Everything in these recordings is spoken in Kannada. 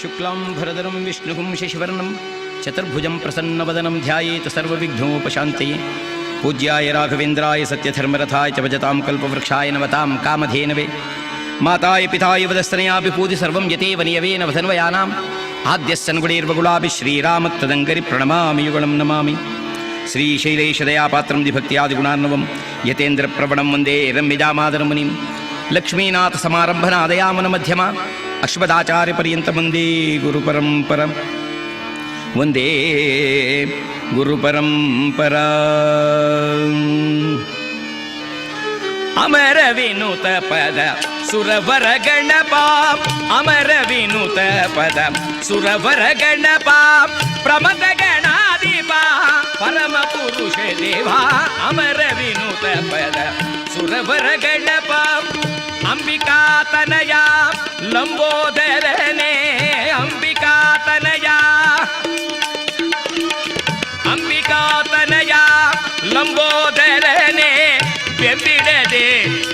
ಶುಕ್ಲಾಂಬರಧರಂ ವಿಷ್ಣುಂ ಶಶಿವರ್ಣಂ ಚತುರ್ಭುಜಂ ಪ್ರಸನ್ನವದನಂ ಧ್ಯಾಯೇತ್ ಸರ್ವವಿಘ್ನೋಪಶಾಂತಯೇ. ಪೂಜ್ಯಾಯ ರಾಘವೇಂದ್ರಾಯ ಸತ್ಯಧರ್ಮರಥಾಯ ಚ ಭಜತಾಂ ಕಲ್ಪವೃಕ್ಷಾಯ ನಮತಾಂ ಕಾಮಧೇನವೇ. ಮಾತಾಯ ಪಿತಾಯ ವದಸ್ತನಯಾ ವಿಭೂತಿ ಸರ್ವಂ ಯತೇವ ನಿಯವೇನ ವಧನ್ವಯಾನಾಂ. ಆದ್ಯಸ್ಸನ್ಗುಣೈರ್ವಗುಳಾಭಿ ಶ್ರೀರಾಮತ್ತದಂಗರಿ ಪ್ರಣಮಾಮಿ ಯುಗಳಂ ನಮಾಮಿ. ಶ್ರೀಶೈಲೇಶದಯಾಪಾತ್ರಂ ದಿಭಕ್ತ್ಯಾದಿಗುಣಾರ್ಣವಂ ಯತೇಂದ್ರ ಪ್ರವಣಂ ವಂದೇ ರಮ್ಯಜಾಮಾದರಂ ಮುನಿಂ. ಲಕ್ಷ್ಮೀನಾಥ ಸಮಾರಂಭನಾದಯಾಮನ ಮಧ್ಯಮ ಅಶ್ವದಾಚಾರ್ಯಪರ್ಯಂತ ವಂದೇ ಗುರುಪರಂಪರಂ. ವಂದೇ ಗುರುಪರಂಪರಾ. ಅಮರ ವಿನುತ ಪದ ಸುರವರ ಗಣಪ, ಅಮರ ವಿನುತ ಪದ ಸುರವರ ಗಣಪ, ಪ್ರಮದ ಗಣಾಧಿಪ ಪರಮ ಪುರುಷ ದೇವ. ಅಮರ ವಿನುತ ಪದ ಸುರವರ ಗಣಪ, ಅಂಬಿಕಾತನಯ ಲಂಬೋದರನೇ. ಅಂಬಿಕಾತನಯ ಅಂಬಿಕಾತನಯ ಲಂಬೋದರನೇ, ಬೆಂಬಿಡದೆ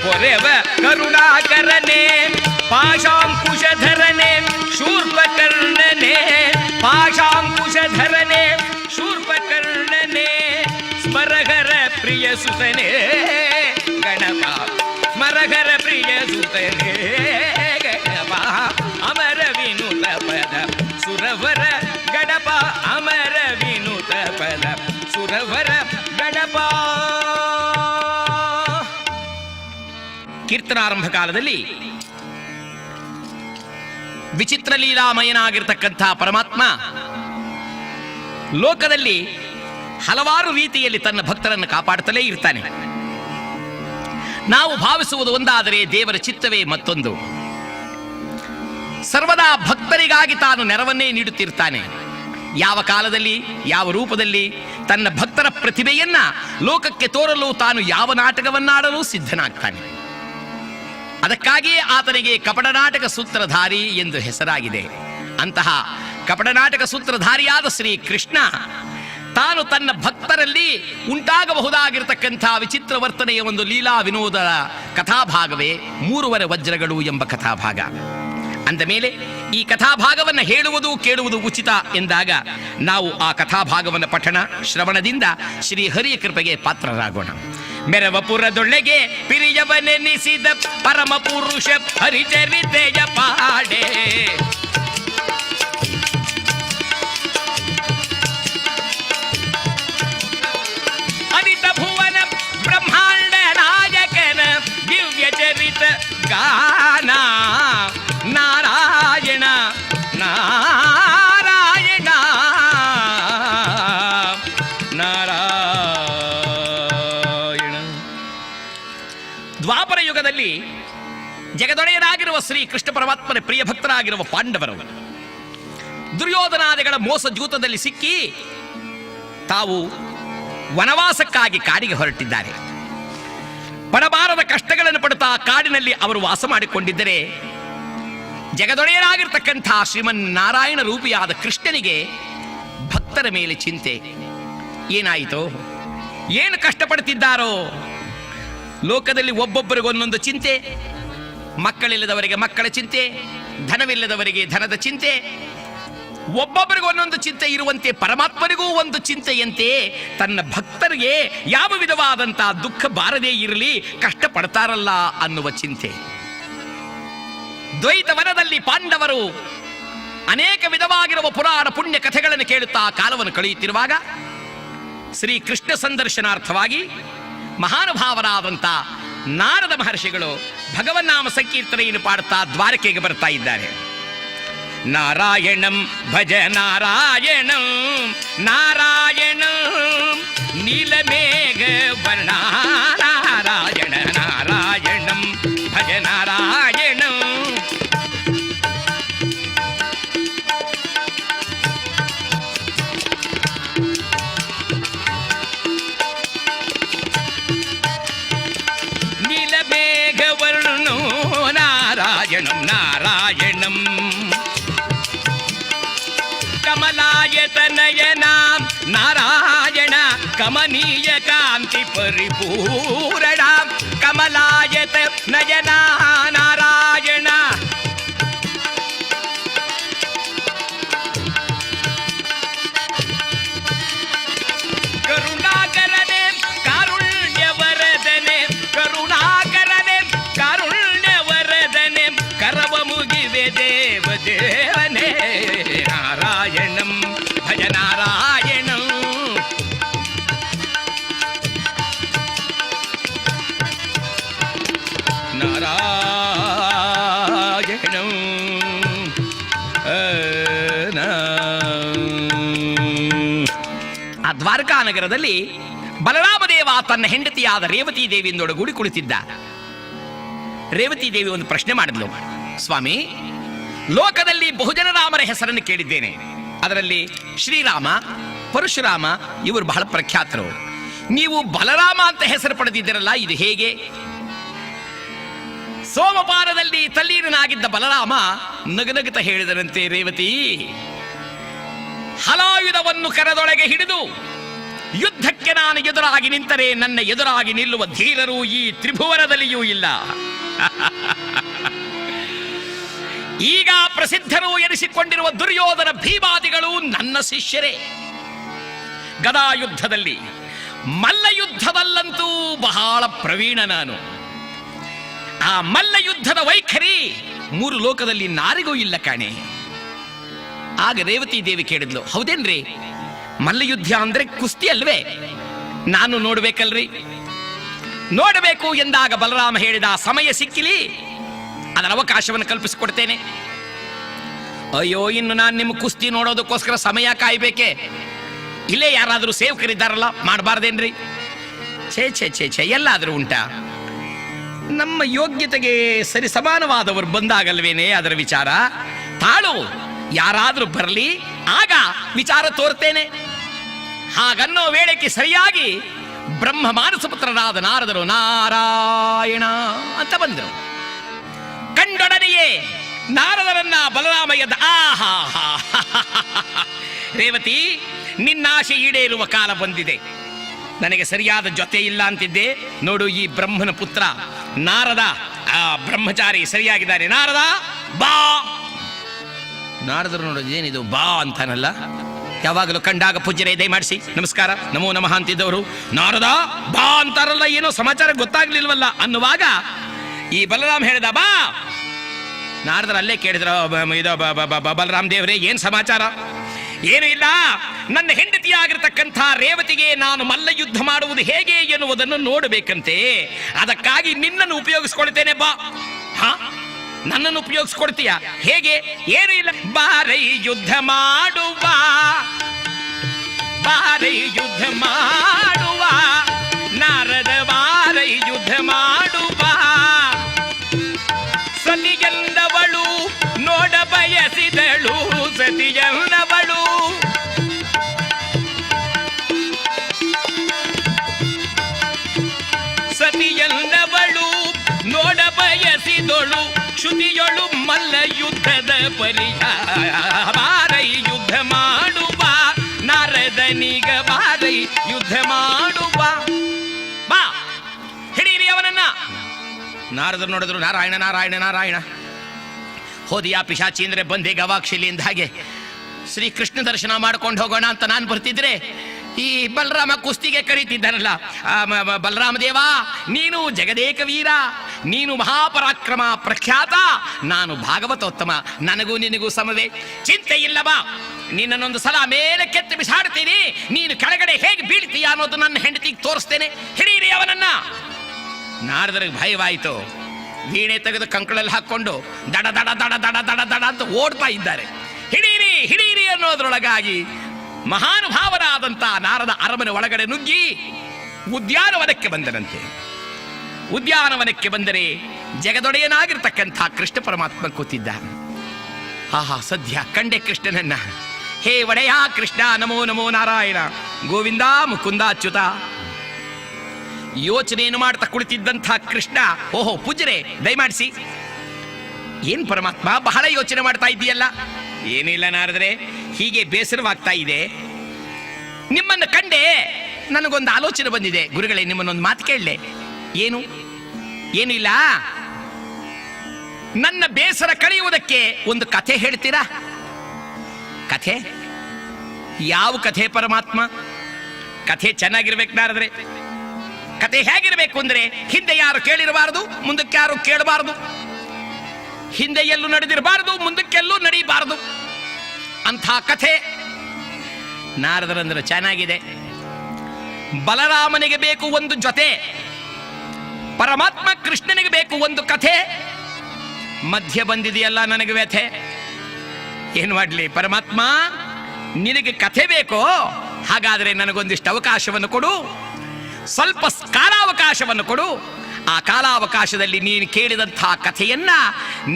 ಪೊರೆವ ಕರುಣಾಕರನೇ. ಪಾಶಾಂಕುಶಧರನೇ ಶೂರ್ಪಕರ್ಣನೇ, ಪಾಶಾಂಕುಶಧರನೇ ಶೂರ್ಪಕರ್ಣನೇ. ಸ್ಮರಹರ ಪ್ರಿಯ ಸುತನೇ ಗಣಪ, ಸ್ಮರಹರ ಪ್ರಿಯ ಸುತನೇ ಗಣಪ. ಅಮರ ವಿನುತ ಪದ ಸುರವರ ಗಣಪ, ಅಮರ ವಿನುತ ಪದ ಸುರವರ ಗಣಪ. ಕೀರ್ತನಾರಂಭ ಕಾಲದಲ್ಲಿ ವಿಚಿತ್ರ ಲೀಲಾಮಯನಾಗಿರ್ತಕ್ಕಂಥ ಪರಮಾತ್ಮ ಲೋಕದಲ್ಲಿ ಹಲವಾರು ರೀತಿಯಲ್ಲಿ ತನ್ನ ಭಕ್ತರನ್ನು ಕಾಪಾಡುತ್ತಲೇ ಇರ್ತಾನೆ. ನಾವು ಭಾವಿಸುವುದು ಒಂದಾದರೆ ದೇವರ ಚಿತ್ತವೇ ಮತ್ತೊಂದು. ಸರ್ವದಾ ಭಕ್ತರಿಗಾಗಿ ತಾನು ನೆರವನ್ನೇ ನೀಡುತ್ತಿರ್ತಾನೆ. ಯಾವ ಕಾಲದಲ್ಲಿ ಯಾವ ರೂಪದಲ್ಲಿ ತನ್ನ ಭಕ್ತರ ಪ್ರತಿಭೆಯನ್ನ ಲೋಕಕ್ಕೆ ತೋರಲು ತಾನು ಯಾವ ನಾಟಕವನ್ನಾಡಲು ಸಿದ್ಧನಾಗ್ತಾನೆ. ಅದಕ್ಕಾಗಿಯೇ ಆತನಿಗೆ ಕಪಟನಾಟಕ ಸೂತ್ರಧಾರಿ ಎಂದು ಹೆಸರಾಗಿದೆ. ಅಂತಹ ಕಪಟನಾಟಕ ಸೂತ್ರಧಾರಿಯಾದ ಶ್ರೀ ಕೃಷ್ಣ ತಾನು ತನ್ನ ಭಕ್ತರಲ್ಲಿ ಉಂಟಾಗಬಹುದಾಗಿರತಕ್ಕಂಥ ವಿಚಿತ್ರ ವರ್ತನೆಯ ಒಂದು ಲೀಲಾ ವಿನೋದ ಕಥಾಭಾಗವೇ 3 ವಜ್ರಗಳು ಎಂಬ ಕಥಾಭಾಗ. ಅಂದ ಮೇಲೆ ಈ ಕಥಾಭಾಗವನ್ನು ಹೇಳುವುದು ಕೇಳುವುದು ಉಚಿತ ಎಂದಾಗ ನಾವು ಆ ಕಥಾಭಾಗವನ್ನು ಪಠಣ ಶ್ರವಣದಿಂದ ಶ್ರೀಹರಿಯ ಕೃಪೆಗೆ ಪಾತ್ರರಾಗೋಣ. ಮೆರವಪುರದೊಳಗೆ ಪಿರಿಯವನೆನಿಸಿದ ಪರಮ ಪುರುಷ ಹರಿಚರಿತೆಯ ಪಾಡೆ. ಅನಿತ ಭುವನ ಬ್ರಹ್ಮಾಂಡ ನಾಯಕನ ದಿವ್ಯ ಚರಿತ ಗಾನ. ನಾರಾಯಣ ನಾರಾಯಣ ನಾರಾಯಣ. ದ್ವಾಪರ ಯುಗದಲ್ಲಿ ಜಗದೊಡೆಯರಾಗಿರುವ ಶ್ರೀ ಕೃಷ್ಣ ಪರಮಾತ್ಮನ ಪ್ರಿಯ ಭಕ್ತರಾಗಿರುವ ಪಾಂಡವರು ದುರ್ಯೋಧನಾದಿಗಳ ಮೋಸ ಜೂತದಲ್ಲಿ ಸಿಕ್ಕಿ ತಾವು ವನವಾಸಕ್ಕಾಗಿ ಕಾಡಿಗೆ ಹೊರಟಿದ್ದಾರೆ. ಪಡಬಾರದ ಕಷ್ಟಗಳನ್ನು ಪಡುತ್ತಾ ಕಾಡಿನಲ್ಲಿ ಅವರು ವಾಸ ಮಾಡಿಕೊಂಡಿದ್ದರೆ ಜಗದೊಡೆಯರಾಗಿರ್ತಕ್ಕಂಥ ಶ್ರೀಮನ್ನಾರಾಯಣ ರೂಪಿಯಾದ ಕೃಷ್ಣನಿಗೆ ಭಕ್ತರ ಮೇಲೆ ಚಿಂತೆ. ಏನಾಯಿತೋ, ಏನು ಕಷ್ಟಪಡುತ್ತಿದ್ದಾರೋ. ಲೋಕದಲ್ಲಿ ಒಬ್ಬೊಬ್ಬರಿಗೊಂದೊಂದು ಚಿಂತೆ. ಮಕ್ಕಳಿಲ್ಲದವರಿಗೆ ಮಕ್ಕಳ ಚಿಂತೆ, ಧನವಿಲ್ಲದವರಿಗೆ ಧನದ ಚಿಂತೆ. ಒಬ್ಬೊಬ್ಬರಿಗೂ ಒಂದೊಂದು ಚಿಂತೆ ಇರುವಂತೆ ಪರಮಾತ್ಮನಿಗೂ ಒಂದು ಚಿಂತೆಯಂತೆ ತನ್ನ ಭಕ್ತರಿಗೆ ಯಾವ ವಿಧವಾದಂತಹ ದುಃಖ ಬಾರದೇ ಇರಲಿ, ಕಷ್ಟಪಡ್ತಾರಲ್ಲ ಅನ್ನುವ ಚಿಂತೆ. ದ್ವೈತವನದಲ್ಲಿ ಪಾಂಡವರು ಅನೇಕ ವಿಧವಾಗಿರುವ ಪುರಾಣ ಪುಣ್ಯ ಕಥೆಗಳನ್ನು ಕೇಳುತ್ತಾ ಕಾಲವನ್ನು ಕಳೆಯುತ್ತಿರುವಾಗ ಶ್ರೀ ಕೃಷ್ಣ ಸಂದರ್ಶನಾರ್ಥವಾಗಿ ಮಹಾನುಭಾವರಾದಂಥ ನಾರದ ಮಹರ್ಷಿಗಳು ಭಗವನ್ನಾಮ ಸಂಕೀರ್ತನೆಯನ್ನು ಪಾಡುತ್ತಾ ದ್ವಾರಕೆಗೆ ಬರ್ತಾ ಇದ್ದಾರೆ. ನಾರಾಯಣಂ ಭಜ ನಾರಾಯಣಂ ನಾರಾಯಣಂ ನೀಲಮೇಘ ವರ್ಣ. ನಾರಾಯಣ ನಾರಾಯಣಂ ಭಜ ನಾರಾಯಣಂ. ನೀಲಮೇಘ ವರ್ಣೋ ನಾರಾಯಣಂ ನಾರಾಯಣಂ. ಕಮಲಾಯತನಯನಾಂ ನಾರಾಯಣ ಕಮನೀಯ ಕಾಂತಿ ಪರಿಪೂರಣ. ಕಮಲಾಯತ ನಯನ ನಾರಾಯಣ ದ್ವಾರಕಾ ನಗರದಲ್ಲಿ ಬಲರಾಮದೇವ ತನ್ನ ಹೆಂಡತಿಯಾದ ರೇವತಿ ದೇವಿಯಿಂದೊಡಗೂಡಿ ಕುಳಿತಿದ್ದ. ರೇವತಿ ದೇವಿ ಒಂದು ಪ್ರಶ್ನೆ ಮಾಡಿದ್ಲು. ಸ್ವಾಮಿ, ಲೋಕದಲ್ಲಿ ಬಹುಜನ ರಾಮರ ಹೆಸರನ್ನು ಕೇಳಿದ್ದೇನೆ. ಅದರಲ್ಲಿ ಶ್ರೀರಾಮ, ಪರಶುರಾಮ ಇವರು ಬಹಳ ಪ್ರಖ್ಯಾತರು. ನೀವು ಬಲರಾಮ ಅಂತ ಹೆಸರು ಪಡೆದಿದ್ದೀರಲ್ಲ, ಇದು ಹೇಗೆ? ಸೋಮಪಾನದಲ್ಲಿ ತಲ್ಲೀರನಾಗಿದ್ದ ಬಲರಾಮ ನಗನಗುತ್ತ ಹೇಳಿದರಂತೆ, ರೇವತಿ, ಹಲಾಯುಧವನ್ನು ಕರದೊಳಗೆ ಹಿಡಿದು ಯುದ್ಧಕ್ಕೆ ನಾನು ಎದುರಾಗಿ ನಿಂತರೆ ನನ್ನ ಎದುರಾಗಿ ನಿಲ್ಲುವ ಧೀರರು ಈ ತ್ರಿಭುವನದಲ್ಲಿಯೂ ಇಲ್ಲ. ಈಗ ಪ್ರಸಿದ್ಧರು ಎನಿಸಿಕೊಂಡಿರುವ ದುರ್ಯೋಧನ ಭೀಮಾದಿಗಳು ನನ್ನ ಶಿಷ್ಯರೇ. ಗದಾಯುದ್ಧದಲ್ಲಿ, ಮಲ್ಲಯುದ್ಧದಲ್ಲಂತೂ ಬಹಳ ಪ್ರವೀಣ ನಾನು. ಆ ಮಲ್ಲಯುದ್ಧದ ವೈಖರಿ ಮೂರು ಲೋಕದಲ್ಲಿ ನಾರಿಗೂ ಇಲ್ಲ ಕಾಣೆ. ಆಗ ರೇವತಿ ದೇವಿ ಕೇಳಿದ್ಲು, ಹೌದೇನ್ರಿ? ಮಲ್ಲಯುದ್ಧ ಅಂದ್ರೆ ಕುಸ್ತಿ ಅಲ್ವೇ? ನಾನು ನೋಡ್ಬೇಕಲ್ರಿ? ನೋಡಬೇಕು ಎಂದಾಗ ಬಲರಾಮ ಹೇಳಿದ, ಸಮಯ ಸಿಕ್ಕಿಲಿ ಅದರ ಅವಕಾಶವನ್ನು ಕಲ್ಪಿಸಿಕೊಡ್ತೇನೆ. ಅಯ್ಯೋ, ಇನ್ನು ನಾನು ನಿಮ್ಮ ಕುಸ್ತಿ ನೋಡೋದಕ್ಕೋಸ್ಕರ ಸಮಯ ಕಾಯ್ಬೇಕೆ? ಇಲ್ಲೇ ಯಾರಾದರೂ ಸೇವಕರಿದ್ದಾರಲ್ಲ, ಮಾಡಬಾರ್ದೇನ್ರಿ? ಛೇ ಛೇ ಛೇ ಛೇ, ಎಲ್ಲಾದರೂ ಉಂಟಾ? ನಮ್ಮ ಯೋಗ್ಯತೆಗೆ ಸರಿ ಸಮಾನವಾದವರು ಬಂದಾಗಲ್ವೇನೆ ಅದರ ವಿಚಾರ. ತಾಳು, ಯಾರಾದರೂ ಬರಲಿ, ಆಗ ವಿಚಾರ ತೋರ್ತೇನೆ. ಹಾಗನ್ನೋ ವೇಳೆಗೆ ಸರಿಯಾಗಿ ಬ್ರಹ್ಮ ಮಾನಸಪುತ್ರರಾದ ನಾರದರು ನಾರಾಯಣ ಅಂತ ಬಂದರು. ಕಂಡೊಡನೆಯೇ ನಾರದರನ್ನ ಬಲರಾಮ ಎದ್ದ. ಆಹಾ, ರೇವತಿ, ನಿನ್ನಾಶೆ ಈಡೇರುವ ಕಾಲ ಬಂದಿದೆ. ನನಗೆ ಸರಿಯಾದ ಜೊತೆ ಇಲ್ಲ ಅಂತಿದ್ದೆ. ನೋಡು, ಈ ಬ್ರಹ್ಮನ ಪುತ್ರ ನಾರದ, ಆ ಬ್ರಹ್ಮಚಾರಿ ಸರಿಯಾಗಿದ್ದಾನೆ. ನಾರದ ಬಾ. ನಾರದರು ನೋಡೋದು, ಏನಿದು ಬಾ ಅಂತಾನಲ್ಲ? ಯಾವಾಗಲೂ ಕಂಡಾಗ ಪೂಜ್ಯರೇ ದಯಮಾಡಿಸಿ ನಮಸ್ಕಾರ, ನಮೋ ನಮಃ ಅಂತಿದ್ದವರು ನಾರದ ಬಾ ಅಂತಾರಲ್ಲ, ಏನೋ ಸಮಾಚಾರ ಗೊತ್ತಾಗ್ಲಿಲ್ವಲ್ಲ ಅನ್ನುವಾಗ ಈ ಬಲರಾಮ್ ಹೇಳಿದ, ಬಾ. ನಾರದರು ಅಲ್ಲೇ ಕೇಳಿದ್ರ, ಬಲರಾಮ್ ದೇವರೇ, ಏನ್ ಸಮಾಚಾರ? ಏನು ಇಲ್ಲ, ನನ್ನ ಹೆಂಡತಿಯಾಗಿರ್ತಕ್ಕಂಥ ರೇವತಿಗೆ ನಾನು ಮಲ್ಲ ಯುದ್ಧ ಮಾಡುವುದು ಹೇಗೆ ಎನ್ನುವುದನ್ನು ನೋಡಬೇಕಂತೆ. ಅದಕ್ಕಾಗಿ ನಿನ್ನನ್ನು ಉಪಯೋಗಿಸ್ಕೊಳ್ತೇನೆ, ಬಾ. ಹಾ, ನನ್ನನ್ನು ಉಪಯೋಗಿಸ್ಕೊಡ್ತೀಯ? ಹೇಗೆ? ಏನು ಇಲ್ಲ, ಬಾರೈ ಯುದ್ಧ ಮಾಡುವ, ಬಾರೈ ಯುದ್ಧ ಮಾಡುವ, ನಾರದ ಬಾರೈ ಯುದ್ಧ ಮಾಡುವ. ಸತಿಯನ್ನವಳು ನೋಡ ಬಯಸಿದಳು, ಸತಿಯನ್ನವಳು ಸತಿಯನ್ನವಳು ನೋಡ ಬಯಸಿದಳು, ಶ್ರುತಿಯೊಳು ಮಲ್ಲ ಯುದ್ಧದ ಪರಿಹಾರ. ಬಾರೈ ಯುದ್ಧ ಮಾಡುವ, ನಾರದನಿಗ ಬಾರೈ ಯುದ್ಧ ಮಾಡುವ. ಬಾ, ಹಿಡೀರಿ ಅವನನ್ನ. ನಾರದರು ನೋಡಿದ್ರು, ನಾರಾಯಣ ನಾರಾಯಣ ನಾರಾಯಣ. ಹೋದಿಯಾ ಪಿಶಾಚಿ ಅಂದ್ರೆ ಬಂದೆ ಗವಾಕ್ಷಿಲಿ ಎಂದ ಹಾಗೆ ಶ್ರೀಕೃಷ್ಣ ದರ್ಶನ ಮಾಡ್ಕೊಂಡು ಹೋಗೋಣ ಅಂತ ನಾನು ಬರ್ತಿದ್ರೆ ಈ ಬಲರಾಮ ಕುಸ್ತಿಗೆ ಕರೀತಿದ್ದಾನಲ್ಲ. ಬಲರಾಮ ದೇವ, ನೀನು ಜಗದೇಕ ವೀರ, ನೀನು ಮಹಾಪರಾಕ್ರಮ ಪ್ರಖ್ಯಾತ, ನಾನು ಭಾಗವತೋತ್ತಮ, ನನಗೂ ನಿನಗೂ ಸಮವೇ, ಚಿಂತೆ ಇಲ್ಲ, ಬಾ. ನಿನ್ನನ್ನೊಂದು ಸಲ ಮೇಲೆ ಕೆತ್ತಿ ಬಿಸಾಡ್ತೀನಿ, ನೀನು ಕೆಳಗಡೆ ಹೇಗೆ ಬೀಳ್ತೀಯ ಅನ್ನೋದು ನನ್ನ ಹೆಂಡತಿಗೆ ತೋರಿಸ್ತೇನೆ. ಹಿಡೀರಿ ಅವನನ್ನ. ನಾರದರಿಗೆ ಭಯವಾಯಿತು. ವೀಣೆ ತೆಗೆದು ಕಂಕಳಲ್ಲಿ ಹಾಕೊಂಡು ದಡ ದಡ ದಡ ದಡ ದಡ ದಡ ಅಂತ ಓಡ್ತಾ ಇದ್ದಾರೆ. ಹಿಡೀರಿ ಹಿಡೀರಿ ಅನ್ನೋದ್ರೊಳಗಾಗಿ ಮಹಾನುಭಾವರಾದಂಥ ನಾರದ ಅರಮನೆ ಒಳಗಡೆ ನುಗ್ಗಿ ಉದ್ಯಾನವನಕ್ಕೆ ಬಂದರಂತೆ. ಉದ್ಯಾನವನಕ್ಕೆ ಬಂದರೆ ಜಗದೊಡೆಯನಾಗಿರ್ತಕ್ಕಂಥ ಕೃಷ್ಣ ಪರಮಾತ್ಮ ಕೂತಿದ್ದ. ಆಹಾ, ಸದ್ಯ ಕಂಡೆ ಕೃಷ್ಣನನ್ನ. ಹೇ ಒಡೆಯ ಕೃಷ್ಣ, ನಮೋ ನಮೋ ನಾರಾಯಣ, ಗೋವಿಂದ ಮುಕುಂದ ಅಚ್ಯುತ. ಯೋಚನೆಯನ್ನು ಮಾಡ್ತಾ ಕುಳಿತಿದ್ದಂಥ ಕೃಷ್ಣ, ಓಹೋ ಪೂಜ್ಯರೇ ದಯಮಾಡಿಸಿ. ಏನ್ ಪರಮಾತ್ಮ ಬಹಳ ಯೋಚನೆ ಮಾಡ್ತಾ ಇದೆಯಲ್ಲ? ಏನಿಲ್ಲ ನಾರದ್ರೆ, ಹೀಗೆ ಬೇಸರವಾಗ್ತಾ ಇದೆ. ನಿಮ್ಮನ್ನು ಕಂಡೆ ನನಗೊಂದು ಆಲೋಚನೆ ಬಂದಿದೆ. ಗುರುಗಳೇ, ನಿಮ್ಮನ್ನೊಂದು ಮಾತು ಕೇಳಲೆ. ಏನು? ಏನಿಲ್ಲ, ನನ್ನ ಬೇಸರ ಕಳೆಯುವುದಕ್ಕೆ ಒಂದು ಕಥೆ ಹೇಳ್ತೀರಾ? ಕಥೆ? ಯಾವ ಕಥೆ ಪರಮಾತ್ಮ? ಕಥೆ ಚೆನ್ನಾಗಿರ್ಬೇಕು ನಾರದ್ರೆ. ಕಥೆ ಹೇಗಿರ್ಬೇಕು ಅಂದ್ರೆ, ಹಿಂದೆ ಯಾರು ಕೇಳಿರಬಾರದು, ಮುಂದಕ್ಕೆ ಯಾರು ಕೇಳಬಾರದು, ಹಿಂದೆ ಎಲ್ಲೂ ನಡೆದಿರಬಾರದು, ಮುಂದಕ್ಕೆಲ್ಲೂ ನಡೀಬಾರದು ಅಂಥ ಕಥೆ. ನಾರದರಂದ್ರೆ ಚೆನ್ನಾಗಿದೆ. ಬಲರಾಮನಿಗೆ ಬೇಕು ಒಂದು ಜೊತೆ, ಪರಮಾತ್ಮ ಕೃಷ್ಣನಿಗೆ ಬೇಕು ಒಂದು ಕಥೆ. ಮಧ್ಯ ಬಂದಿದೆಯಲ್ಲ ನನಗೆ ವ್ಯಥೆ. ಏನು ಮಾಡಲಿ ಪರಮಾತ್ಮ, ನಿನಗೆ ಕಥೆ ಬೇಕೋ ಹಾಗಾದರೆ ನನಗೊಂದಿಷ್ಟು ಅವಕಾಶವನ್ನು ಕೊಡು, ಸ್ವಲ್ಪ ಕಾಲಾವಕಾಶವನ್ನು ಕೊಡು. ಆ ಕಾಲಾವಕಾಶದಲ್ಲಿ ನೀನು ಕೇಳಿದಂಥ ಕಥೆಯನ್ನ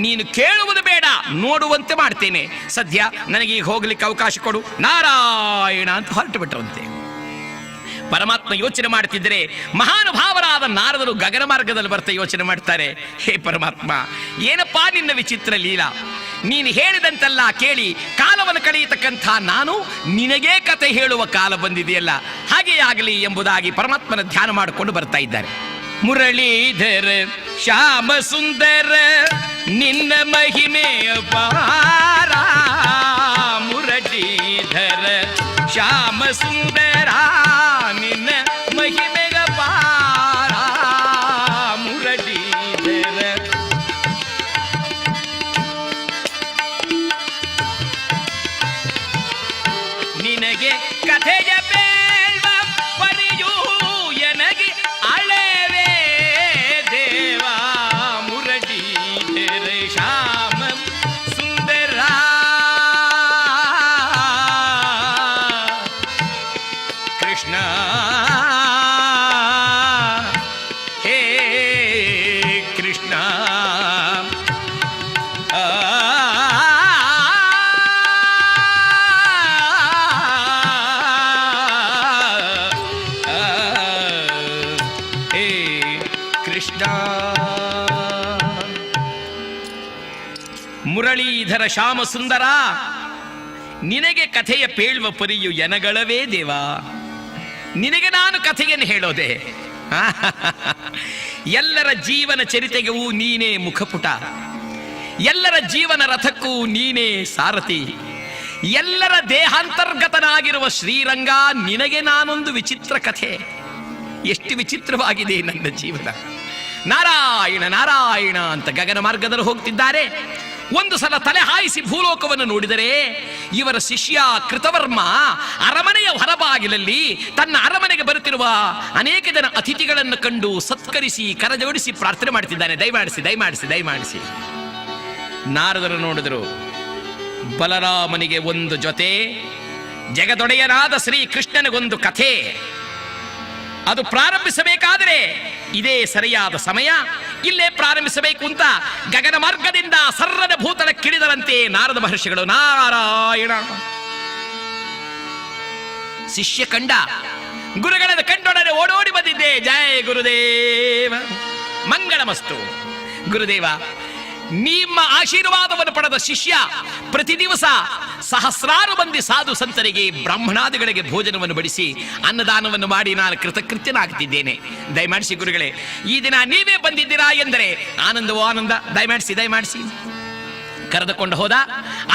ನೀನು ಕೇಳುವುದು ಬೇಡ, ನೋಡುವಂತೆ ಮಾಡ್ತೇನೆ. ಸದ್ಯ ನನಗೀಗ ಹೋಗ್ಲಿಕ್ಕೆ ಅವಕಾಶ ಕೊಡು. ನಾರಾಯಣ ಅಂತ ಹೊರಟು ಬಿಟ್ಟರಂತೆ. ಪರಮಾತ್ಮ ಯೋಚನೆ ಮಾಡ್ತಿದ್ರೆ ಮಹಾನುಭಾವರಾದ ನಾರದರು ಗಗನ ಮಾರ್ಗದಲ್ಲಿ ಬರ್ತಾ ಯೋಚನೆ ಮಾಡ್ತಾರೆ, ಹೇ ಪರಮಾತ್ಮ, ಏನಪ್ಪಾ ನಿನ್ನ ವಿಚಿತ್ರ ಲೀಲಾ. ನೀನು ಹೇಳಿದಂತೆಲ್ಲ ಕೇಳಿ ಕಾಲವನ್ನು ಕಳೆಯತಕ್ಕಂಥ ನಾನು ನಿನಗೇ ಕತೆ ಹೇಳುವ ಕಾಲ ಬಂದಿದೆಯಲ್ಲ, ಹಾಗೇ ಆಗಲಿ ಎಂಬುದಾಗಿ ಪರಮಾತ್ಮನ ಧ್ಯಾನ ಮಾಡಿಕೊಂಡು ಬರ್ತಾ ಇದ್ದಾರೆ. ಮುರಳೀಧರ ಶ್ಯಾಮ ಸುಂದರ ನಿನ್ನ ಮಹಿಮೆ ಅಪಾರ, ಮುರಳೀಧರ ಶ್ಯಾಮ ಸುಂದರ ನಿನ್ನ ಮಹಿಮೆ ಅಪಾರ, ಮುರಳೀಧರ ನಿನಗೆ ಕಥೆಯ ಬೇಡ ಪರಿಯೂ ಎನಗೆ ಅಳವೇ ದೇವ, ಮುರಳೀಧರ ಶ್ಯಾಮ ಸುಂದರ ಕೃಷ್ಣ. ಹೇ ಕೃಷ್ಣ, ಹೇ ಕೃಷ್ಣ. ಮುರಳೀಧರ ಶ್ಯಾಮ ಸುಂದರ ನಿನಗೆ ಕಥೆಯ ಪೇಳುವ ಪರಿಯು ಎನಗಳವೇ ದೇವ, ನಿನಗೆ ನಾನು ಕಥೆಯನ್ನು ಹೇಳೋದೆ. ಎಲ್ಲರ ಜೀವನ ಚರಿತೆಗೂ ನೀನೇ ಮುಖಪುಟ, ಎಲ್ಲರ ಜೀವನ ರಥಕ್ಕೂ ನೀನೇ ಸಾರಥಿ, ಎಲ್ಲರ ದೇಹಾಂತರ್ಗತನಾಗಿರುವ ಶ್ರೀರಂಗ ನಿನಗೆ ನಾನೊಂದು ವಿಚಿತ್ರ ಕಥೆ. ಎಷ್ಟು ವಿಚಿತ್ರವಾಗಿದೆ ನನ್ನ ಜೀವನ. ನಾರಾಯಣ ನಾರಾಯಣ ಅಂತ ಗಗನ ಮಾರ್ಗದಲ್ಲಿ ಹೋಗ್ತಿದ್ದಾರೆ. ಒಂದು ಸಲ ತಲೆ ಹಾಯಿಸಿ ಭೂಲೋಕವನ್ನು ನೋಡಿದರೆ ಇವರ ಶಿಷ್ಯ ಕೃತವರ್ಮ ಅರಮನೆಯ ಹೊರಬಾಗಿಲಲ್ಲಿ ತನ್ನ ಅರಮನೆಗೆ ಬರುತ್ತಿರುವ ಅನೇಕ ಜನ ಅತಿಥಿಗಳನ್ನು ಕಂಡು ಸತ್ಕರಿಸಿ ಕರಜೋಡಿಸಿ ಪ್ರಾರ್ಥನೆ ಮಾಡ್ತಿದ್ದಾನೆ, ದಯಮಾಡಿಸಿ ದಯಮಾಡಿಸಿ ದಯಮಾಡಿಸಿ. ನಾರದರು ನೋಡಿದರು, ಬಲರಾಮನಿಗೆ ಒಂದು ಜೊತೆ, ಜಗದೊಡೆಯನಾದ ಶ್ರೀ ಕೃಷ್ಣನಿಗೊಂದು ಕಥೆ. ಅದು ಪ್ರಾರಂಭಿಸಬೇಕಾದರೆ ಇದೇ ಸರಿಯಾದ ಸಮಯ, ಇಲ್ಲೇ ಪ್ರಾರಂಭಿಸಬೇಕು ಅಂತ ಗಗನ ಮಾರ್ಗದಿಂದ ಸರ್ರದ ಭೂತಳ ಕಿಳಿದರಂತೆ ನಾರದ ಮಹರ್ಷಿಗಳು. ನಾರಾಯಣ. ಶಿಷ್ಯ ಕಂಡ, ಗುರುಗಳನ್ನು ಕಂಡೊಡನೆ ಓಡೋಡಿ ಬಂದಿದ್ದೆ. ಜಯ ಗುರುದೇವ, ಮಂಗಳಮಸ್ತು. ಗುರುದೇವ, ನಿಮ್ಮ ಆಶೀರ್ವಾದವನ್ನು ಪಡೆದ ಶಿಷ್ಯ ಪ್ರತಿ ದಿವಸ ಸಹಸ್ರಾರು ಮಂದಿ ಸಾಧು ಸಂತರಿಗೆ ಬ್ರಾಹ್ಮಣಾದಿಗಳಿಗೆ ಭೋಜನವನ್ನು ಬಡಿಸಿ ಅನ್ನದಾನವನ್ನು ಮಾಡಿ ನಾನು ಕೃತಕೃತ್ಯನಾಗ್ತಿದ್ದೇನೆ. ದಯಮಾಡಿಸಿ ಗುರುಗಳೇ, ಈ ದಿನ ನೀವೇ ಬಂದಿದ್ದೀರಾ ಎಂದರೆ ಆನಂದವೋ ಆನಂದ. ದಯಮಾಡಿಸಿ ದಯಮಾಡಿಸಿ. ಕರೆದುಕೊಂಡು ಹೋದ.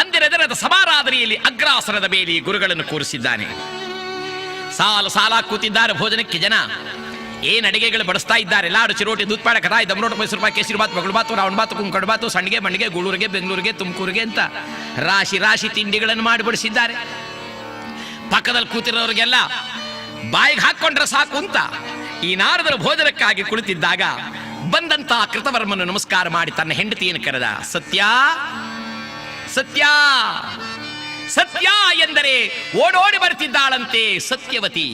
ಅಂದಿನ ಸಮಾರಾಧನೆಯಲ್ಲಿ ಅಗ್ರಾಸನದ ಮೇಲೆ ಗುರುಗಳನ್ನು ಕೂರಿಸಿದ್ದಾನೆ. ಸಾಲು ಸಾಲ ಕೂತಿದ್ದಾರೆ ಭೋಜನಕ್ಕೆ ಜನ. ಏನ್ ಅಡಿಗೆಗಳು ಬಡಿಸ್ತಾ ಇದ್ದಾರೆ. ಲಾಡು, ಚಿರೋಟಿ, ದೂತ್ಪಾಡ, ಕದಾಯಿ, ದಮರೋಟ, ಮೈಸೂರು ಬಾತ್, ಕೇಸರಿ ಬಾತ್, ಮಗಳು ಬಾತು, ರಾವಣ ಬಾತು, ಕುಂಕಡ ಬಾತು, ಸಣ್ಣಿಗೆ ಮಣ್ಣಿಗೆ, ಗೂಳೂರಿಗೆ, ಬೆಂಗಳೂರಿಗೆ, ತುಮಕೂರಿಗೆ ಅಂತ ರಾಶಿ ರಾಶಿ ತಿಂಡಿಗಳನ್ನು ಮಾಡಿ ಬಡಿಸಿದ್ದಾರೆ. ಪಕ್ಕದಲ್ಲಿ ಕೂತಿರೋರಿಗೆಲ್ಲ ಬಾಯಿಗೆ ಹಾಕೊಂಡ್ರೆ ಸಾಕು ಅಂತ ಈ ನಾರದರ ಭೋಜನಕ್ಕಾಗಿ ಕುಳಿತಿದ್ದಾಗ ಬಂದಂತ ಕೃತವರ್ಮನು ನಮಸ್ಕಾರ ಮಾಡಿ ತನ್ನ ಹೆಂಡತಿಯನ್ನು ಕರೆದ. ಸತ್ಯ ಸತ್ಯ ಸತ್ಯ ಎಂದರೆ ಓಡೋಡಿ ಬರ್ತಿದ್ದಾಳಂತೆ ಸತ್ಯವತಿ.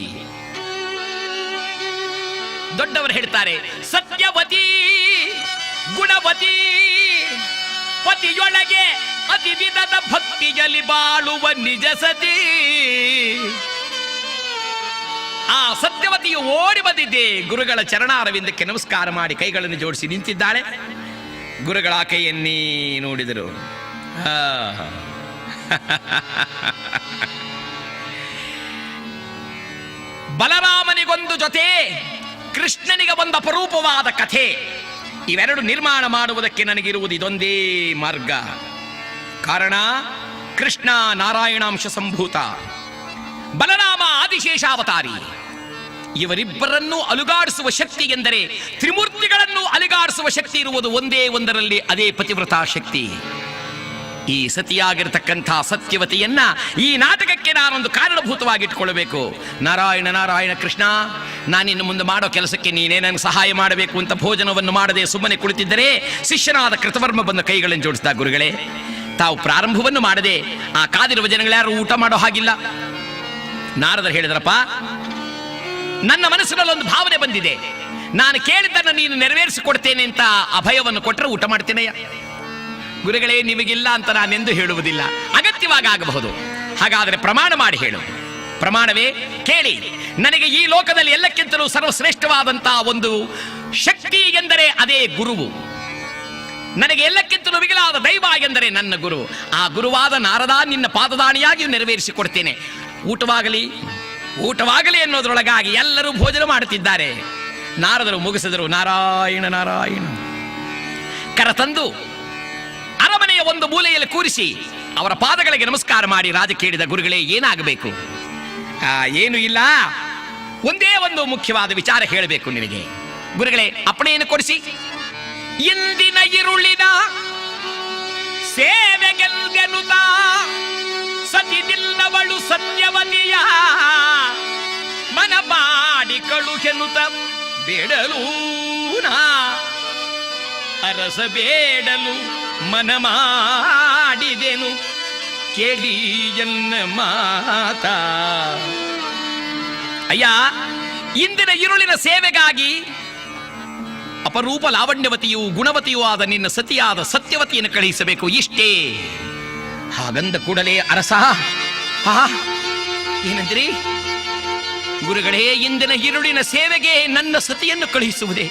ದೊಡ್ಡವರು ಹೇಳ್ತಾರೆ, ಸತ್ಯವತಿ ಗುಣವತಿ, ಪತಿಯೊಳಗೆ ಅತಿ ವಿಧದ ಭಕ್ತಿಯಲ್ಲಿ ಬಾಳುವ ನಿಜ ಸತಿ. ಆ ಸತ್ಯವತಿಯು ಓಡಿ ಬಂದಿದ್ದೆ. ಗುರುಗಳ ಚರಣಾರವಿಂದಕ್ಕೆ ನಮಸ್ಕಾರ ಮಾಡಿ ಕೈಗಳನ್ನು ಜೋಡಿಸಿ ನಿಂತಿದ್ದಾಳೆ. ಗುರುಗಳ ಕೈಯನ್ನೇ ನೋಡಿದರು. ಬಲರಾಮನಿಗೊಂದು ಜೊತೆ, ಕೃಷ್ಣನಿಗೆ ಒಂದು ಅಪರೂಪವಾದ ಕಥೆ. ಇವೆರಡು ನಿರ್ಮಾಣ ಮಾಡುವುದಕ್ಕೆ ನನಗಿರುವುದು ಇದೊಂದೇ ಮಾರ್ಗ. ಕಾರಣ, ಕೃಷ್ಣ ನಾರಾಯಣಾಂಶ ಸಂಭೂತ, ಬಲರಾಮ ಆದಿಶೇಷಾವತಾರಿ. ಇವರಿಬ್ಬರನ್ನೂ ಅಲುಗಾಡಿಸುವ ಶಕ್ತಿ ಎಂದರೆ, ತ್ರಿಮೂರ್ತಿಗಳನ್ನು ಅಲುಗಾಡಿಸುವ ಶಕ್ತಿ ಇರುವುದು ಒಂದೇ ಒಂದರಲ್ಲಿ, ಅದೇ ಪತಿವ್ರತಾ ಶಕ್ತಿ. ಈ ಸತಿಯಾಗಿರತಕ್ಕಂಥ ಸತ್ಯವತಿಯನ್ನ ಈ ನಾಟಕಕ್ಕೆ ನಾನೊಂದು ಕಾರಣಭೂತವಾಗಿಟ್ಕೊಳ್ಬೇಕು. ನಾರಾಯಣ ನಾರಾಯಣ ಕೃಷ್ಣ, ನಾನಿನ್ನು ಮುಂದೆ ಮಾಡೋ ಕೆಲಸಕ್ಕೆ ನೀನೇ ನನಗೆ ಸಹಾಯ ಮಾಡಬೇಕು ಅಂತ ಭೋಜನವನ್ನು ಮಾಡದೆ ಸುಮ್ಮನೆ ಕುಳಿತಿದ್ದರೆ ಶಿಷ್ಯನಾದ ಕೃತವರ್ಮ ಬಂದ ಕೈಗಳನ್ನು ಜೋಡಿಸಿದ. ಗುರುಗಳೇ, ತಾವು ಪ್ರಾರಂಭವನ್ನು ಮಾಡದೆ ಆ ಕಾದಿರುವ ಜನಗಳ್ಯಾರು ಊಟ ಮಾಡೋ ಹಾಗಿಲ್ಲ. ನಾರದರು ಹೇಳಿದ್ರಪ್ಪ, ನನ್ನ ಮನಸ್ಸಿನಲ್ಲಿ ಒಂದು ಭಾವನೆ ಬಂದಿದೆ, ನಾನು ಕೇಳಿದ್ದನ್ನು ನೀನು ನೆರವೇರಿಸಿಕೊಡ್ತೇನೆ ಅಂತ ಅಭಯವನ್ನು ಕೊಟ್ಟರೆ ಊಟ ಮಾಡ್ತೇನೆಯ. ಗುರುಗಳೇ, ನಿಮಗಿಲ್ಲ ಅಂತ ನಾನೆಂದು ಹೇಳುವುದಿಲ್ಲ, ಅಗತ್ಯವಾಗಿ ಆಗಬಹುದು. ಹಾಗಾದರೆ ಪ್ರಮಾಣ ಮಾಡಿ ಹೇಳು. ಪ್ರಮಾಣವೇ? ಕೇಳಿ, ನನಗೆ ಈ ಲೋಕದಲ್ಲಿ ಎಲ್ಲಕ್ಕಿಂತಲೂ ಸರ್ವಶ್ರೇಷ್ಠವಾದಂತಹ ಒಂದು ಶಕ್ತಿ ಎಂದರೆ ಅದೇ ಗುರುವು. ನನಗೆ ಎಲ್ಲಕ್ಕಿಂತಲೂ ಮಿಗಿಲಾದ ದೈವ ಎಂದರೆ ನನ್ನ ಗುರು. ಆ ಗುರುವಾದ ನಾರದ ನಿನ್ನ ಪಾದದಾಣಿಯಾಗಿ ನೆರವೇರಿಸಿಕೊಡ್ತೇನೆ. ಊಟವಾಗಲಿ ಊಟವಾಗಲಿ ಎನ್ನುವುದರೊಳಗಾಗಿ ಎಲ್ಲರೂ ಭೋಜನ ಮಾಡುತ್ತಿದ್ದಾರೆ. ನಾರದರು ಮುಗಿಸಿದರು. ನಾರಾಯಣ ನಾರಾಯಣ ಕರತಂದು ಅರಮನೆಯ ಒಂದು ಮೂಲೆಯಲ್ಲಿ ಕೂರಿಸಿ ಅವರ ಪಾದಗಳಿಗೆ ನಮಸ್ಕಾರ ಮಾಡಿ ರಾಜ ಕೇಳಿದ, ಗುರುಗಳೇ, ಏನಾಗಬೇಕು? ಏನು ಇಲ್ಲ, ಒಂದೇ ಒಂದು ಮುಖ್ಯವಾದ ವಿಚಾರ ಹೇಳಬೇಕು ನಿನಗೆ. ಗುರುಗಳೇ, ಅಪ್ಪಣೆಯನ್ನು ಕೊಡಿಸಿ. ಇಂದಿನ ಇರುಳಿನ ಸೇವೆಗೆಲ್ಗೆನುತ ಸತಿದಿಲ್ಲವಳು ಸತ್ಯವತಿಯ ಮನ ಮಾಡಿ ಕಳುಗೆನುತ ಬೇಡಲು ಅರಸ ಬೇಡಲು ಮನ ಮಾಡಿದೆನು ಕೇಳಿ ಎನ್ನ ಮಾತ. ಅಯ್ಯ, ಇಂದಿನ ಇರುಳಿನ ಸೇವೆಗಾಗಿ ಅಪರೂಪ ಲಾವಣ್ಯವತಿಯೂ ಗುಣವತಿಯೂ ಆದ ನಿನ್ನ ಸತಿಯಾದ ಸತ್ಯವತಿಯನ್ನು ಕಳುಹಿಸಬೇಕು, ಇಷ್ಟೇ. ಹಾಗಂದ ಕೂಡಲೇ ಅರಸ, ಏನಂದ್ರಿ? ಗುರುಗಳೇ, ಇಂದಿನ ಇರುಳಿನ ಸೇವೆಗೆ ನನ್ನ ಸತಿಯನ್ನು ಕಳುಹಿಸುವುದೇ?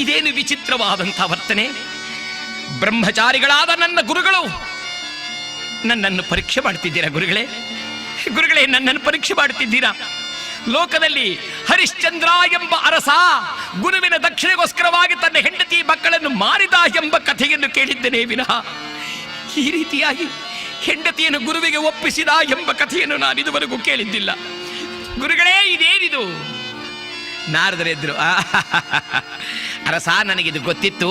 ಇದೇನು ವಿಚಿತ್ರವಾದಂಥ ವರ್ತನೆ! ಬ್ರಹ್ಮಚಾರಿಗಳಾದ ನನ್ನ ಗುರುಗಳು ನನ್ನನ್ನು ಪರೀಕ್ಷೆ ಮಾಡ್ತಿದ್ದೀರಾ ಗುರುಗಳೇ? ಗುರುಗಳೇ, ನನ್ನನ್ನು ಪರೀಕ್ಷೆ ಮಾಡುತ್ತಿದ್ದೀರಾ? ಲೋಕದಲ್ಲಿ ಹರಿಶ್ಚಂದ್ರ ಎಂಬ ಅರಸ ಗುರುವಿನ ದಕ್ಷಿಣೆಗೋಸ್ಕರವಾಗಿ ತನ್ನ ಹೆಂಡತಿ ಮಕ್ಕಳನ್ನು ಮಾರಿದ ಎಂಬ ಕಥೆಯನ್ನು ಕೇಳಿದ್ದೇನೆ ವಿನಃ ಈ ರೀತಿಯಾಗಿ ಹೆಂಡತಿಯನ್ನು ಗುರುವಿಗೆ ಒಪ್ಪಿಸಿದ ಎಂಬ ಕಥೆಯನ್ನು ನಾನು ಇದುವರೆಗೂ ಕೇಳಿದ್ದಿಲ್ಲ. ಗುರುಗಳೇ, ಇದೇನಿದು? ನಾರದರೆದ್ರು, ಅರಸ, ನನಗಿದು ಗೊತ್ತಿತ್ತು,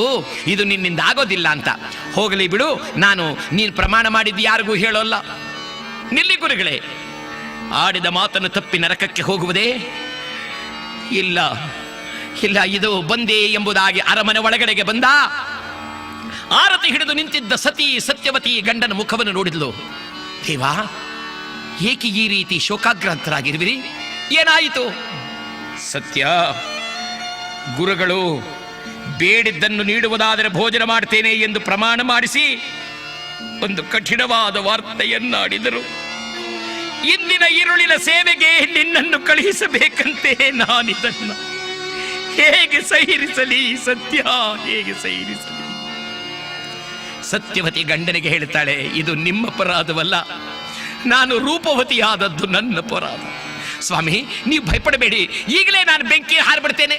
ಇದು ನಿನ್ನಿಂದ ಆಗೋದಿಲ್ಲ ಅಂತ. ಹೋಗಲಿ ಬಿಡು, ನೀನು ಪ್ರಮಾಣ ಮಾಡಿದ್ದು ಯಾರಿಗೂ ಹೇಳೋಲ್ಲ. ನಿಲ್ಲಿ ಗುರುಗಳೇ, ಆಡಿದ ಮಾತನ್ನು ತಪ್ಪಿ ನರಕಕ್ಕೆ ಹೋಗುವುದೇ? ಇಲ್ಲ ಇಲ್ಲ, ಇದು ಬಂದೆ ಎಂಬುದಾಗಿ ಅರಮನೆ ಒಳಗಡೆಗೆ ಬಂದ. ಆರತಿ ಹಿಡಿದು ನಿಂತಿದ್ದ ಸತಿ ಸತ್ಯವತಿ ಗಂಡನ ಮುಖವನ್ನು ನೋಡಿದ್ಲು. ದೇವಾ, ಏಕೆ ಈ ರೀತಿ ಶೋಕಾಗ್ರಾಂತರಾಗಿರುವಿರಿ? ಏನಾಯಿತು? ಸತ್ಯ, ಗುರುಗಳು ಬೇಡಿದ್ದನ್ನು ನೀಡುವುದಾದರೆ ಭೋಜನ ಮಾಡ್ತೇನೆ ಎಂದು ಪ್ರಮಾಣ ಮಾಡಿಸಿ ಒಂದು ಕಠಿಣವಾದ ವಾರ್ತೆಯನ್ನಾಡಿದರು. ಇಂದಿನ ಇರುಳಿನ ಸೇವೆಗೆ ನಿನ್ನನ್ನು ಕಳುಹಿಸಬೇಕಂತೆ. ನಾನಿದನ್ನು ಹೇಗೆ ಸಹಿರಿಸಲಿ? ಸತ್ಯ, ಹೇಗೆ ಸಹಿರಿಸಲಿ? ಸತ್ಯವತಿ ಗಂಡನಿಗೆ ಹೇಳ್ತಾಳೆ, ಇದು ನಿಮ್ಮ ಅಪರಾಧವಲ್ಲ, ನಾನು ರೂಪವತಿಯಾದದ್ದು ನನ್ನ ಅಪರಾಧ. ಸ್ವಾಮಿ, ನೀವು ಭಯಪಡಬೇಡಿ, ಈಗಲೇ ನಾನು ಬೆಂಕಿಯಲ್ಲಿ ಹಾರಿಬಿಡ್ತೇನೆ.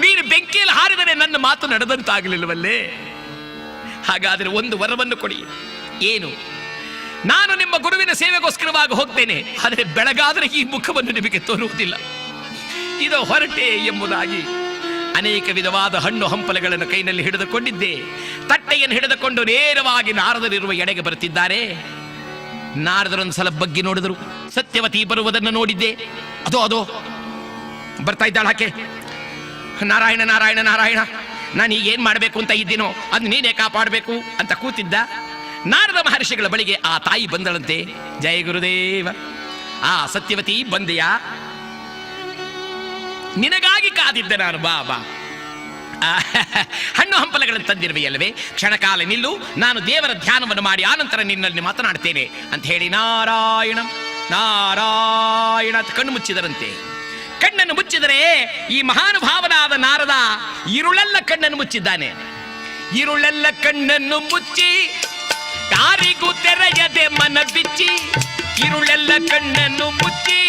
ನೀನು ಬೆಂಕಿಯಲ್ಲಿ ಹಾರಿದರೆ ನನ್ನ ಮಾತು ನಡೆದಂತಾಗಲಿಲ್ಲವಲ್ಲೇ? ಹಾಗಾದರೆ ಒಂದು ವರವನ್ನು ಕೊಡಿ. ಏನು? ನಾನು ನಿಮ್ಮ ಗುರುವಿನ ಸೇವೆಗೋಸ್ಕರವಾಗಿ ಹೋಗ್ತೇನೆ, ಆದರೆ ಬೆಳಗಾದರೆ ಈ ಮುಖವನ್ನು ನಿಮಗೆ ತೋರುವುದಿಲ್ಲ. ಇದು ಹೊರಟೆ ಎಂಬುದಾಗಿ ಅನೇಕ ವಿಧವಾದ ಹಣ್ಣು ಹಂಪಲುಗಳನ್ನು ಕೈನಲ್ಲಿ ಹಿಡಿದುಕೊಂಡಿದ್ದೆ. ತಟ್ಟೆಯನ್ನು ಹಿಡಿದುಕೊಂಡು ನೇರವಾಗಿ ನಾರದರಿರುವ ಎಡೆಗೆ ಬರುತ್ತಿದ್ದಾರೆ. ನಾರದರೊಂದು ಸಲ ಬಗ್ಗಿ ನೋಡಿದರು. ಸತ್ಯವತಿ ಬರುವುದನ್ನು ನೋಡಿದ್ದೆ. ಅದೋ ಬರ್ತಾ ಇದ್ದಾಳ ಆಕೆ. ನಾರಾಯಣ ನಾರಾಯಣ ನಾರಾಯಣ, ನಾನು ಈಗೇನು ಮಾಡಬೇಕು ಅಂತ ಇದ್ದೀನೋ ಅದು ನೀನೇ ಕಾಪಾಡಬೇಕು ಅಂತ ಕೂತಿದ್ದ. ನಾರದ ಮಹರ್ಷಿಗಳ ಬಳಿಗೆ ಆ ತಾಯಿ ಬಂದಳಂತೆ. ಜಯ ಗುರುದೇವ. ಸತ್ಯವತಿ, ಬಂದೆಯಾ? ನಿನಗಾಗಿ ಕಾದಿದ್ದೆ ನಾನು. ಬಾ ಬಾ, ಹಣ್ಣು ಹಂಪಲಗಳನ್ನು ತಂದಿರುವೆಯಲ್ಲವೇ? ಕ್ಷಣಕಾಲ ನಿಲ್ಲು, ನಾನು ದೇವರ ಧ್ಯಾನವನ್ನು ಮಾಡಿ ಆನಂತರ ನಿನ್ನಲ್ಲಿ ಮಾತನಾಡ್ತೇನೆ ಅಂತ ಹೇಳಿ ನಾರಾಯಣ ನಾರಾಯಣ ಕಣ್ಣು ಮುಚ್ಚಿದರಂತೆ. ಕಣ್ಣನ್ನು ಮುಚ್ಚಿದರೆ ಈ ಮಹಾನುಭಾವನಾದ ನಾರದ ಇರುಳೆಲ್ಲ ಕಣ್ಣನ್ನು ಮುಚ್ಚಿದ್ದಾನೆ. ಇರುಳೆಲ್ಲ ಕಣ್ಣನ್ನು ಮುಚ್ಚಿ ಯಾರಿಗೂ ತೆರೆಯದೆ ಮನ ಬಿಚ್ಚಿ, ಇರುಳೆಲ್ಲ ಕಣ್ಣನ್ನು ಮುಚ್ಚಿ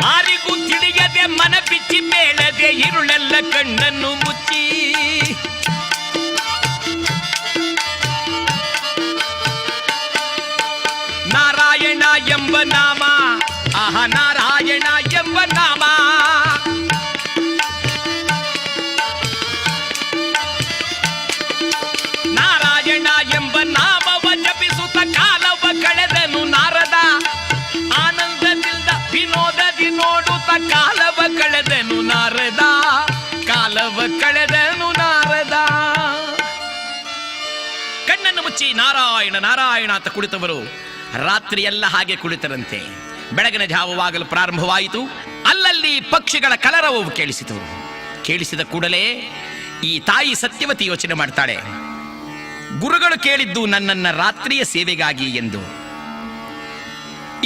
ಯಾರಿಗೂ ತಿಳಿಯದೆ ಮನ ಬಿಚ್ಚಿ ಬೇಡದೆ ಇರುಳೆಲ್ಲ ಕಣ್ಣನ್ನು ಮುಚ್ಚಿ ನಾರಾಯಣ ಎಂಬ ನಾಮ, ನಾರಾಯಣ ಎಂಬ ನಾಮ, ನಾರಾಯಣ ಎಂಬ ನಾಮವ ಜಪಿಸುತ್ತ ಕಾಲವ ಕಳೆದನು ನಾರದ. ಆನಂದದಿಂದ ವಿನೋದದಿ ನೋಡುತ್ತ ಕಾಲವ ಕಳೆದನು ನಾರದ, ಕಾಲವ ಕಳೆದನು ನಾರದ. ಮುಚ್ಚಿ ನಾರಾಯಣ ನಾರಾಯಣ ಅಂತ ಕುಳಿತವರು ರಾತ್ರಿಯೆಲ್ಲ ಹಾಗೆ ಕುಳಿತರಂತೆ. ಬೆಳಗಿನ ಜಾವವಾಗಲು ಪ್ರಾರಂಭವಾಯಿತು. ಅಲ್ಲಲ್ಲಿ ಪಕ್ಷಿಗಳ ಕಲರವವು ಕೇಳಿಸಿತು. ಕೇಳಿಸಿದ ಕೂಡಲೇ ಈ ತಾಯಿ ಸತ್ಯವತಿ ಯೋಚನೆ ಮಾಡ್ತಾಳೆ, ಗುರುಗಳು ಕೇಳಿದ್ದು ನನ್ನನ್ನ ರಾತ್ರಿಯ ಸೇವೆಗಾಗಿ ಎಂದು.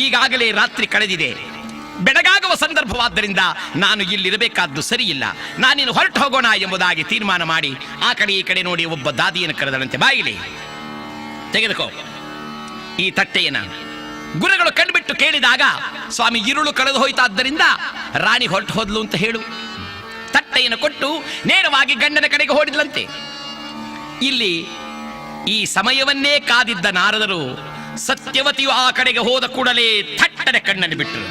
ಈಗಾಗಲೇ ರಾತ್ರಿ ಕಳೆದಿದೆ, ಬೆಳಗಾಗುವ ಸಂದರ್ಭವಾದ್ದರಿಂದ ನಾನು ಇಲ್ಲಿರಬೇಕಾದ್ದು ಸರಿಯಿಲ್ಲ, ನಾನಿನ್ನು ಹೊರಟು ಹೋಗೋಣ ಎಂಬುದಾಗಿ ತೀರ್ಮಾನ ಮಾಡಿ ಆ ಕಡೆ ಈ ಕಡೆ ನೋಡಿ ಒಬ್ಬ ದಾದಿಯನ್ನು ಕರೆದಳಂತೆ. ಬಾಯಿಲಿ ತೆಗೆದುಕೋ ಈ ತಟ್ಟೆಯನ್ನ. ಗುರುಗಳು ಕಣ್ಬಿಟ್ಟು ಕೇಳಿದಾಗ, ಸ್ವಾಮಿ ഇരുಳು ಕಳೆದು ಹೋಯ್ತಾದ್ದರಿಂದ ರಾಣಿ ಹೊರಟು ಹೋದ್ಲು ಅಂತ ಹೇಳು. ತಟ್ಟೆಯನ್ನು ಕೊಟ್ಟು ನೇರವಾಗಿ ಗಂಡನ ಕಡೆಗೆ ಓಡಿದ್ಲಂತೆ. ಇಲ್ಲಿ ಈ ಸಮಯವನ್ನೇ ಕಾದಿದ್ದ ನಾರದರು ಸತ್ಯವತಿಯು ಆ ಕಡೆಗೆ ಹೋದ ಕೂಡಲೇ ಥಟ್ಟನೆ ಕಣ್ಣನ್ನು ಬಿಟ್ಟರು.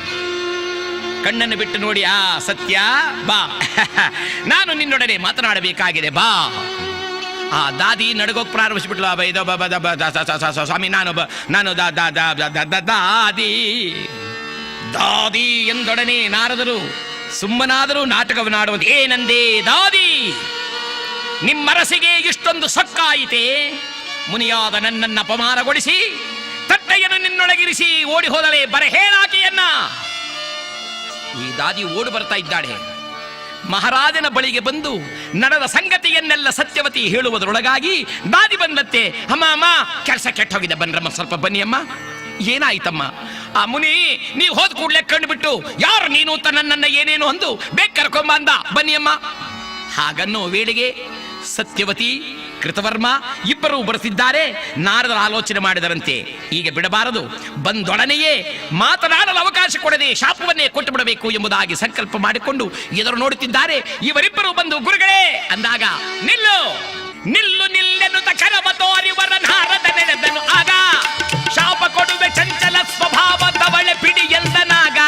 ಕಣ್ಣನ್ನು ಬಿಟ್ಟು ನೋಡಿ, ಆ ಸತ್ಯ ಬಾ, ನಾನು ನಿನ್ನೊಡನೆ ಮಾತನಾಡಬೇಕಾಗಿದೆ ಬಾ. ಆ ದಾದಿ ನಡಗೋಕ್ ಪ್ರಾರಂಭಿಸಿಬಿಟ್ಲು. ಸ್ವಾಮಿ ನಾನು ದಾದಿ ದಾದಿ ಎಂದೊಡನೆ ನಾರದರು ಸುಮ್ಮನಾದರೂ ನಾಟಕವನ್ನಾಡುವುದು. ಏನಂದೇ ದಾದಿ, ನಿಮ್ಮರಸಿಗೆ ಇಷ್ಟೊಂದು ಸೊಕ್ಕಾಯಿತೆ? ಮುನಿಯಾದ ನನ್ನನ್ನು ಅಪಮಾನಗೊಳಿಸಿ ತಟ್ಟೆಯನ್ನು ನಿನ್ನೊಳಗಿರಿಸಿ ಓಡಿ ಹೋದಳೆ ಬರಹೇಳಾಕೆಯನ್ನ. ಈ ದಾದಿ ಓಡಿ ಬರ್ತಾ ಇದ್ದಾಳೆ. ಮಹಾರಾಜನ ಬಳಿಗೆ ಬಂದು ನಡೆದ ಸಂಗತಿಯನ್ನೆಲ್ಲ ಸತ್ಯವತಿ ಹೇಳುವುದರೊಳಗಾಗಿ ದಾದಿ ಬಂದತ್ತೆ. ಅಮ್ಮ ಅಮ್ಮ, ಕೆಲಸ ಕೆಟ್ಟ ಹೋಗಿದೆ, ಬನ್ರಮ್ಮ ಸ್ವಲ್ಪ ಬನ್ನಿ ಅಮ್ಮ. ಏನಾಯ್ತಮ್ಮ? ಆ ಮುನಿ ನೀವು ಹೋದ ಕೂಡಲೇ ಕಣ್ಣು ಬಿಟ್ಟು ಯಾರು ನೀನು ಅಂತ ನನ್ನನ್ನ ಏನೇನು ಅಂದು ಬೇಗ ಕರ್ಕೊಂಬ ಅಂದ, ಬನ್ನಿ ಅಮ್ಮ. ಹಾಗನ್ನೋ ವೇಳೆಗೆ ಸತ್ಯವತಿ ಕೃತವರ್ಮ ಇಬ್ಬರೂ ಬರುತ್ತಿದ್ದಾರೆ. ನಾರದರ ಆಲೋಚನೆ ಮಾಡಿದರಂತೆ, ಈಗ ಬಿಡಬಾರದು, ಬಂದೊಡನೆಯೇ ಮಾತನಾಡಲು ಅವಕಾಶ ಕೊಡದೆ ಶಾಪವನ್ನೇ ಕೊಟ್ಟು ಬಿಡಬೇಕು ಎಂಬುದಾಗಿ ಸಂಕಲ್ಪ ಮಾಡಿಕೊಂಡು ಎದುರು ನೋಡುತ್ತಿದ್ದಾರೆ. ಇವರಿಬ್ಬರು ಬಂದು ಗುರುಗಳೇ ಅಂದಾಗ, ನಿಲ್ಲು ನಿಲ್ಲು ನಿಲ್ಲೆನ್ನುತ್ತ ಕರವ ತೋರಿವರ ನಾರದ ನೆನೆದನು. ಆಗ ಶಾಪ ಕೊಡುವೆ ಚಂಚಲ ಸ್ವಭಾವದವಳೆ ಪಿಡಿ ಎಂದನಾಗ.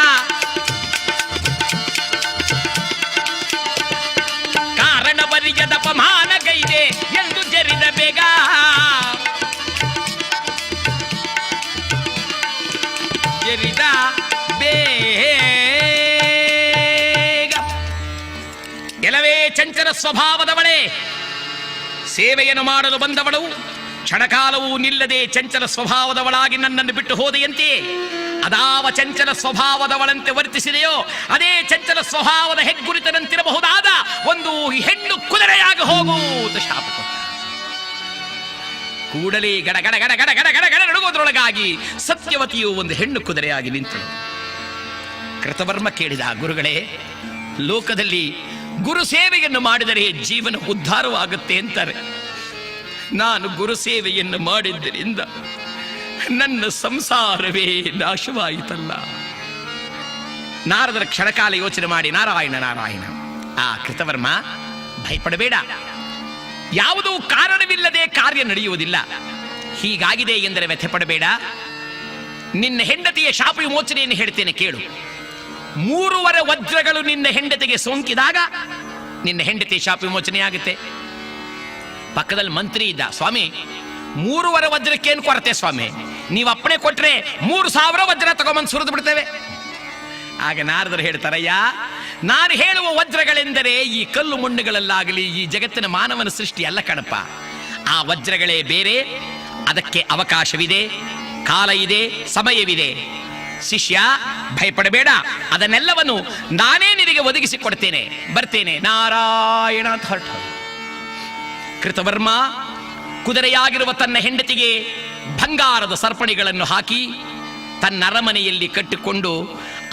ಕಾರಣವರಿಯದ ಅಪಮಾನಗೈದೆ ಎಂದು ಜರಿದ ಬೇಗ. ಜರಿದ ಬೇಗ. ಕೆಲವೇ ಚಂಚಲ ಸ್ವಭಾವದವಳೆ, ಸೇವೆಯನ್ನು ಮಾಡಲು ಬಂದವಳು ಕ್ಷಣಕಾಲವೂ ನಿಲ್ಲದೆ ಚಂಚಲ ಸ್ವಭಾವದವಳಾಗಿ ನನ್ನನ್ನು ಬಿಟ್ಟು ಹೋದೆಯಂತೆ. ಅದಾವ ಚಂಚಲ ಸ್ವಭಾವದವಳಂತೆ ವರ್ತಿಸಿದೆಯೋ ಅದೇ ಚಂಚಲ ಸ್ವಭಾವದ ಹೆಗ್ಗುರಿತನಂತಿರಬಹುದಾದ ಒಂದು ಹೆಣ್ಣು ಕುದುರೆಯಾಗಿ ಹೋಗುತ್ತ ಶಾಪ ಕೊಟ್ಟ. ಕೂಡಲೇ ಗಡ ಗಡ ಗಡ ಗಡ ಗಡ ಗಡ ಗಡ ನಡುಗೋದ್ರೊಳಗಾಗಿ ಸತ್ಯವತಿಯು ಒಂದು ಹೆಣ್ಣು ಕುದುರೆಯಾಗಿ ನಿಂತಳು. ಕೃತವರ್ಮ ಕೇಳಿದ, ಗುರುಗಳೇ, ಲೋಕದಲ್ಲಿ ಗುರು ಸೇವೆಯನ್ನು ಮಾಡಿದರೆ ಜೀವನ ಉದ್ಧಾರವಾಗುತ್ತೆ ಅಂತಾರೆ. ನಾನು ಗುರು ಸೇವೆಯನ್ನು ಮಾಡಿದ್ದರಿಂದ ನನ್ನ ಸಂಸಾರವೇ ನಾಶವಾಯಿತಲ್ಲ. ನಾರದರ ಕ್ಷಣಕಾಲ ಯೋಚನೆ ಮಾಡಿ, ನಾರಾಯಣ ನಾರಾಯಣ. ಆ ಕೃತವರ್ಮ, ಭಯಪಡಬೇಡ, ಯಾವುದೂ ಕಾರಣವಿಲ್ಲದೆ ಕಾರ್ಯ ನಡೆಯುವುದಿಲ್ಲ. ಹೀಗಾಗಿದೆ ಎಂದರೆ ವ್ಯಥೆ ಪಡಬೇಡ. ನಿನ್ನ ಹೆಂಡತಿಯ ಶಾಪ ವಿಮೋಚನೆಯನ್ನು ಹೇಳ್ತೇನೆ ಕೇಳು. 3.5 ವಜ್ರಗಳು ನಿನ್ನ ಹೆಂಡತಿಗೆ ಸೋಂಕಿದಾಗ ನಿನ್ನ ಹೆಂಡತಿ ಶಾಪ ವಿಮೋಚನೆ ಆಗುತ್ತೆ. ಪಕ್ಕದಲ್ಲಿ ಮಂತ್ರಿ ಇದ್ದ, ಸ್ವಾಮಿ 3.5 ವಜ್ರಕ್ಕೇನು ಕೊರತೆ ಸ್ವಾಮಿ, ನೀವು ಅಪ್ಪಣೆ ಕೊಟ್ರೆ 3,000 ವಜ್ರ ತಗೊಂಬಂದು ಸುರಿದು ಬಿಡ್ತೇವೆ. ಆಗ ನಾರದರು ಹೇಳ್ತಾರಯ್ಯ, ನಾನು ಹೇಳುವ ವಜ್ರಗಳೆಂದರೆ ಈ ಕಲ್ಲು ಮಣ್ಣುಗಳಲ್ಲಾಗಲಿ ಈ ಜಗತ್ತಿನ ಮಾನವನ ಸೃಷ್ಟಿ ಅಲ್ಲ ಕಣಪ್ಪ. ಆ ವಜ್ರಗಳೇ ಬೇರೆ, ಅದಕ್ಕೆ ಅವಕಾಶವಿದೆ, ಕಾಲ ಇದೆ, ಸಮಯವಿದೆ. ಶಿಷ್ಯ, ಭಯಪಡಬೇಡ, ಅದನ್ನೆಲ್ಲವನ್ನು ನಾನೇ ನಿನಗೆ ಒದಗಿಸಿಕೊಡ್ತೇನೆ, ಬರ್ತೇನೆ, ನಾರಾಯಣ ಅಂತ ಹೊರಟ. ಕೃತವರ್ಮ ಕುದುರೆಯಾಗಿರುವ ತನ್ನ ಹೆಂಡತಿಗೆ ಬಂಗಾರದ ಸರಪಣಿಗಳನ್ನು ಹಾಕಿ ತನ್ನ ಅರಮನೆಯಲ್ಲಿ ಕಟ್ಟಿಕೊಂಡು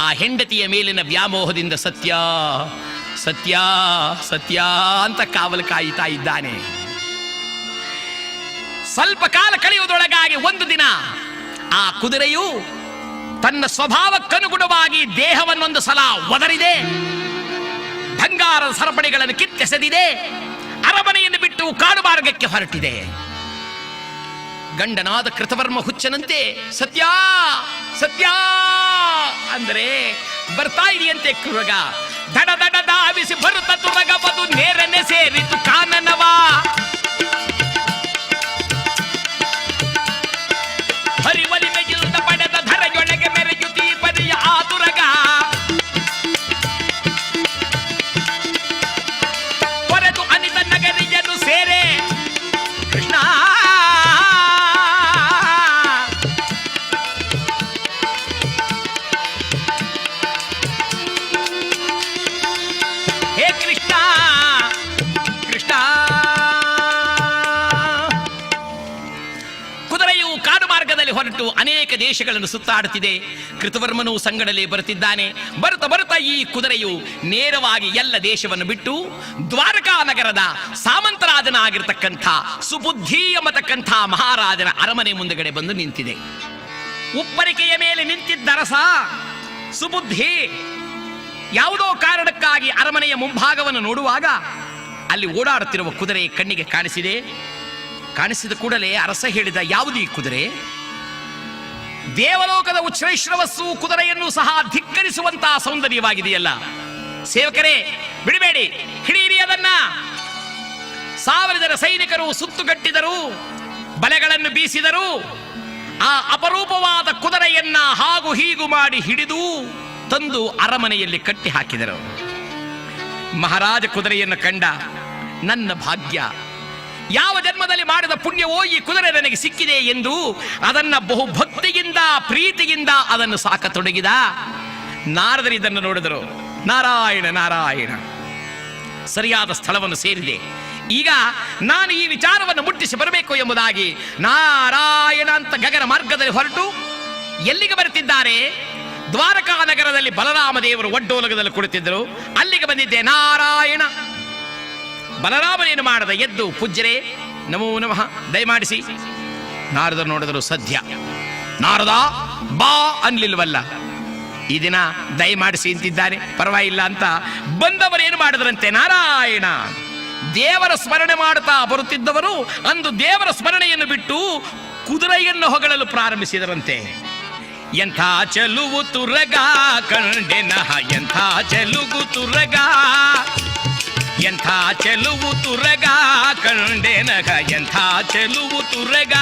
ಆ ಹೆಂಡತಿಯ ಮೇಲಿನ ವ್ಯಾಮೋಹದಿಂದ ಸತ್ಯ ಸತ್ಯ ಸತ್ಯ ಅಂತ ಕಾವಲು ಕಾಯುತ್ತಾ ಇದ್ದಾನೆ. ಸ್ವಲ್ಪ ಕಾಲ ಕಳೆಯುವುದರೊಳಗಾಗಿ ಒಂದು ದಿನ ಆ ಕುದುರೆಯು ತನ್ನ ಸ್ವಭಾವಕ್ಕನುಗುಣವಾಗಿ ದೇಹವನ್ನೊಂದು ಸಲ ಒದರಿದೆ, ಬಂಗಾರದ ಸರಪಣಿಗಳನ್ನು ಕಿತ್ತೆಸೆದಿದೆ, ಅರಮನೆಯನ್ನು ಬಿಟ್ಟು ಕಾಡು ಮಾರ್ಗಕ್ಕೆ ಹೊರಟಿದೆ. ಗಂಡನಾದ ಕೃತವರ್ಮ ಹುಚ್ಚನಂತೆ ಸತ್ಯ ಸತ್ಯ ಅಂದರೆ ಬರ್ತಾ ಇದೆಯಂತೆ ಕೃಗ. ದಡ ದಡ ಧಾವಿಸಿ ಬರುತ್ತ ತುರಗಬದು ನೇರನೆ ಸೇರಿತು ಕಾನನವ. ಹರಿವಲಿಮೆಗಿಲ್ದ ಪಡೆದ ಧರೆಯೊಳಗೆ ಮೆರೆಯುತ್ತೀ ಪರಿಯ ಆತುರಗ. ತೊರೆದು ಅನಿತ ನಗರಿಯನ್ನು ಸೇರೆ ಕೃಷ್ಣ ಹೊರಟು ಅನೇಕ ದೇಶಗಳನ್ನು ಸುತ್ತಾಡುತ್ತಿದೆ. ಕೃತವರ್ಮನು ಸಂಗಡಲೇ ಬರುತ್ತಿದ್ದಾನೆ. ಬರುತ್ತಾ ಈ ಕುದುರೆಯು ನೇರವಾಗಿ ಎಲ್ಲ ದೇಶವನ್ನು ಬಿಟ್ಟು ದ್ವಾರಕಾ ನಗರದ ಸಾಮಂತರಾಜನಾಗಿರ್ತಕ್ಕಂಥ ಸುಬುದ್ಧಿ ಎಂಬತಕ್ಕಂಥ ಮಹಾರಾಜನ ಅರಮನೆ ಮುಂದುಗಡೆ ಬಂದು ನಿಂತಿದೆ. ಉಪ್ಪರಿಕೆಯ ಮೇಲೆ ನಿಂತಿದ್ದ ಅರಸ ಸುಬುದ್ಧಿ ಯಾವುದೋ ಕಾರಣಕ್ಕಾಗಿ ಅರಮನೆಯ ಮುಂಭಾಗವನ್ನು ನೋಡುವಾಗ ಅಲ್ಲಿ ಓಡಾಡುತ್ತಿರುವ ಕುದುರೆ ಕಣ್ಣಿಗೆ ಕಾಣಿಸಿದೆ. ಕಾಣಿಸಿದ ಕೂಡಲೇ ಅರಸ ಹೇಳಿದ, ಯಾವುದು ಈ ಕುದುರೆ? ದೇವಲೋಕದ ಉಚ್ಛ್ರೈಶ್ರವಸ್ಸು ಕುದುರೆಯನ್ನು ಸಹ ಧಿಕ್ಕರಿಸುವಂತಹ ಸೌಂದರ್ಯವಾಗಿದೆಯಲ್ಲ. ಸೇವಕರೇ, ಬಿಡಬೇಡಿ, ಹಿಡಿಯಿರಿ ಅದನ್ನ. 1000 ಜನ ಸೈನಿಕರು ಸುತ್ತುಗಟ್ಟಿದರು, ಬಲೆಗಳನ್ನು ಬೀಸಿದರು. ಆ ಅಪರೂಪವಾದ ಕುದುರೆಯನ್ನ ಹಾಗೂ ಹೀಗೂ ಮಾಡಿ ಹಿಡಿದು ತಂದು ಅರಮನೆಯಲ್ಲಿ ಕಟ್ಟಿ ಹಾಕಿದರು. ಮಹಾರಾಜ ಕುದುರೆಯನ್ನು ಕಂಡ, ನನ್ನ ಭಾಗ್ಯ, ಯಾವ ಜನ್ಮದಲ್ಲಿ ಮಾಡಿದ ಪುಣ್ಯವೋ ಈ ಕುದುರೆ ನನಗೆ ಸಿಕ್ಕಿದೆ ಎಂದು ಅದನ್ನ ಬಹುಭಕ್ತಿಯಿಂದ ಪ್ರೀತಿಯಿಂದ ಅದನ್ನು ಸಾಕತೊಡಗಿದ. ನಾರದರು ಇದನ್ನು ನೋಡಿದರು. ನಾರಾಯಣ ನಾರಾಯಣ, ಸರಿಯಾದ ಸ್ಥಳವನ್ನು ಸೇರಿದೆ. ಈಗ ನಾನು ಈ ವಿಚಾರವನ್ನು ಮುಟ್ಟಿಸಿ ಬರಬೇಕು ಎಂಬುದಾಗಿ ನಾರಾಯಣ ಅಂತ ಗಗನ ಮಾರ್ಗದಲ್ಲಿ ಹೊರಟು ಎಲ್ಲಿಗೆ ಬರುತ್ತಿದ್ದಾರೆ? ದ್ವಾರಕಾ ನಗರದಲ್ಲಿ ಬಲರಾಮ ದೇವರು ಒಡ್ಡೋಲಗದಲ್ಲಿ ಕುಳಿತಿದ್ದರು. ಅಲ್ಲಿಗೆ ಬಂದಿದ್ದೆ. ನಾರಾಯಣ. ಬಲರಾಮನೇನು ಮಾಡದ, ಎದ್ದು ಪೂಜ್ಯರೇ ನಮೋ ನಮಃ, ದಯಮಾಡಿಸಿ. ನಾರದರು ನೋಡಿದರು. ಸದ್ಯ ನಾರದ ಬಾ ಅನ್ಲಿಲ್ವಲ್ಲ, ಈ ದಿನ ದಯಮಾಡಿಸಿ ಅಂತಿದ್ದಾನೆ, ಪರವಾಗಿಲ್ಲ ಅಂತ ಬಂದವರೇನು ಮಾಡಿದ್ರಂತೆ? ನಾರಾಯಣ. ದೇವರ ಸ್ಮರಣೆ ಮಾಡುತ್ತಾ ಬರುತ್ತಿದ್ದವರು ಅಂದು ದೇವರ ಸ್ಮರಣೆಯನ್ನು ಬಿಟ್ಟು ಕುದುರೆಯನ್ನು ಹೊಗಳಲು ಪ್ರಾರಂಭಿಸಿದರಂತೆ. ಎಂಥ ಚೆಲುವು ತುರಗ ಕಂಡೆನಹ, ಎಂಥ ಚೆಲುಗು ತುರಗ, ಎಂಥ ಚೆಲುವು ತುರಗ ಕಂಡೆನಹ, ಎಂಥ ಚೆಲುವು ತುರಗ.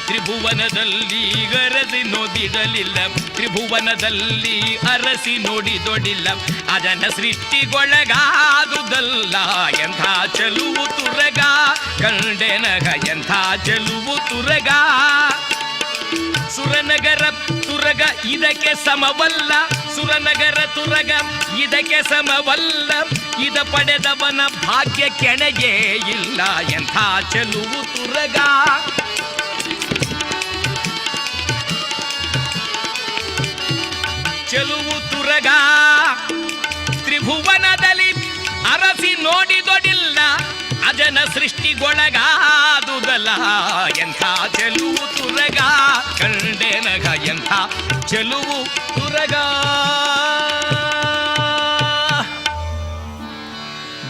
ತ್ರಿಭುವನದಲ್ಲಿ ಅರಸಿ ನೋಡಿದಲಿಲ್ಲ, ತ್ರಿಭುವನದಲ್ಲಿ ಅರಸಿ ನೋಡಿದೊಡಿಲ್ಲ, ಅದನ ಸೃಷ್ಟಿಗೊಳಗಾದುದಲ್ಲ. ಎಂಥ ಚೆಲುವು ತುರಗ ಕಂಡೆನಗ, ಎಂಥ ಚೆಲುವು ತುರಗ. ಸುರನಗರ ತುರಗ ಇದಕ್ಕೆ ಸಮವಲ್ಲ, ಸುರನಗರ ತುರಗ ಇದಕ್ಕೆ ಸಮವಲ್ಲ, ಇದ ಪಡೆದವನ ಭಾಗ್ಯ ಕೆಣಗೆ ಇಲ್ಲ. ಎಂಥ ಚೆಲುವು ತುರಗ. ಚೆಲುವು ತುರಗ ತ್ರಿಭುವನದಲ್ಲಿ ಅರಸಿ ನೋಡಿದೊಡಿಲ್ಲ, ಅಜನ ಸೃಷ್ಟಿಗೊಳಗಾದುದಲ್ಲ. ಎಂಥ ಚೆಲುವು ತುರಗ ಕಂಡೆನಗ, ಎಂಥ ಚೆಲುವು ತುರಗ.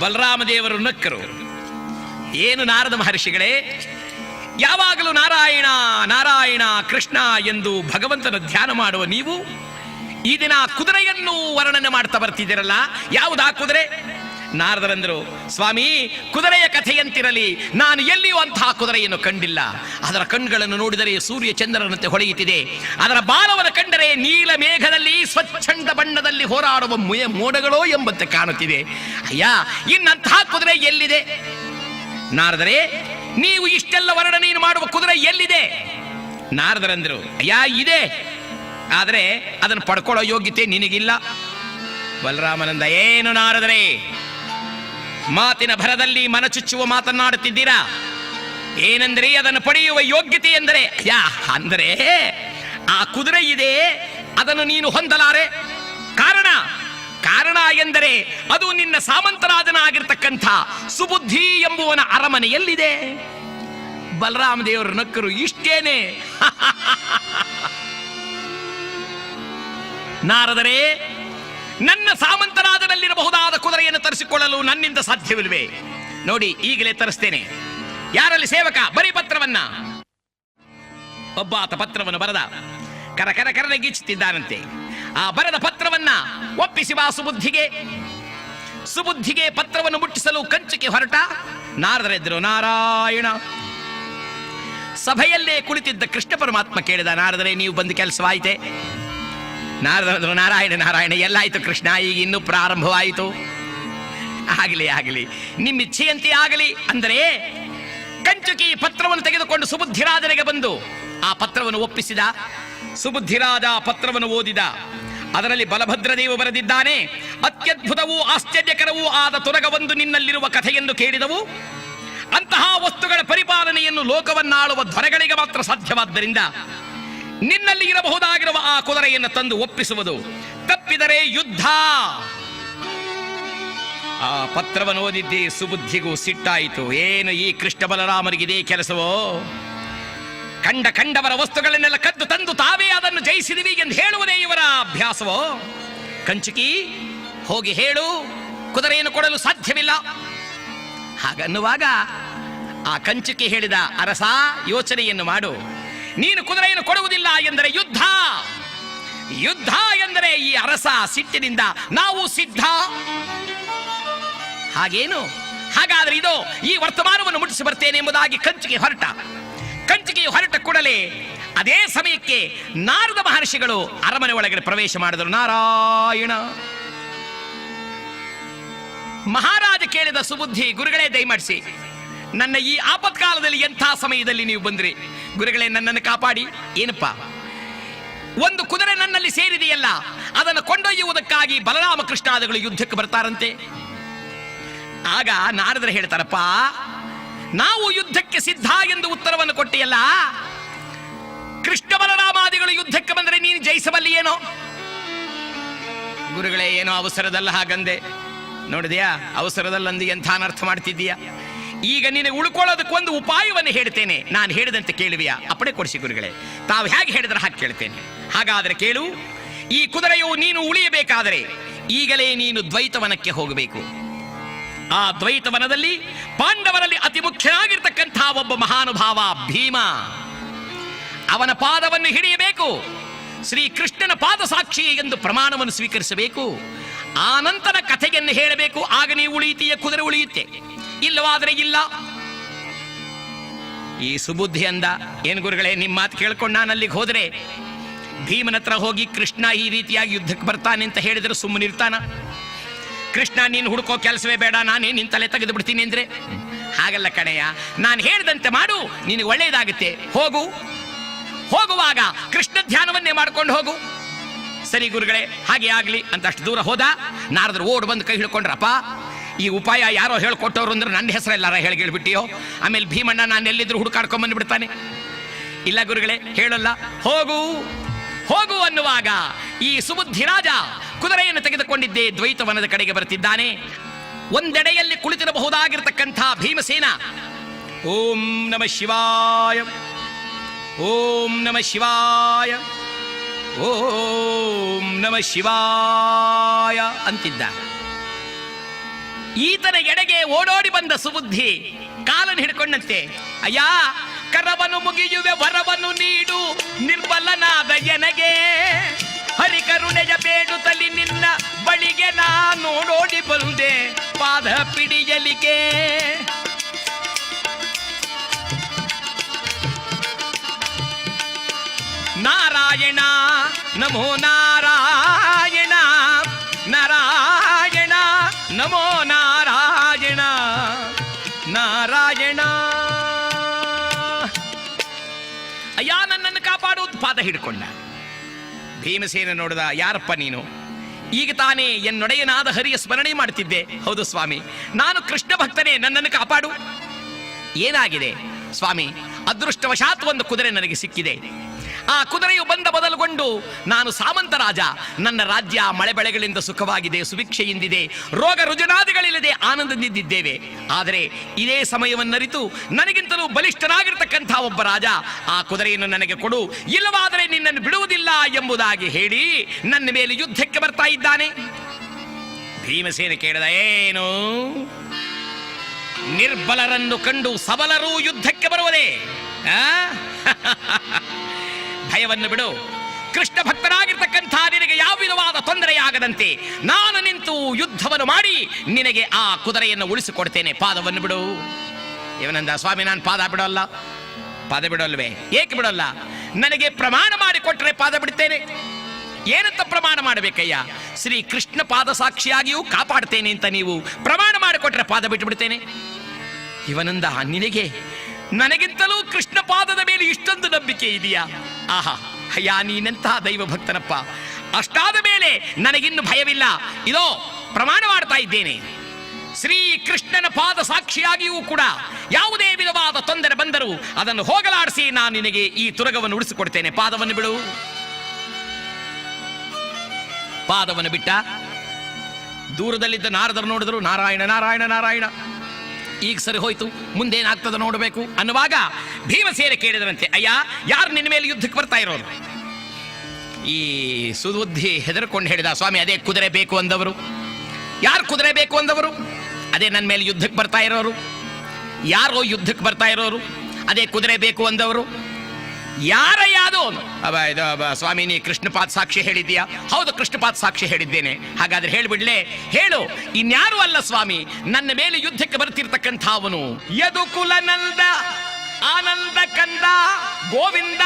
ಬಲರಾಮದೇವರು ನಕ್ಕರು. ಏನು ನಾರದ ಮಹರ್ಷಿಗಳೇ, ಯಾವಾಗಲೂ ನಾರಾಯಣ ನಾರಾಯಣ ಕೃಷ್ಣ ಎಂದು ಭಗವಂತನ ಧ್ಯಾನ ಮಾಡುವ ನೀವು ಈ ದಿನ ಕುದುರೆಯನ್ನು ವರ್ಣನೆ ಮಾಡ್ತಾ ಬರ್ತಿದ್ದೀರಲ್ಲ, ಯಾವುದಾ ಕುದುರೆ? ನಾರದರಂದರು, ಸ್ವಾಮಿ, ಕುದುರೆಯ ಕಥೆಯಂತಿರಲಿ, ನಾನು ಎಲ್ಲಿಯೂ ಅಂತಹ ಕುದುರೆಯನ್ನು ಕಂಡಿಲ್ಲ. ಅದರ ಕಣ್ಗಳನ್ನು ನೋಡಿದರೆ ಸೂರ್ಯ ಚಂದ್ರನಂತೆ ಹೊಳೆಯುತ್ತಿದೆ. ಅದರ ಬಾಲವನ್ನು ಕಂಡರೆ ನೀಲ ಮೇಘದಲ್ಲಿ ಸ್ವಚ್ಛಂದ ಬಣ್ಣದಲ್ಲಿ ಹೋರಾಡುವ ಮೋಡಗಳೋ ಎಂಬಂತೆ ಕಾಣುತ್ತಿದೆ. ಅಯ್ಯ, ಇನ್ನಂತಹ ಕುದುರೆ ಎಲ್ಲಿದೆ? ನಾರದರೇ, ನೀವು ಇಷ್ಟೆಲ್ಲ ವರ್ಣನೆಯನ್ನು ಮಾಡುವ ಕುದುರೆ ಎಲ್ಲಿದೆ? ನಾರದರಂದರು, ಅಯ್ಯ ಇದೆ, ಆದರೆ ಅದನ್ನು ಪಡ್ಕೊಳ್ಳೋ ಯೋಗ್ಯತೆ ನಿನಗಿಲ್ಲ. ಬಲರಾಮನಂದ, ಏನು ನಾರದರೆ, ಮಾತಿನ ಭರದಲ್ಲಿ ಮನಚುಚ್ಚುವ ಮಾತನ್ನಾಡುತ್ತಿದ್ದೀರಾ? ಏನಂದ್ರೆ ಅದನ್ನು ಪಡೆಯುವ ಯೋಗ್ಯತೆ ಎಂದರೆ ಅಂದರೆ ಆ ಕುದುರೆ ಇದೆ, ಅದನ್ನು ನೀನು ಹೊಂದಲಾರೆ. ಕಾರಣ ಎಂದರೆ ಅದು ನಿನ್ನ ಸಾಮಂತರಾಜನಾಗಿರ್ತಕ್ಕಂಥ ಸುಬುದ್ಧಿ ಎಂಬುವನ ಅರಮನೆಯಲ್ಲಿದೆ. ಬಲರಾಮ ದೇವರು ನಕ್ಕರು. ಇಷ್ಟೇನೆ? ನಾರದರೆ, ನನ್ನ ಸಾಮಂತರಾಜನಲ್ಲಿರಬಹುದಾದ ಕುದುರೆಯನ್ನು ತರಿಸಿಕೊಳ್ಳಲು ನನ್ನಿಂದ ಸಾಧ್ಯವಿಲ್ವೇ? ನೋಡಿ, ಈಗಲೇ ತರಿಸ್ತೇನೆ. ಯಾರಲ್ಲಿ ಸೇವಕ? ಬರೀ ಪತ್ರವನ್ನ. ಒಬ್ಬಾತ ಪತ್ರವನ್ನು ಬರೆದ, ಕರನಗಿಚ್ಚುತ್ತಿದ್ದಾನಂತೆ. ಆ ಬರೆದ ಪತ್ರವನ್ನ ಒಪ್ಪಿಸಿ ಬಾ ಸುಬುದ್ಧಿಗೆ. ಸುಬುದ್ಧಿಗೆ ಪತ್ರವನ್ನು ಮುಟ್ಟಿಸಲು ಕಂಚಕ್ಕೆ ಹೊರಟ ನಾರದರೆದ್ರು. ನಾರಾಯಣ. ಸಭೆಯಲ್ಲೇ ಕುಳಿತಿದ್ದ ಕೃಷ್ಣ ಪರಮಾತ್ಮ ಕೇಳಿದ, ನಾರದರೆ, ನೀವು ಬಂದು ಕೆಲಸವಾಯಿತೆ? ನಾರದರು, ನಾರಾಯಣ ನಾರಾಯಣ, ಎಲ್ಲಾಯ್ತು ಕೃಷ್ಣ, ಈಗ ಇನ್ನೂ ಪ್ರಾರಂಭವಾಯಿತು. ಆಗಲಿ, ನಿಮ್ಮ ಇಚ್ಛೆಯಂತೆ ಆಗಲಿ ಅಂದರೆ ಕಂಚುಕಿ ಪತ್ರವನ್ನು ತೆಗೆದುಕೊಂಡು ಸುಬುದ್ಧಿರಾಜನಿಗೆ ಬಂದು ಆ ಪತ್ರವನ್ನು ಒಪ್ಪಿಸಿದ. ಸುಬುದ್ಧಿರಾಜ ಪತ್ರವನ್ನು ಓದಿದ. ಅದರಲ್ಲಿ ಬಲಭದ್ರದೇವ ಬರೆದಿದ್ದಾನೆ, ಅತ್ಯದ್ಭುತವೂ ಆಶ್ಚರ್ಯಕರವೂ ಆದ ತುರಗವೊಂದು ನಿನ್ನಲ್ಲಿರುವ ಕಥೆಯನ್ನು ಕೇಳಿದವು. ಅಂತಹ ವಸ್ತುಗಳ ಪರಿಪಾಲನೆಯನ್ನು ಲೋಕವನ್ನಾಳುವ ದೊರೆಗಳಿಗೆ ಮಾತ್ರ ಸಾಧ್ಯವಾದ್ದರಿಂದ ನಿನ್ನಲ್ಲಿ ಇರಬಹುದಾಗಿರುವ ಆ ಕುದುರೆಯನ್ನು ತಂದು ಒಪ್ಪಿಸುವುದು, ತಪ್ಪಿದರೆ ಯುದ್ಧ. ಆ ಪತ್ರವನ್ನು ಓದಿದ್ದೇ ಸುಬುದ್ಧಿಗೂ ಸಿಟ್ಟಾಯಿತು. ಏನು ಈ ಕೃಷ್ಣ ಬಲರಾಮರಿಗಿದೇ ಕೆಲಸವೋ? ಕಂಡವರ ವಸ್ತುಗಳನ್ನೆಲ್ಲ ಕದ್ದು ತಂದು ತಾವೇ ಅದನ್ನು ಜಯಿಸಿದಿವಿ ಎಂದು ಹೇಳುವುದೇ ಇವರ ಅಭ್ಯಾಸವೋ? ಕಂಚುಕಿ, ಹೋಗಿ ಹೇಳು, ಕುದುರೆಯನ್ನು ಕೊಡಲು ಸಾಧ್ಯವಿಲ್ಲ. ಹಾಗನ್ನುವಾಗ ಆ ಕಂಚುಕಿ ಹೇಳಿದ, ಅರಸ, ಯೋಚನೆಯನ್ನು ಮಾಡು. ನೀನು ಕುದುರೆಯನ್ನು ಕೊಡುವುದಿಲ್ಲ ಎಂದರೆ ಯುದ್ಧ. ಯುದ್ಧ ಎಂದರೆ ಈ ಅರಸ ಸಿಟ್ಟಿನಿಂದ ನಾವು ಸಿದ್ಧ. ಹಾಗೇನು? ಹಾಗಾದ್ರೆ ಇದು ಈ ವರ್ತಮಾನವನ್ನು ಮುಟ್ಟಿಸಿ ಬರ್ತೇನೆ ಎಂಬುದಾಗಿ ಕಂಚಿಗೆ ಹೊರಟ ಕೂಡಲೇ ಅದೇ ಸಮಯಕ್ಕೆ ನಾರದ ಮಹರ್ಷಿಗಳು ಅರಮನೆ ಒಳಗಡೆ ಪ್ರವೇಶ ಮಾಡಿದರು. ನಾರಾಯಣ. ಮಹಾರಾಜ ಕೇಳಿದ ಸುಬುದ್ಧಿ, ಗುರುಗಳೇ ದಯಮಾಡಿಸಿ, ನನ್ನ ಈ ಆಪತ್ಕಾಲದಲ್ಲಿ ಎಂಥ ಸಮಯದಲ್ಲಿ ನೀವು ಬಂದ್ರಿ? ಗುರುಗಳೇ, ನನ್ನನ್ನು ಕಾಪಾಡಿ. ಏನಪ್ಪ? ಒಂದು ಕುದುರೆ ನನ್ನಲ್ಲಿ ಸೇರಿದೆಯಲ್ಲ, ಅದನ್ನು ಕೊಂಡೊಯ್ಯುವುದಕ್ಕಾಗಿ ಬಲರಾಮ ಕೃಷ್ಣಾದಿಗಳು ಯುದ್ಧಕ್ಕೆ ಬರ್ತಾರಂತೆ. ಆಗ ನಾರದರು ಹೇಳ್ತಾರಪ್ಪ, ನಾವು ಯುದ್ಧಕ್ಕೆ ಸಿದ್ಧ ಎಂದು ಉತ್ತರವನ್ನು ಕೊಟ್ಟಿಯಲ್ಲ, ಕೃಷ್ಣ ಬಲರಾಮಾದಿಗಳು ಯುದ್ಧಕ್ಕೆ ಬಂದರೆ ನೀನು ಜಯಿಸಬಲ್ಲಿ ಏನೋ? ಗುರುಗಳೇ, ಏನೋ ಅವಸರದಲ್ಲ ಹಾಗಂದೆ. ನೋಡಿದೆಯಾ, ಅವಸರದಲ್ಲಂದು ಎಂಥ ಅನರ್ಥ ಮಾಡ್ತಿದ್ದೀಯಾ? ಈಗ ನೀನು ಉಳ್ಕೊಳ್ಳೋದಕ್ಕೊಂದು ಉಪಾಯವನ್ನು ಹೇಳ್ತೇನೆ, ನಾನು ಹೇಳಿದಂತೆ ಕೇಳುವಿಯಾ? ಅಪ್ಪಣೆ ಕೊಡಿಸಿ ಗುರುಗಳೇ, ತಾವು ಹೇಗೆ ಹೇಳಿದ್ರೆ ಹಾಗೆ ಕೇಳ್ತೇನೆ. ಹಾಗಾದರೆ ಕೇಳು. ಈ ಕುದುರೆಯು ನೀನು ಉಳಿಯಬೇಕಾದರೆ ಈಗಲೇ ನೀನು ದ್ವೈತವನಕ್ಕೆ ಹೋಗಬೇಕು. ಆ ದ್ವೈತವನದಲ್ಲಿ ಪಾಂಡವರಲ್ಲಿ ಅತಿ ಮುಖ್ಯನಾಗಿರ್ತಕ್ಕಂಥ ಒಬ್ಬ ಮಹಾನುಭಾವ ಭೀಮ, ಅವನ ಪಾದವನ್ನು ಹಿಡಿಯಬೇಕು. ಶ್ರೀ ಕೃಷ್ಣನ ಪಾದ ಸಾಕ್ಷಿ ಎಂದು ಪ್ರಮಾಣವನ್ನು ಸ್ವೀಕರಿಸಬೇಕು. ಆ ನಂತರ ಕಥೆಯನ್ನು ಹೇಳಬೇಕು. ಆಗ ನೀವು ಉಳಿಯುತ್ತೀಯ, ಕುದುರೆ ಉಳಿಯುತ್ತೆ. ಇಲ್ಲವಾದರೆ ಇಲ್ಲ. ಈ ಸುಬುದ್ಧಿ ಅಂದ, ಏನು ಗುರುಗಳೇ, ನಿಮ್ಮ ಮಾತು ಕೇಳ್ಕೊಂಡು ನಾನು ಅಲ್ಲಿಗೆ ಹೋದರೆ ಭೀಮನ ಹತ್ರ ಹೋಗಿ ಕೃಷ್ಣ ಈ ರೀತಿಯಾಗಿ ಯುದ್ಧಕ್ಕೆ ಬರ್ತಾನೆ ಅಂತ ಹೇಳಿದ್ರೆ ಸುಮ್ಮನಿರ್ತಾನ? ಕೃಷ್ಣ, ನೀನು ಹುಡುಕೋ ಕೆಲಸವೇ ಬೇಡ, ನಾನೇ ನಿನ್ನ ತಲೆ ತೆಗೆದು ಬಿಡ್ತೀನಿ ಅಂದ್ರೆ ಹಾಗಲ್ಲ ಕಣಯ್ಯ. ನಾನು ಹೇಳಿದಂತೆ ಮಾಡು, ನಿನಗೆ ಒಳ್ಳೆಯದಾಗುತ್ತೆ. ಹೋಗುವಾಗ ಕೃಷ್ಣ ಧ್ಯಾನವನ್ನೇ ಮಾಡ್ಕೊಂಡು ಹೋಗು. ಸರಿ ಗುರುಗಳೇ, ಹಾಗೆ ಆಗಲಿ ಅಂತ ಅಷ್ಟು ದೂರ ಹೋದ. ನಾರದರು ಓಡ್ ಬಂದು ಕೈ ಹಿಡ್ಕೊಂಡ್ರಪ್ಪ, ಈ ಉಪಾಯ ಯಾರೋ ಹೇಳ್ಕೊಟ್ಟವ್ರು ಅಂದ್ರೆ ನನ್ನ ಹೆಸರೆಲ್ಲಾರ ಹೇಳ್ಬಿಟ್ಟಿಯೋ? ಆಮೇಲೆ ಭೀಮಣ್ಣ ನಾನು ಎಲ್ಲಿದ್ರು ಹುಡುಕಾಡ್ಕೊಂಡ್ ಬಂದ್ಬಿಡ್ತಾನೆ. ಇಲ್ಲ ಗುರುಗಳೇ, ಹೇಳಲ್ಲ, ಹೋಗು ಅನ್ನುವಾಗ ಈ ಸುಬುದ್ಧಿ ರಾಜ ಕುದುರೆಯನ್ನು ತೆಗೆದುಕೊಂಡಿದ್ದೇ ದ್ವೈತವನದ ಕಡೆಗೆ ಬರುತ್ತಿದ್ದಾನೆ. ಒಂದೆಡೆಯಲ್ಲಿ ಕುಳಿತಿರಬಹುದಾಗಿರ್ತಕ್ಕಂಥ ಭೀಮಸೇನ, ಓಂ ನಮಃ ಶಿವಾಯ, ಓಂ ನಮಃ ಶಿವಾಯ, ಓಂ ನಮಃ ಶಿವಾಯ ಅಂತಿದ್ದ. ಈತನ ಎಡೆಗೆ ಓಡೋಡಿ ಬಂದ ಸುಬುದ್ಧಿ ಕಾಲನ್ನು ಹಿಡ್ಕೊಂಡಂತೆ, ಅಯ್ಯ, ಕರವನ್ನು ಮುಗಿಯುವೆ, ವರವನ್ನು ನೀಡು ನಿರ್ಬಲನಾದ ಎನಗೆ, ಹರಿಕರುಣೆಯ ಬೇಡುತ್ತಲಿ ನಿನ್ನ ಬಳಿಗೆ ನಾನು ಓಡೋಡಿ ಬಂದೆ ಪಾದ ಪಿಡಿಯಲಿಕೆ. ನಾರಾಯಣ ನಮೋ ನಾರಾಯಣ, ನಾರಾಯಣ ನಮೋ ನಾರಾಯಣ, ನಾರಾಯಣ. ಅಯ್ಯ, ನನ್ನನ್ನು ಕಾಪಾಡುವುದು ಪಾದ ಹಿಡ್ಕೊಂಡ. ಭೀಮಸೇನ ನೋಡಿದ, ಯಾರಪ್ಪ ನೀನು? ಈಗ ತಾನೇ ಎನ್ನೊಡೆಯನಾದ ಹರಿಯ ಸ್ಮರಣೆ ಮಾಡುತ್ತಿದ್ದೆ. ಹೌದು ಸ್ವಾಮಿ, ನಾನು ಕೃಷ್ಣ ಭಕ್ತನೇ, ನನ್ನನ್ನು ಕಾಪಾಡು. ಏನಾಗಿದೆ ಸ್ವಾಮಿ? ಅದೃಷ್ಟವಶಾತ್ ಒಂದು ಕುದುರೆ ನನಗೆ ಸಿಕ್ಕಿದೆ. ಆ ಕುದುರೆಯು ಬಂದ ಬದಲುಗೊಂಡು ನಾನು ಸಾಮಂತ ರಾಜ. ನನ್ನ ರಾಜ್ಯ ಮಳೆ ಬೆಳೆಗಳಿಂದ ಸುಖವಾಗಿದೆ, ಸುಭಿಕ್ಷೆಯಿಂದಿದೆ, ರೋಗ ರುಜನಾದಿಗಳಿಲ್ಲದೆ ಆನಂದದಿಂದಿದ್ದೇವೆ. ಆದರೆ ಇದೇ ಸಮಯವನ್ನರಿತು ನನಗಿಂತಲೂ ಬಲಿಷ್ಠನಾಗಿರ್ತಕ್ಕಂಥ ಒಬ್ಬ ರಾಜ ಆ ಕುದುರೆಯನ್ನು ನನಗೆ ಕೊಡು, ಇಲ್ಲವಾದರೆ ನಿನ್ನನ್ನು ಬಿಡುವುದಿಲ್ಲ ಎಂಬುದಾಗಿ ಹೇಳಿ ನನ್ನ ಮೇಲೆ ಯುದ್ಧಕ್ಕೆ ಬರ್ತಾ ಇದ್ದಾನೆ. ಭೀಮಸೇನ ಕೇಳಿದ, ಏನು ನಿರ್ಬಲರನ್ನು ಕಂಡು ಸಬಲರೂ ಯುದ್ಧಕ್ಕೆ ಬರುವುದೇ? ಭಯವನ್ನು ಬಿಡು. ಕೃಷ್ಣ ಭಕ್ತನಾಗಿರ್ತಕ್ಕಂಥ ನಿನಗೆ ಯಾವ ವಿಧವಾದ ತೊಂದರೆಯಾಗದಂತೆ ನಾನು ನಿಂತು ಯುದ್ಧವನ್ನು ಮಾಡಿ ನಿನಗೆ ಆ ಕುದುರೆಯನ್ನು ಉಳಿಸಿಕೊಡ್ತೇನೆ. ಪಾದವನ್ನು ಬಿಡು. ಇವನಂದ, ಸ್ವಾಮಿ, ನಾನು ಪಾದ ಬಿಡೋಲ್ವೇ? ಏಕೆ ಬಿಡೋಲ್ಲ? ನನಗೆ ಪ್ರಮಾಣ ಮಾಡಿಕೊಟ್ರೆ ಪಾದ ಬಿಡ್ತೇನೆ. ಏನಂತ ಪ್ರಮಾಣ ಮಾಡಬೇಕಯ್ಯ? ಶ್ರೀ ಕೃಷ್ಣ ಪಾದ ಸಾಕ್ಷಿಯಾಗಿಯೂ ಕಾಪಾಡ್ತೇನೆ ಅಂತ ನೀವು ಪ್ರಮಾಣ ಮಾಡಿಕೊಟ್ರೆ ಪಾದ ಬಿಟ್ಟು ಬಿಡ್ತೇನೆ. ಇವನಂದ, ನಿನಗೆ ನನಗಿಂತಲೂ ಕೃಷ್ಣ ಪಾದದ ಮೇಲೆ ಇಷ್ಟೊಂದು ನಂಬಿಕೆ ಇದೆಯಾ? ಆಹಾ, ಅಯ್ಯ, ನೀನೆಂತಹ ದೈವ ಭಕ್ತನಪ್ಪ. ಅಷ್ಟಾದ ಮೇಲೆ ನನಗಿನ್ನು ಭಯವಿಲ್ಲ. ಇದೋ ಪ್ರಮಾಣ ಮಾಡ್ತಾ ಇದ್ದೇನೆ. ಶ್ರೀ ಕೃಷ್ಣನ ಪಾದ ಸಾಕ್ಷಿಯಾಗಿಯೂ ಕೂಡ ಯಾವುದೇ ವಿಧವಾದ ತೊಂದರೆ ಬಂದರೂ ಅದನ್ನು ಹೋಗಲಾಡಿಸಿ ನಾನು ನಿನಗೆ ಈ ತುರಗವನ್ನು ಉಳಿಸಿಕೊಡ್ತೇನೆ. ಪಾದವನ್ನು ಬಿಡು. ಪಾದವನ್ನು ಬಿಟ್ಟ. ದೂರದಲ್ಲಿದ್ದ ನಾರದರು ನೋಡಿದ್ರು, ನಾರಾಯಣ ನಾರಾಯಣ ನಾರಾಯಣ, ಈಗ ಸರಿ ಹೋಯ್ತು, ಮುಂದೇನಾಗ್ತದೆ ನೋಡಬೇಕು ಅನ್ನುವಾಗ ಭೀಮಸೇನ ಕೇಳಿದರಂತೆ, ಅಯ್ಯ, ಯಾರು ನಿನ್ನ ಮೇಲೆ ಯುದ್ಧಕ್ಕೆ ಬರ್ತಾ ಇರೋರು? ಈ ಸುಬುದ್ಧಿ ಹೆದರ್ಕೊಂಡು ಹೇಳಿದ, ಸ್ವಾಮಿ, ಅದೇ ಕುದುರೆ ಬೇಕು ಅಂದವರು. ಯಾರು ಕುದುರೆ ಬೇಕು ಅಂದವರು? ಅದೇ ನನ್ನ ಮೇಲೆ ಯುದ್ಧಕ್ಕೆ ಬರ್ತಾ ಇರೋರು. ಯಾರೋ ಯುದ್ಧಕ್ಕೆ ಬರ್ತಾ ಇರೋರು, ಅದೇ ಕುದುರೆ ಬೇಕು ಅಂದವರು. ಯಾರಯ್ಯಾದು? ಸ್ವಾಮಿ, ನೀ ಕೃಷ್ಣಪಾದ ಸಾಕ್ಷಿ ಹೇಳಿದ್ದೀಯಾ? ಹೌದು, ಕೃಷ್ಣಪಾದ ಸಾಕ್ಷಿ ಹೇಳಿದ್ದೇನೆ. ಹಾಗಾದ್ರೆ ಹೇಳಿಬಿಡ್ಲೆ? ಹೇಳು. ಇನ್ಯಾರು ಅಲ್ಲ ಸ್ವಾಮಿ, ನನ್ನ ಮೇಲೆ ಯುದ್ಧಕ್ಕೆ ಬರ್ತಿರ್ತಕ್ಕಂಥ ಅವನು ಯದುಕುಲನಂದ ಆನಂದ ಕಂದ ಗೋವಿಂದ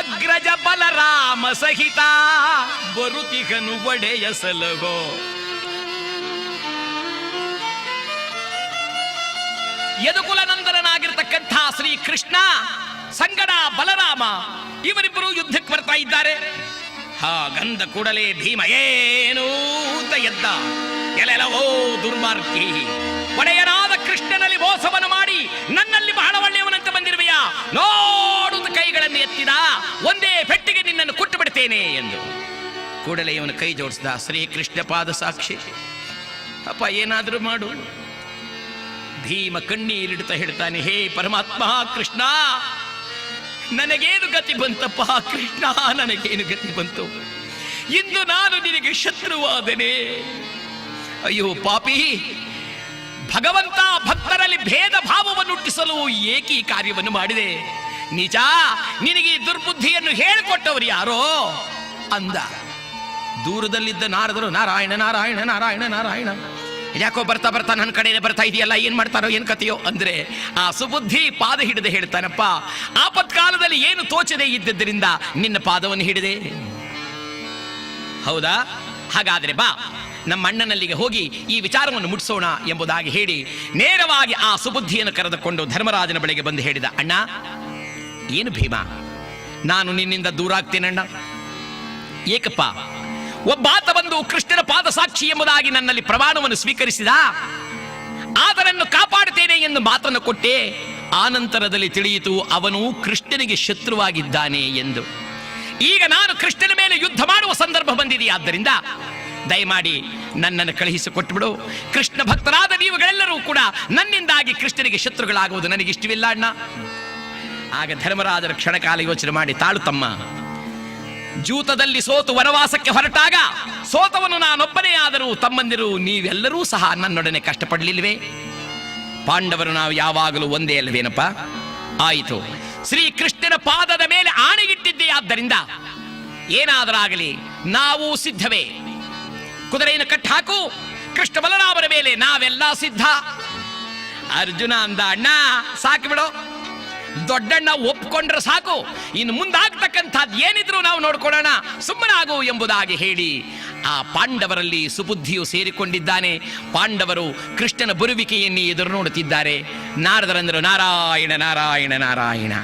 ಅಗ್ರಜ ಬಲರಾಮ ಸಹಿತ ಬರುತಿಗನು ಒಡೆಯ ಸಲಗೋ. ಯದುಕುಲನಂದನಾಗಿರ್ತಕ್ಕಂಥ ಶ್ರೀ ಕೃಷ್ಣ ಸಂಗಡ ಬಲರಾಮ ಇವರಿಬ್ಬರು ಯುದ್ಧಕ್ಕೆ ಬರ್ತಾ ಇದ್ದಾರೆ. ಹಾಗಂದ ಕೂಡಲೇ ಭೀಮ ಏನು ಅಂತ ಎದ್ದ. ಎಲ್ಲೆಲ್ಲವೋ ದುರ್ಮಾರ್ಗಿ, ಒಡೆಯನಾದ ಕೃಷ್ಣನಲ್ಲಿ ಮೋಸವನ್ನು ಮಾಡಿ ನನ್ನಲ್ಲಿ ಬಹಳ ಒಳ್ಳೆಯವನಂತೆ ಬಂದಿರುವೆಯಾ? ನೋಡುತ್ತ ಕೈಗಳನ್ನು ಎತ್ತಿದ. ಒಂದೇ ಪೆಟ್ಟಿಗೆ ನಿನ್ನನ್ನು ಕೊಟ್ಟು ಬಿಡ್ತೇನೆ ಎಂದು ಕೂಡಲೇ ಇವನು ಕೈ ಜೋಡಿಸಿದ. ಶ್ರೀ ಕೃಷ್ಣ ಪಾದ ಸಾಕ್ಷಿ, ಅಪ್ಪ ಏನಾದರೂ ಮಾಡು. ಭೀಮ ಕಣ್ಣೀರಿಡುತ್ತಾ ಹೇಳ್ತಾನೆ, ಹೇ ಪರಮಾತ್ಮ ಕೃಷ್ಣ, ನನಗೇನು ಗತಿ ಬಂತಪ್ಪ ಕೃಷ್ಣ, ನನಗೇನು ಗತಿ ಬಂತು? ಇಂದು ನಾನು ನಿನಗೆ ಶತ್ರುವಾದನೆ. ಅಯ್ಯೋ ಪಾಪಿ, ಭಗವಂತ ಭಕ್ತರಲ್ಲಿ ಭೇದ ಭಾವವನ್ನು ಹುಟ್ಟಿಸಲು ಏಕೀ ಕಾರ್ಯವನ್ನು ಮಾಡಿದೆ. ನಿಜ, ನಿನಗೆ ಈ ದುರ್ಬುದ್ಧಿಯನ್ನು ಹೇಳಿಕೊಟ್ಟವರು ಯಾರೋ ಅಂದ. ದೂರದಲ್ಲಿದ್ದ ನಾರದರು, ನಾರಾಯಣ ನಾರಾಯಣ ನಾರಾಯಣ ನಾರಾಯಣ, ಯಾಕೋ ಬರ್ತಾ ಬರ್ತಾ ನನ್ನ ಕಡೆನೇ ಬರ್ತಾ ಇದೆಯಲ್ಲ, ಏನ್ ಮಾಡ್ತಾರೋ ಏನ್ ಕಥೆಯೋ ಅಂದ್ರೆ ಆ ಸುಬುದ್ಧಿ ಪಾದ ಹಿಡಿದು ಹೇಳ್ತಾನಪ್ಪ, ಆಪತ್ಕಾಲದಲ್ಲಿ ಏನು ತೋಚದೆ ಇದ್ದದ್ದರಿಂದ ನಿನ್ನ ಪಾದವನ್ನು ಹಿಡಿದೆ. ಹೌದಾ? ಹಾಗಾದ್ರೆ ಬಾ, ನಮ್ಮ ಅಣ್ಣನಲ್ಲಿಗೆ ಹೋಗಿ ಈ ವಿಚಾರವನ್ನು ಮುಟ್ಟಿಸೋಣ ಎಂಬುದಾಗಿ ಹೇಳಿ ನೇರವಾಗಿ ಆ ಸುಬುದ್ಧಿಯನ್ನು ಕರೆದುಕೊಂಡು ಧರ್ಮರಾಜನ ಬಳಿಗೆ ಬಂದು ಹೇಳಿದ, ಅಣ್ಣ, ಏನು ಭೀಮ, ನಾನು ನಿನ್ನಿಂದ ದೂರ ಆಗ್ತೇನಣ್ಣ. ಏಕಪ್ಪ, ಒಬ್ಬಾತ ಬಂದು ಕೃಷ್ಣನ ಪಾದ ಸಾಕ್ಷಿ ಎಂಬುದಾಗಿ ನನ್ನಲ್ಲಿ ಪ್ರಮಾಣವನ್ನು ಸ್ವೀಕರಿಸಿದ, ಆತನನ್ನು ಕಾಪಾಡುತ್ತೇನೆ ಎಂದು ಮಾತನ್ನು ಕೊಟ್ಟೆ. ಆನಂತರದಲ್ಲಿ ತಿಳಿಯಿತು ಅವನು ಕೃಷ್ಣನಿಗೆ ಶತ್ರುವಾಗಿದ್ದಾನೆ ಎಂದು. ಈಗ ನಾನು ಕೃಷ್ಣನ ಮೇಲೆ ಯುದ್ಧ ಮಾಡುವ ಸಂದರ್ಭ ಬಂದಿದೆಯಾದ್ದರಿಂದ ದಯಮಾಡಿ ನನ್ನನ್ನು ಕಳುಹಿಸಿಕೊಟ್ಟುಬಿಡು. ಕೃಷ್ಣ ಭಕ್ತರಾದ ನೀವುಗಳೆಲ್ಲರೂ ಕೂಡ ನನ್ನಿಂದಾಗಿ ಕೃಷ್ಣನಿಗೆ ಶತ್ರುಗಳಾಗುವುದು ನನಗಿಷ್ಟವಿಲ್ಲ ಅಣ್ಣ. ಆಗ ಧರ್ಮರಾಜರ ಕ್ಷಣಕಾಲ ಯೋಚನೆ ಮಾಡಿ, ತಾಳು ತಮ್ಮ, ಜೂತದಲ್ಲಿ ಸೋತು ವನವಾಸಕ್ಕೆ ಹೊರಟಾಗ ಸೋತವನು ನಾನೊಬ್ಬನೇ ಆದರೂ ತಮ್ಮಂದಿರು ನೀವೆಲ್ಲರೂ ಸಹ ನನ್ನೊಡನೆ ಕಷ್ಟಪಡಲಿಲ್ವೇ? ಪಾಂಡವರು ನಾವು ಯಾವಾಗಲೂ ಒಂದೇ ಅಲ್ವೇನಪ್ಪ? ಆಯಿತು, ಶ್ರೀ ಕೃಷ್ಣನ ಪಾದದ ಮೇಲೆ ಆಣೆಗಿಟ್ಟಿದ್ದೆ, ಆದ್ದರಿಂದ ಏನಾದರಾಗಲಿ ನಾವು ಸಿದ್ಧವೇ. ಕುದುರೆಯನ್ನು ಕಟ್ಟಾಕು, ಕೃಷ್ಣ ಬಲರಾಮರ ಮೇಲೆ ನಾವೆಲ್ಲ ಸಿದ್ಧ. ಅರ್ಜುನ ಅಂದ, ಅಣ್ಣ ಸಾಕು ಬಿಡೋ, ದೊಡ್ಡಣ್ಣ ಒಪ್ಕೊಂಡ್ರೆ ಸಾಕು, ಇನ್ನು ಮುಂದಾಗ್ತಕ್ಕಂಥದ್ದು ಏನಿದ್ರು ನಾವು ನೋಡ್ಕೊಳ್ಳೋಣ, ಸುಮ್ಮನಾಗು ಎಂಬುದಾಗಿ ಹೇಳಿ ಆ ಪಾಂಡವರಲ್ಲಿ ಸುಬುದ್ಧಿಯು ಸೇರಿಕೊಂಡಿದ್ದಾನೆ. ಪಾಂಡವರು ಕೃಷ್ಣನ ಬರುವಿಕೆಯನ್ನು ಎದುರು ನೋಡುತ್ತಿದ್ದಾರೆ. ನಾರದರಂದರು, ನಾರಾಯಣ ನಾರಾಯಣ ನಾರಾಯಣ,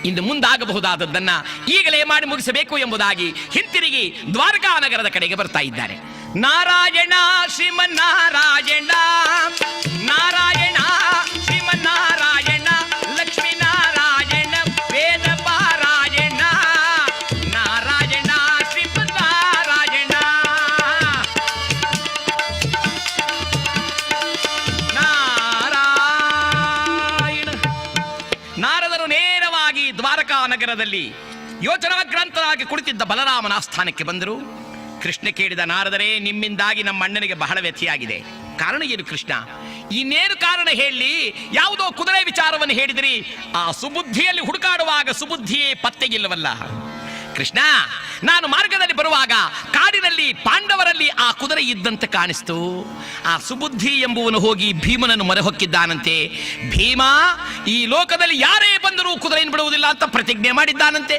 ಇಂದು ಮುಂದಾಗಬಹುದಾದದ್ದನ್ನ ಈಗಲೇ ಮಾಡಿ ಮುಗಿಸಬೇಕು ಎಂಬುದಾಗಿ ಹಿಂತಿರುಗಿ ದ್ವಾರಕಾ ನಗರದ ಕಡೆಗೆ ಬರ್ತಾ ಇದ್ದಾರೆ. ನಾರಾಯಣ ಶ್ರೀಮನ್ನಾರಾಯಣ, ನಾರಾಯಣ ಶ್ರೀಮನ್ನಾರಾಯಣ, ಲಕ್ಷ್ಮೀ ನಾರಾಯಣ ವೇದ ಪಾರಾಯಣ, ನಾರಾಯಣ ಶ್ರೀಮನ್ನಾರಾಯಣ ನಾರಾಯಣ. ನಾರದರು ನೇರವಾಗಿ ದ್ವಾರಕಾ ನಗರದಲ್ಲಿ ಯೋಚನಾಗ್ರಾಂತರಾಗಿ ಕುಳಿತಿದ್ದ ಬಲರಾಮನ ಆಸ್ಥಾನಕ್ಕೆ ಬಂದರು. ಕೃಷ್ಣ ಕೇಳಿದ, ನಾರದರೇ, ನಿಮ್ಮಿಂದಾಗಿ ನಮ್ಮ ಅಣ್ಣನಿಗೆ ಬಹಳ ವ್ಯಥೆಯಾಗಿದೆ. ಕಾರಣ ಏನು ಕೃಷ್ಣ? ಇನ್ನೇನು ಕಾರಣ ಹೇಳಿ? ಯಾವುದೋ ಕುದುರೆ ವಿಚಾರವನ್ನು ಹೇಳಿದಿರಿ, ಆ ಸುಬುದ್ಧಿಯಲ್ಲಿ ಹುಡುಕಾಡುವಾಗ ಸುಬುದ್ಧಿಯೇ ಪತ್ತೆಗಿಲ್ಲವಲ್ಲ. ಕೃಷ್ಣ, ನಾನು ಮಾರ್ಗದಲ್ಲಿ ಬರುವಾಗ ಕಾಡಿನಲ್ಲಿ ಪಾಂಡವರಲ್ಲಿ ಆ ಕುದುರೆ ಇದ್ದಂತೆ ಕಾಣಿಸ್ತು. ಆ ಸುಬುದ್ಧಿ ಎಂಬುವನು ಹೋಗಿ ಭೀಮನನ್ನು ಮೊರೆ ಹೊಕ್ಕಿದ್ದಾನಂತೆ. ಭೀಮ ಈ ಲೋಕದಲ್ಲಿ ಯಾರೇ ಬಂದರೂ ಕುದುರೆಯನ್ನು ಬಿಡುವುದಿಲ್ಲ ಅಂತ ಪ್ರತಿಜ್ಞೆ ಮಾಡಿದ್ದಾನಂತೆ.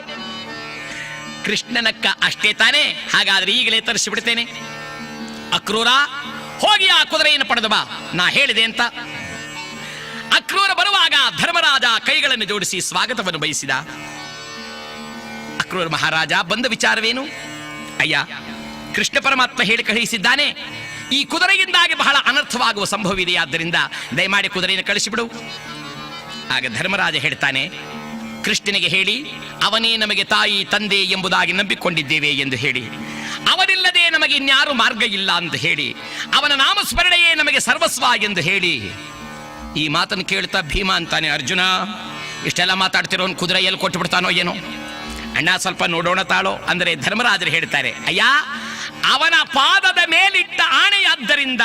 ಕೃಷ್ಣನಕ್ಕ ಅಷ್ಟೇ ತಾನೇ? ಹಾಗಾದ್ರೆ ಈಗಲೇ ತರಿಸಿಬಿಡ್ತೇನೆ. ಅಕ್ರೂರ, ಹೋಗಿ ಆ ಕುದುರೆಯನ್ನು ಪಡೆದು ಬಾ, ನಾ ಹೇಳಿದೆ ಅಂತ. ಅಕ್ರೂರ ಬರುವಾಗ ಧರ್ಮರಾಜ ಕೈಗಳನ್ನು ಜೋಡಿಸಿ ಸ್ವಾಗತವನ್ನು ಬಯಸಿದ. ಅಕ್ರೂರ ಮಹಾರಾಜ, ಬಂದ ವಿಚಾರವೇನು? ಅಯ್ಯ, ಕೃಷ್ಣ ಪರಮಾತ್ಮ ಹೇಳಿ ಕಳುಹಿಸಿದ್ದಾನೆ, ಈ ಕುದುರೆಯಿಂದಾಗಿ ಬಹಳ ಅನರ್ಥವಾಗುವ ಸಂಭವವಿದೆ, ಆದ್ದರಿಂದ ದಯಮಾಡಿ ಕುದುರೆಯನ್ನು ಕಳಿಸಿಬಿಡು. ಆಗ ಧರ್ಮರಾಜ ಹೇಳ್ತಾನೆ, ಕೃಷ್ಣನಿಗೆ ಹೇಳಿ ಅವನೇ ನಮಗೆ ತಾಯಿ ತಂದೆ ಎಂಬುದಾಗಿ ನಂಬಿಕೊಂಡಿದ್ದೇವೆ ಎಂದು ಹೇಳಿ, ಅವನಿಲ್ಲದೆ ನಮಗೆ ಇನ್ಯಾರು ಮಾರ್ಗ ಇಲ್ಲ ಅಂತ ಹೇಳಿ, ಅವನ ನಾಮಸ್ಮರಣೆಯೇ ನಮಗೆ ಸರ್ವಸ್ವ ಎಂದು ಹೇಳಿ. ಈ ಮಾತನ್ನು ಕೇಳ್ತಾ ಭೀಮ ಅಂತಾನೆ, ಅರ್ಜುನ ಇಷ್ಟೆಲ್ಲ ಮಾತಾಡ್ತಿರೋನ್ ಕುದುರೆ ಎಲ್ಲಿ ಕೊಟ್ಟು ಬಿಡ್ತಾನೋ ಏನೋ, ಅಣ್ಣ ಸ್ವಲ್ಪ ನೋಡೋಣ ತಾಳೋ ಅಂದರೆ ಧರ್ಮರಾಜರು ಹೇಳ್ತಾರೆ, ಅಯ್ಯ ಅವನ ಪಾದದ ಮೇಲಿಟ್ಟ ಆಣೆಯಾದ್ದರಿಂದ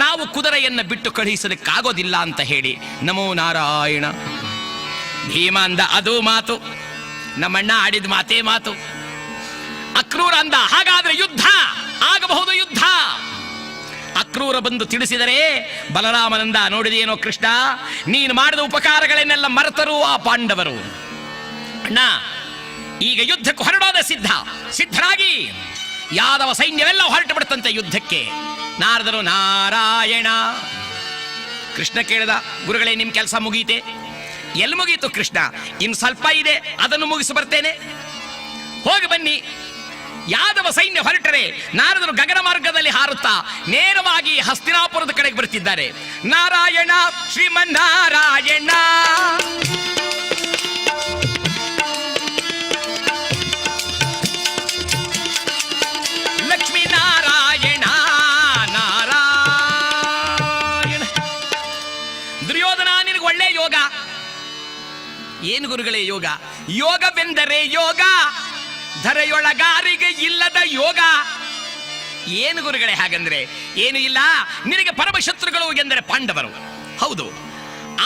ನಾವು ಕುದುರೆಯನ್ನು ಬಿಟ್ಟು ಕಳುಹಿಸಲಿಕ್ಕಾಗೋದಿಲ್ಲ ಅಂತ ಹೇಳಿ. ನಮೋ ನಾರಾಯಣ. ಭೀಮ ಅಂದ, ಅದು ಮಾತು, ನಮ್ಮಣ್ಣ ಆಡಿದ ಮಾತೇ ಮಾತು. ಅಕ್ರೂರ ಅಂದ, ಹಾಗಾದ್ರೆ ಯುದ್ಧ ಆಗಬಹುದು, ಯುದ್ಧ. ಅಕ್ರೂರ ಬಂದು ತಿಳಿಸಿದರೆ ಬಲರಾಮನಂದ, ನೋಡಿದೇನೋ ಕೃಷ್ಣ, ನೀನು ಮಾಡಿದ ಉಪಕಾರಗಳನ್ನೆಲ್ಲ ಮರೆತರು ಆ ಪಾಂಡವರು. ಅಣ್ಣ ಈಗ ಯುದ್ಧಕ್ಕೆ ಹೊರಡೋದ ಸಿದ್ಧರಾಗಿ ಯಾದವ ಸೈನ್ಯವೆಲ್ಲ ಹೊರಟು ಬಿಡುತ್ತಂತೆ ಯುದ್ಧಕ್ಕೆ. ನಾರದರು, ನಾರಾಯಣ. ಕೃಷ್ಣ ಕೇಳಿದ, ಗುರುಗಳೇ ನಿಮ್ಮ ಕೆಲಸ ಮುಗೀತೆ? ಎಲ್ಲಿ ಮುಗೀತು ಕೃಷ್ಣ? ಇನ್ನು ಸ್ವಲ್ಪ ಇದೆ, ಅದನ್ನು ಮುಗಿಸಿ ಬರ್ತೇನೆ, ಹೋಗಿ ಬನ್ನಿ. ಯಾದವ ಸೈನ್ಯ ಹೊರಟರೆ ನಾರದರು ಗಗನ ಮಾರ್ಗದಲ್ಲಿ ಹಾರುತ್ತಾ ನೇರವಾಗಿ ಹಸ್ತಿನಾಪುರದ ಕಡೆಗೆ ಬರುತ್ತಿದ್ದಾರೆ. ನಾರಾಯಣ, ಶ್ರೀಮನ್ನಾರಾಯಣ. ಲಕ್ಷ್ಮೀನಾರಾಯಣ, ನಾರಾಯಣ. ದುರ್ಯೋಧನ, ನಿನಗೆ ಒಳ್ಳೆ ಯೋಗ. ಏನು ಗುರುಗಳೇ ಯೋಗ? ಯೋಗವೆಂದರೆ ಯೋಗ, ಧರೆಯೊಳಗಾರಿಗೆ ಇಲ್ಲದ ಯೋಗ. ಏನು ಗುರುಗಳೇ ಹಾಗಂದ್ರೆ? ಏನು ಇಲ್ಲ, ನಿನಗೆ ಪರಮಶತ್ರುಗಳು ಎಂದರೆ ಪಾಂಡವರು, ಹೌದು.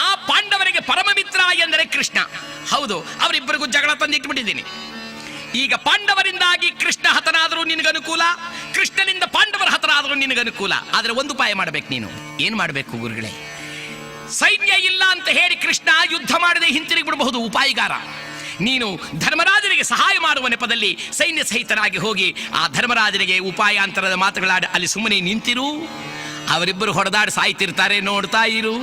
ಆ ಪಾಂಡವರಿಗೆ ಪರಮ ಮಿತ್ರ ಎಂದರೆ ಕೃಷ್ಣ, ಹೌದು. ಅವರಿಬ್ಬರಿಗೂ ಜಗಳ ತಂದಿಟ್ಬಿಟ್ಟಿದ್ದೀನಿ. ಈಗ ಪಾಂಡವರಿಂದಾಗಿ ಕೃಷ್ಣ ಹತನಾದರೂ ನಿನಗನುಕೂಲ, ಕೃಷ್ಣನಿಂದ ಪಾಂಡವರ ಹತನಾದರೂ ನಿನಗನುಕೂಲ. ಆದರೆ ಒಂದು ಉಪಾಯ ಮಾಡಬೇಕು ನೀನು. ಏನು ಮಾಡಬೇಕು ಗುರುಗಳೇ? ಸೈನ್ಯ ಇಲ್ಲ ಅಂತ ಹೇಳಿ ಕೃಷ್ಣ ಯುದ್ಧ ಮಾಡದೆ ಹಿಂತಿರುಗಿ ಬಿಡಬಹುದು, ಉಪಾಯಗಾರ. ನೀನು ಧರ್ಮರಾಜನಿಗೆ ಸಹಾಯ ಮಾಡುವ ನೆಪದಲ್ಲಿ ಸೈನ್ಯ ಸಹಿತನಾಗಿ ಹೋಗಿ ಆ ಧರ್ಮರಾಜನಿಗೆ ಉಪಾಯಾಂತರದ ಮಾತುಗಳಾಡಿ ಅಲ್ಲಿ ಸುಮ್ಮನೆ ನಿಂತಿರು. ಅವರಿಬ್ಬರು ಹೊಡೆದಾಡಿ ಸಾಯ್ತಿರ್ತಾರೆ, ನೋಡ್ತಾ ಇರು.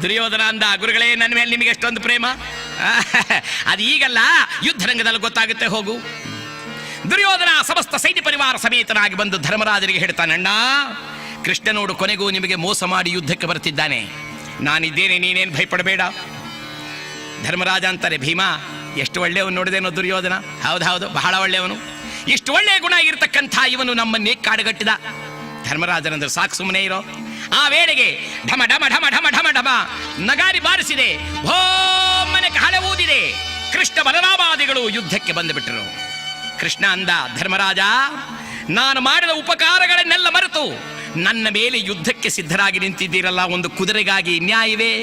ದುರ್ಯೋಧನ ಅಂದ, ಗುರುಗಳೇ ನನ್ನ ಮೇಲೆ ನಿಮಗೆ ಎಷ್ಟೊಂದು ಪ್ರೇಮ, ಅದು ಈಗಲ್ಲ, ಯುದ್ಧ ರಂಗದಲ್ಲಿ ಗೊತ್ತಾಗುತ್ತೆ, ಹೋಗು. ದುರ್ಯೋಧನ ಸಮಸ್ತ ಸೈನ್ಯ ಪರಿವಾರ ಸಮೇತನಾಗಿ ಬಂದು ಧರ್ಮರಾಜನಿಗೆ ಹೇಳ್ತಾನೆ, ಅಣ್ಣ ಕೃಷ್ಣನೋಡು ಕೊನೆಗೂ ನಿಮಗೆ ಮೋಸ ಮಾಡಿ ಯುದ್ಧಕ್ಕೆ ಬರ್ತಿದ್ದಾನೆ, ನಾನಿದ್ದೇನೆ, ನೀನೇನು ಭಯಪಡಬೇಡ. ಧರ್ಮರಾಜ ಅಂತಾರೆ, ಭೀಮ ಎಷ್ಟು ಒಳ್ಳೆಯವನು ನೋಡಿದೇನೋ ದುರ್ಯೋಧನ. ಹೌದು, ಬಹಳ ಒಳ್ಳೆಯವನು. ಇಷ್ಟು ಒಳ್ಳೆಯ ಗುಣ ಇರತಕ್ಕಂಥ ಇವನು ನಮ್ಮನ್ನೇ ಕಾಡುಗಟ್ಟಿದ. ಧರ್ಮರಾಜನಂದ್ರೆ ಸಾಕು, ಸುಮ್ಮನೆ ಇರೋ. ಆ ವೇಳೆಗೆ ಢಮ ಢಮ ಢಮ ಢಮ ಢಮ ಢಮ ನಗಾರಿ ಬಾರಿಸಿದೆ, ಭೋಮನೆ ಕಹಳೆ ಊದಿದೆ. ಕೃಷ್ಣ ಬಲರಾಮಾದಿಗಳು ಯುದ್ಧಕ್ಕೆ ಬಂದು ಬಿಟ್ಟರು. ಕೃಷ್ಣ ಅಂದ, ಧರ್ಮರಾಜ ನಾನು ಮಾಡಿದ ಉಪಕಾರಗಳನ್ನೆಲ್ಲ ಮರೆತು ನನ್ನ ಮೇಲೆ ಯುದ್ಧಕ್ಕೆ ಸಿದ್ಧರಾಗಿ ನಿಂತಿದ್ದೀರಲ್ಲ, ಒಂದು ಕುದುರೆಗಾಗಿ ನ್ಯಾಯವೇ?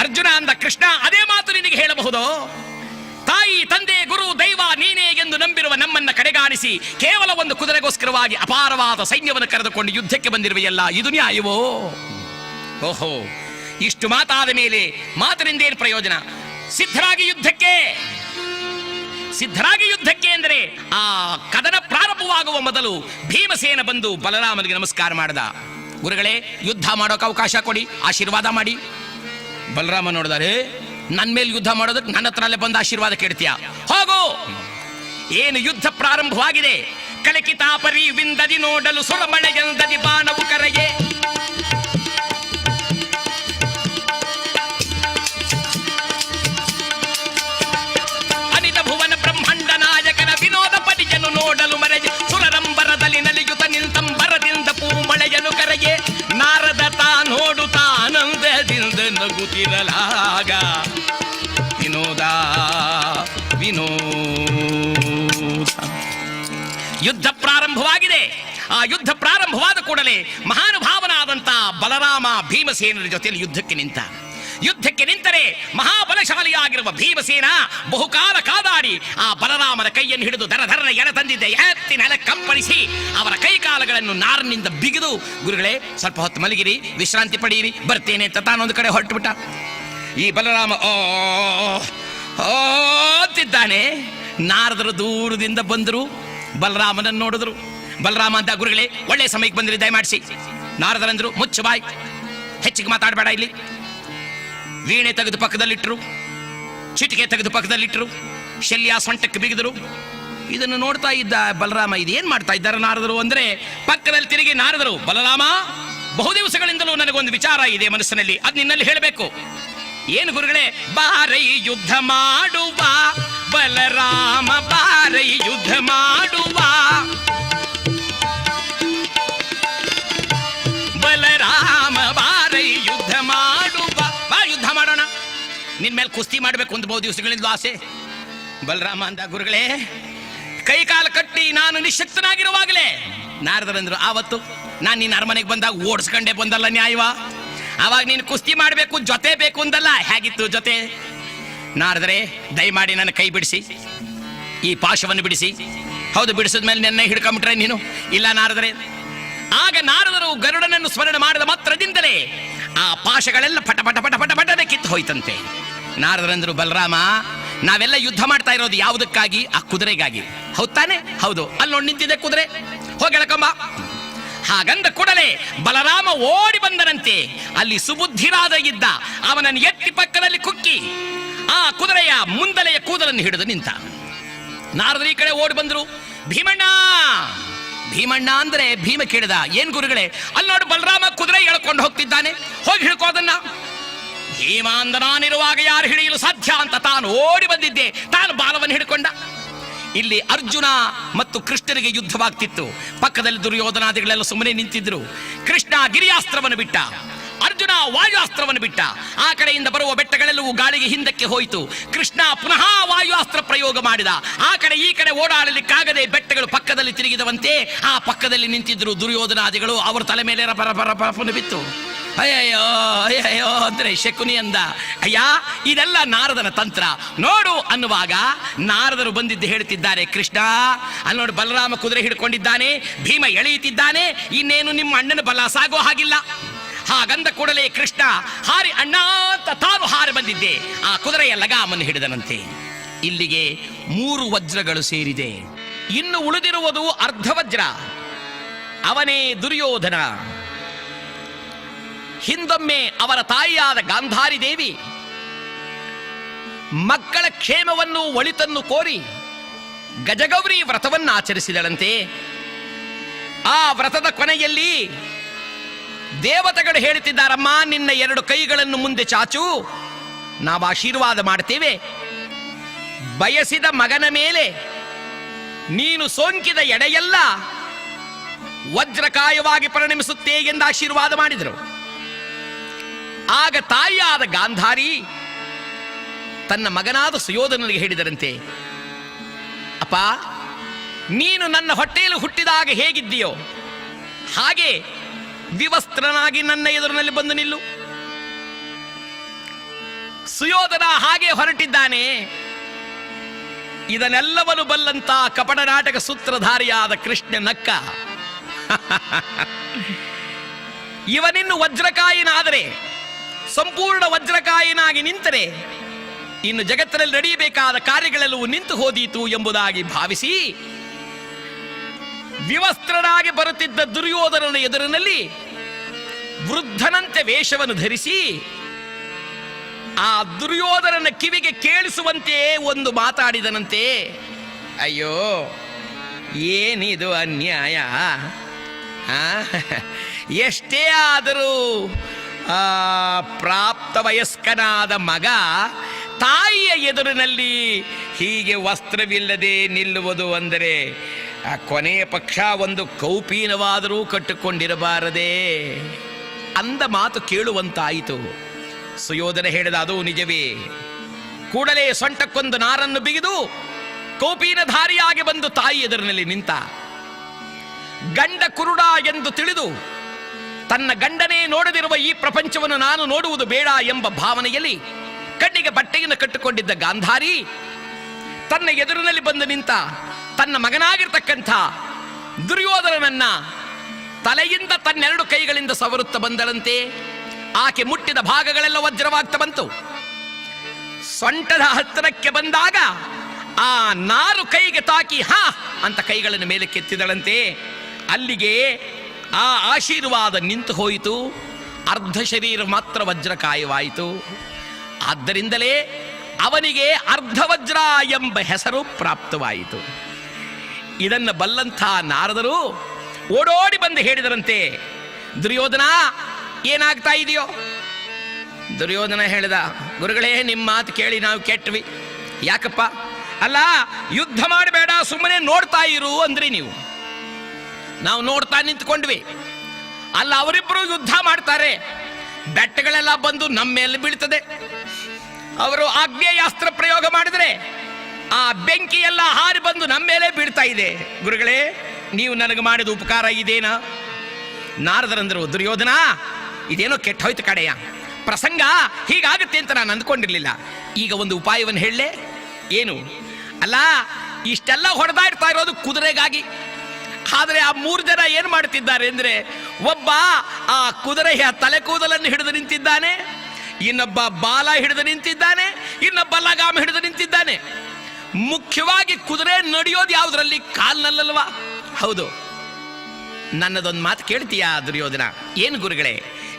ಅರ್ಜುನ ಅಂದ, ಕೃಷ್ಣ ಅದೇ ಮಾತು ನಿನಗೆ ಹೇಳಬಹುದು. ತಾಯಿ ತಂದೆ ಗುರು ದೈವ ನೀನೇ ಎಂದು ನಂಬಿರುವ ನಮ್ಮನ್ನ ಕಡೆಗಾಣಿಸಿ ಕೇವಲ ಒಂದು ಕುದುರೆಗೋಸ್ಕರವಾಗಿ ಅಪಾರವಾದ ಸೈನ್ಯವನ್ನು ಕರೆದುಕೊಂಡು ಯುದ್ಧಕ್ಕೆ ಬಂದಿರುವೆಯಲ್ಲ, ಇದು ನ್ಯಾಯವೋ? ಓಹೋ, ಇಷ್ಟು ಮಾತಾದ ಮೇಲೆ ಮಾತಿನಿಂದೇನು ಪ್ರಯೋಜನ? ಸಿದ್ಧರಾಗಿ ಯುದ್ಧಕ್ಕೆ ಅಂದರೆ ಆ ಕದನ ಪ್ರಾರಂಭವಾಗುವ ಮೊದಲು ಭೀಮಸೇನ ಬಂದು ಬಲರಾಮನಿಗೆ ನಮಸ್ಕಾರ ಮಾಡಿದ. ಗುರುಗಳೇ, ಯುದ್ಧ ಮಾಡೋಕೆ ಅವಕಾಶ ಕೊಡಿ, ಆಶೀರ್ವಾದ ಮಾಡಿ. ಬಲರಾಮ ನೋಡಿದಾರೆ, ನನ್ನ ಮೇಲೆ ಯುದ್ಧ ಮಾಡೋದಕ್ಕೆ ನನ್ನ ಹತ್ರ ಬಂದು ಆಶೀರ್ವಾದ ಕೇಳ್ತೀಯ? ಹೋಗು. ಏನು ಯುದ್ಧ ಪ್ರಾರಂಭವಾಗಿದೆ. ಕಳಕಿತಾಪರಿ ವಿಂದದಿ ನೋಡಲು ಸುಳಮಳೆಯಂದದಿ ಬಾಣವು ಕರೆಯೇ. ಅನಿತ ಭುವನ ಬ್ರಹ್ಮಾಂಡ ನಾಯಕನ ವಿನೋದ ಪಡಿಯನು ನೋಡಲು ಮರೆಯೇ. ಸುರರಂಬರದಲ್ಲಿ ನಲಿಯುತ ನಿಂತಂಬರದಿಂದ ಪೂಮಳೆಯನು ಕರೆಯೇ. ನಾರದ ತಾ ನೋಡುತ್ತಾ ಆನಂದದಿಂದ ನಗುತ್ತಿರಲಾಗ ವಿನೋದ. ಯುದ್ಧ ಪ್ರಾರಂಭವಾಗಿದೆ. ಆ ಯುದ್ಧ ಪ್ರಾರಂಭವಾದ ಕೂಡಲೇ ಮಹಾನುಭಾವನಾದಂಥ ಬಲರಾಮ ಭೀಮಸೇನರ ಜೊತೆಯಲ್ಲಿ ಯುದ್ಧಕ್ಕೆ ನಿಂತರೆ ಮಹಾಬಲಶಾಲಿಯಾಗಿರುವ ಭೀಮಸೇನ ಬಹುಕಾಲ ಕಾದಾಡಿ ಆ ಬಲರಾಮನ ಕೈಯನ್ನು ಹಿಡಿದು ದರದರ ಎಳೆ ತಂದಿದ್ದೆ ಎತ್ತಿ ನೆಲ ಕಂಪಳಿಸಿ ಅವರ ಕೈಕಾಲಗಳನ್ನು ನಾರಿನಿಂದ ಬಿಗಿದು, ಗುರುಗಳೇ ಸ್ವಲ್ಪ ಹೊತ್ತು ಮಲಗಿರಿ, ವಿಶ್ರಾಂತಿ ಪಡೆಯಿರಿ, ಬರ್ತೇನೆ ಅಂತ ತಾನೊಂದು ಕಡೆ ಹೊರಟುಬಿಟ್ಟ. ಈ ಬಲರಾಮ ಓದ್ತಿದ್ದಾನೆ. ನಾರದರು ದೂರದಿಂದ ಬಂದರು, ಬಲರಾಮನನ್ನು ನೋಡಿದ್ರು. ಬಲರಾಮ ಅಂತ, ಗುರುಗಳೇ ಒಳ್ಳೆ ಸಮಯಕ್ಕೆ ಬಂದಿರಿ, ದಯಮಾಡಿಸಿ. ನಾರದರಂದ್ರು, ಮುಚ್ಚು ಬಾಯ್, ಹೆಚ್ಚಿಗೆ ಮಾತಾಡಬೇಡ. ಇಲ್ಲಿ ವೀಣೆ ತೆಗೆದು ಪಕ್ಕದಲ್ಲಿಟ್ಟರು, ಚಿಟಿಕೆ ತೆಗೆದು ಪಕ್ಕದಲ್ಲಿಟ್ಟರು, ಶಲ್ಯ ಸೊಂಟಕ್ಕೆ ಬಿಗಿದರು. ಇದನ್ನು ನೋಡ್ತಾ ಇದ್ದ ಬಲರಾಮ, ಇದು ಏನ್ ಮಾಡ್ತಾ ಇದ್ದಾರೆ ನಾರದರು ಅಂದ್ರೆ, ಪಕ್ಕದಲ್ಲಿ ತಿರುಗಿ ನಾರದರು, ಬಲರಾಮ, ಬಹುದಿವಸಗಳಿಂದಲೂ ನನಗೊಂದು ವಿಚಾರ ಇದೆ ಮನಸ್ಸಿನಲ್ಲಿ, ಅದು ನಿನ್ನಲ್ಲಿ ಹೇಳಬೇಕು. ಏನು ಗುರುಗಳೇ? ಬಾರೈ ಯುದ್ಧ ಮಾಡುವ ಬಲರಾಮ, ಬಾರೈ ಯುದ್ಧ ಮಾಡುವ ಬಲರಾಮ, ಬಾರೈ ಯುದ್ಧ ಮಾಡುವ, ಬಾ ಯುದ್ಧ ಮಾಡೋಣ, ನಿನ್ ಮೇಲೆ ಕುಸ್ತಿ ಮಾಡಬೇಕು ಅಂತ ಬಹು ದಿವಸಗಳಿಂದ ಆಸೆ. ಬಲರಾಮ ಅಂದ, ಗುರುಗಳೇ ಕೈ ಕಾಲು ಕಟ್ಟಿ ನಾನು ನಿಶಕ್ತನಾಗಿರುವಾಗಲೇ ನಾರದರಂದ್ರು, ಆವತ್ತು ನಾನು ನಿನ್ನ ಅರಮನೆಗೆ ಬಂದಾಗ ಓಡಿಸ್ಕೊಂಡೆ ಬಂದಲ್ಲ ನ್ಯಾಯವಾ? ಅವಾಗ ನೀನು ಕುಸ್ತಿ ಮಾಡಬೇಕು, ಜೊತೆ ಬೇಕು ಅಂದಲ್ಲ, ಹೇಗಿತ್ತು ಜೊತೆ? ನಾರದರೆ ದಯಮಾಡಿ ನನ್ನ ಕೈ ಬಿಡಿಸಿ, ಈ ಪಾಶವನ್ನು ಬಿಡಿಸಿ. ಹೌದು, ಬಿಡಿಸಿದ್ಮೇಲೆ ನೆನ್ನೆ ಹಿಡ್ಕೊಂಬಿಟ್ರೆ ನೀನು? ಇಲ್ಲ ನಾರದರೆ. ಆಗ ನಾರದರು ಗರುಡನನ್ನು ಸ್ಮರಣೆ ಮಾಡಿದ ಮಾತ್ರದಿಂದಲೇ ಆ ಪಾಶಗಳೆಲ್ಲ ಪಟ ಪಟ ಪಟ ಪಟ ಪಟನೆ ಕಿತ್ತು ಹೋಯ್ತಂತೆ. ನಾರದರಂದ್ರು, ಬಲರಾಮ, ನಾವೆಲ್ಲ ಯುದ್ಧ ಮಾಡ್ತಾ ಇರೋದು ಯಾವುದಕ್ಕಾಗಿ? ಆ ಕುದುರೆಗಾಗಿ, ಹೌದ್ ತಾನೆ? ಹೌದು, ಅಲ್ಲಿ ನೋಡಿ ನಿಂತಿದೆ ಕುದುರೆ, ಹೋಗಿ ಎಳ್ಕೊಂಬ. ಹಾಗಂದ ಕೂಡಲೇ ಬಲರಾಮ ಓಡಿ ಬಂದನಂತೆ. ಅಲ್ಲಿ ಸುಬುದ್ಧಿರಾದ ಇದ್ದ, ಅವನನ್ನು ಎತ್ತಿ ಪಕ್ಕದಲ್ಲಿ ಕುಕ್ಕಿ ಆ ಕುದುರೆಯ ಮುಂದಲೆಯ ಕೂದಲನ್ನು ಹಿಡಿದು ನಿಂತ. ನಾರದರು ಈ ಕಡೆ ಓಡಿ ಬಂದ್ರು. ಭೀಮಣ್ಣ, ಭೀಮಣ್ಣ ಅಂದ್ರೆ ಭೀಮ ಕೇಳಿದ, ಏನ್ ಗುರುಗಳೇ? ಅಲ್ಲಿ ನೋಡು, ಬಲರಾಮ ಕುದುರೆ ಎಳ್ಕೊಂಡು ಹೋಗ್ತಿದ್ದಾನೆ, ಹೋಗಿ ಹಿಡ್ಕೋದನ್ನ. ಭೀಮ ಅಂದ, ನಾನಿರುವಾಗ ಯಾರು ಹಿಡಿಯಲು ಸಾಧ್ಯ ಅಂತ ತಾನು ಓಡಿ ಬಂದಿದ್ದೆ, ತಾನು ಬಾಲವನ್ನು ಹಿಡ್ಕೊಂಡ. ಇಲ್ಲಿ ಅರ್ಜುನ ಮತ್ತು ಕೃಷ್ಣರಿಗೆ ಯುದ್ಧವಾಗ್ತಿತ್ತು. ಪಕ್ಕದಲ್ಲಿ ದುರ್ಯೋಧನಾದಿಗಳೆಲ್ಲ ಸುಮ್ಮನೆ ನಿಂತಿದ್ರು. ಕೃಷ್ಣ ಗಿರಿಯಾಸ್ತ್ರವನ್ನು ಬಿಟ್ಟ, ಅರ್ಜುನ ವಾಯುಅಸ್ತ್ರವನ್ನು ಬಿಟ್ಟ. ಆ ಕಡೆಯಿಂದ ಬರುವ ಬೆಟ್ಟಗಳೆಲ್ಲವೂ ಗಾಳಿಗೆ ಹಿಂದಕ್ಕೆ ಹೋಯಿತು. ಕೃಷ್ಣ ಪುನಃ ವಾಯುಅಸ್ತ್ರ ಪ್ರಯೋಗ ಮಾಡಿದ. ಆ ಕಡೆ ಈ ಕಡೆ ಓಡಾಡಲಿಕ್ಕಾಗದೆ ಬೆಟ್ಟಗಳು ಪಕ್ಕದಲ್ಲಿ ತಿರುಗಿದವಂತೆ. ಆ ಪಕ್ಕದಲ್ಲಿ ನಿಂತಿದ್ರು ದುರ್ಯೋಧನಾದಿಗಳು. ಅವರ ತಲೆ ಮೇಲೆ ರಪರಪರಪರಪನ್ನು ಬಿತ್ತು. ಅಯ್ಯಯ್ಯೋ ಅಯ್ಯಯ್ಯೋ ಅಂದ್ರೆ ಶಕುನಿ ಅಂದ, ಅಯ್ಯ ಇದೆಲ್ಲ ನಾರದನ ತಂತ್ರ ನೋಡು ಅನ್ನುವಾಗ ನಾರದರು ಬಂದಿದ್ದು ಹೇಳ್ತಿದ್ದಾರೆ, ಕೃಷ್ಣ ಅಲ್ಲಿ ನೋಡಿ, ಬಲರಾಮ ಕುದುರೆ ಹಿಡ್ಕೊಂಡಿದ್ದಾನೆ, ಭೀಮ ಎಳೆಯುತ್ತಿದ್ದಾನೆ, ಇನ್ನೇನು ನಿಮ್ಮ ಅಣ್ಣನ ಬಲ ಸಾಗೋ ಹಾಗಿಲ್ಲ. ಹಾಗಂದ ಕೂಡಲೇ ಕೃಷ್ಣ ಹಾರಿ ಅಣ್ಣ ಅಂತ ತಾನು ಹಾರಿ ಬಂದಿದ್ದೆ. ಆ ಕುದುರೆಯ ಲಗಾಮನ್ನು ಹಿಡಿದನಂತೆ. ಇಲ್ಲಿಗೆ 3 ವಜ್ರಗಳು ಸೇರಿದೆ. ಇನ್ನು ಉಳಿದಿರುವುದು ಅರ್ಧ ವಜ್ರ. ಅವನೇ ದುರ್ಯೋಧನ. ಹಿಂದೊಮ್ಮೆ ಅವರ ತಾಯಿಯಾದ ಗಾಂಧಾರಿ ದೇವಿ ಮಕ್ಕಳ ಕ್ಷೇಮವನ್ನು ಒಳಿತನ್ನು ಕೋರಿ ಗಜಗೌರಿ ವ್ರತವನ್ನು ಆಚರಿಸಿದಳಂತೆ. ಆ ವ್ರತದ ಕೊನೆಯಲ್ಲಿ ದೇವತೆಗಳು ಹೇಳುತ್ತಿದ್ದಾರಮ್ಮ, ನಿನ್ನ 2 ಕೈಗಳನ್ನು ಮುಂದೆ ಚಾಚು, ನಾವು ಆಶೀರ್ವಾದ ಮಾಡ್ತೇವೆ. ಬಯಸಿದ ಮಗನ ಮೇಲೆ ನೀನು ಸೋಂಕಿದ ಎಡೆಯೆಲ್ಲ ವಜ್ರಕಾಯವಾಗಿ ಪರಿಣಮಿಸುತ್ತೆ ಎಂದು ಆಶೀರ್ವಾದ ಮಾಡಿದರು. ಆಗ ತಾಯಿಯಾದ ಗಾಂಧಾರಿ ತನ್ನ ಮಗನಾದ ಸುಯೋಧನನಿಗೆ ಹೇಳಿದರಂತೆ, ಅಪ್ಪ, ನೀನು ನನ್ನ ಹೊಟ್ಟೆಯಲ್ಲಿ ಹುಟ್ಟಿದಾಗ ಹೇಗಿದ್ದೀಯೋ ಹಾಗೆ ವಿವಸ್ತ್ರನಾಗಿ ನನ್ನ ಎದುರಿನಲ್ಲಿ ಬಂದು ನಿಲ್ಲು. ಸುಯೋಧನ ಹಾಗೆ ಹೊರಟಿದ್ದಾನೆ. ಇದನ್ನೆಲ್ಲವನ್ನು ಬಲ್ಲಂತ ಕಪಟ ನಾಟಕ ಸೂತ್ರಧಾರಿಯಾದ ಕೃಷ್ಣ ನಕ್ಕ. ಇವನಿನ್ನು ವಜ್ರಕಾಯಿನಾದರೆ, ಸಂಪೂರ್ಣ ವಜ್ರಕಾಯಿನಾಗಿ ನಿಂತರೆ ಇನ್ನು ಜಗತ್ತಿನಲ್ಲಿ ನಡೆಯಬೇಕಾದ ಕಾರ್ಯಗಳೆಲ್ಲವೂ ನಿಂತು ಹೋದೀತು ಎಂಬುದಾಗಿ ಭಾವಿಸಿ ವಿವಸ್ತ್ರನಾಗಿ ಬರುತ್ತಿದ್ದ ದುರ್ಯೋಧನನ ಎದುರಿನಲ್ಲಿ ವೃದ್ಧನಂತೆ ವೇಷವನ್ನು ಧರಿಸಿ ಆ ದುರ್ಯೋಧನನ ಕಿವಿಗೆ ಕೇಳಿಸುವಂತೆ ಒಂದು ಮಾತಾಡಿದನಂತೆ, ಅಯ್ಯೋ ಏನಿದು ಅನ್ಯಾಯ, ಎಷ್ಟೇ ಆದರೂ ಪ್ರಾಪ್ತ ವಯಸ್ಕನಾದ ಮಗ ತಾಯಿಯ ಎದುರಿನಲ್ಲಿ ಹೀಗೆ ವಸ್ತ್ರವಿಲ್ಲದೆ ನಿಲ್ಲುವುದು ಅಂದರೆ ಕೊನೆಯ ಪಕ್ಷ ಒಂದು ಕೌಪೀನವಾದರೂ ಕಟ್ಟಿಕೊಂಡಿರಬಾರದೆ ಅಂದ ಮಾತು ಕೇಳುವಂತಾಯಿತು. ಸುಯೋಧನ ಹೇಳಿದ, ಅದು ನಿಜವೇ. ಕೂಡಲೇ ಸೊಂಟಕ್ಕೊಂದು ನಾರನ್ನು ಬಿಗಿದು ಕೌಪೀನಧಾರಿಯಾಗಿ ಬಂದು ತಾಯಿ ಎದುರಿನಲ್ಲಿ ನಿಂತ. ಗಂಡ ಕುರುಡ ಎಂದು ತಿಳಿದು ತನ್ನ ಗಂಡನೇ ನೋಡದಿರುವ ಈ ಪ್ರಪಂಚವನ್ನು ನಾನು ನೋಡುವುದು ಬೇಡ ಎಂಬ ಭಾವನೆಯಲ್ಲಿ ಕಣ್ಣಿಗೆ ಬಟ್ಟೆಯನ್ನು ಕಟ್ಟಿಕೊಂಡಿದ್ದ ಗಾಂಧಾರಿ ತನ್ನ ಎದುರಿನಲ್ಲಿ ಬಂದು ನಿಂತ ತನ್ನ ಮಗನಾಗಿರ್ತಕ್ಕಂಥ ದುರ್ಯೋಧನನನ್ನ ತಲೆಯಿಂದ ತನ್ನೆರಡು ಕೈಗಳಿಂದ ಸವರುತ್ತ ಬಂದಳಂತೆ. ಆಕೆ ಮುಟ್ಟಿದ ಭಾಗಗಳೆಲ್ಲ ವಜ್ರವಾಗ್ತಾ ಬಂತು. ಸೊಂಟದ ಹತ್ತಿರಕ್ಕೆ ಬಂದಾಗ ಆ ನಾರು ಕೈಗೆ ತಾಕಿ ಹಾ ಅಂತ ಕೈಗಳನ್ನು ಮೇಲೆ ಕೆತ್ತಿದಳಂತೆ. ಅಲ್ಲಿಗೆ ಆ ಆಶೀರ್ವಾದ ನಿಂತು ಹೋಯಿತು. ಅರ್ಧ ಶರೀರ ಮಾತ್ರ ವಜ್ರಕಾಯವಾಯಿತು. ಆದ್ದರಿಂದಲೇ ಅವನಿಗೆ ಅರ್ಧವಜ್ರ ಎಂಬ ಹೆಸರು ಪ್ರಾಪ್ತವಾಯಿತು. ಇದನ್ನು ಬಲ್ಲಂಥ ನಾರದರು ಓಡೋಡಿ ಬಂದು ಹೇಳಿದರಂತೆ, ದುರ್ಯೋಧನ ಏನಾಗ್ತಾ ಇದೆಯೋ? ದುರ್ಯೋಧನ ಹೇಳಿದ, ಗುರುಗಳೇ ನಿಮ್ಮ ಮಾತು ಕೇಳಿ ನಾವು ಕೆಟ್ವಿ. ಯಾಕಪ್ಪ? ಅಲ್ಲ, ಯುದ್ಧ ಮಾಡಬೇಡ, ಸುಮ್ಮನೆ ನೋಡ್ತಾ ಇರು ಅಂದ್ರಿ ನೀವು. ನಾವು ನೋಡ್ತಾ ನಿಂತ್ಕೊಂಡ್ವಿ. ಅಲ್ಲ, ಅವರಿಬ್ಬರು ಯುದ್ಧ ಮಾಡ್ತಾರೆ, ಬೆಟ್ಟಗಳೆಲ್ಲ ಬಂದು ನಮ್ಮ ಮೇಲೆ ಬೀಳ್ತದೆ. ಅವರು ಆಗ್ನೇಯಾಸ್ತ್ರ ಪ್ರಯೋಗ ಮಾಡಿದ್ರೆ ಆ ಬೆಂಕಿ ಎಲ್ಲ ಹಾರಿ ಬಂದು ನಮ್ಮ ಮೇಲೆ ಬೀಳ್ತಾ ಇದೆ. ಗುರುಗಳೇ, ನೀವು ನನಗೆ ಮಾಡಿದ ಉಪಕಾರ ಇದೇನಾ? ನಾರದರಂದರು, ದುರ್ಯೋಧನ ಇದೇನೋ ಕೆಟ್ಟ ಹೋಯ್ತು ಕಡೆಯ, ಪ್ರಸಂಗ ಹೀಗಾಗುತ್ತೆ ಅಂತ ನಾನು ಅಂದ್ಕೊಂಡಿರ್ಲಿಲ್ಲ. ಈಗ ಒಂದು ಉಪಾಯವನ್ನು ಹೇಳಲೆ. ಏನು? ಅಲ್ಲ, ಇಷ್ಟೆಲ್ಲ ಹೊಡೆದಾಡ್ತಾ ಇರೋದು ಕುದುರೆಗಾಗಿ. ಆದರೆ ಆ 3 ಜನ ಏನು ಮಾಡ್ತಿದ್ದಾರೆ ಅಂದರೆ, ಒಬ್ಬ ಆ ಕುದುರೆಯ ತಲೆ ಕೂದಲನ್ನು ಹಿಡಿದು ನಿಂತಿದ್ದಾನೆ, ಇನ್ನೊಬ್ಬ ಬಾಲ ಹಿಡಿದು ನಿಂತಿದ್ದಾನೆ, ಇನ್ನೊಬ್ಬ ಲಗಾಮ ಹಿಡಿದು ನಿಂತಿದ್ದಾನೆ. ಮುಖ್ಯವಾಗಿ ಕುದುರೆ ನಡೆಯೋದು ಯಾವುದರಲ್ಲಿ? ಕಾಲ್ನಲ್ಲಲ್ವಾ? ಹೌದು. ನನ್ನದೊಂದು ಮಾತು ಕೇಳ್ತೀಯಾ ದುರ್ಯೋಧನ? ಏನು ಗುರುಗಳೇ?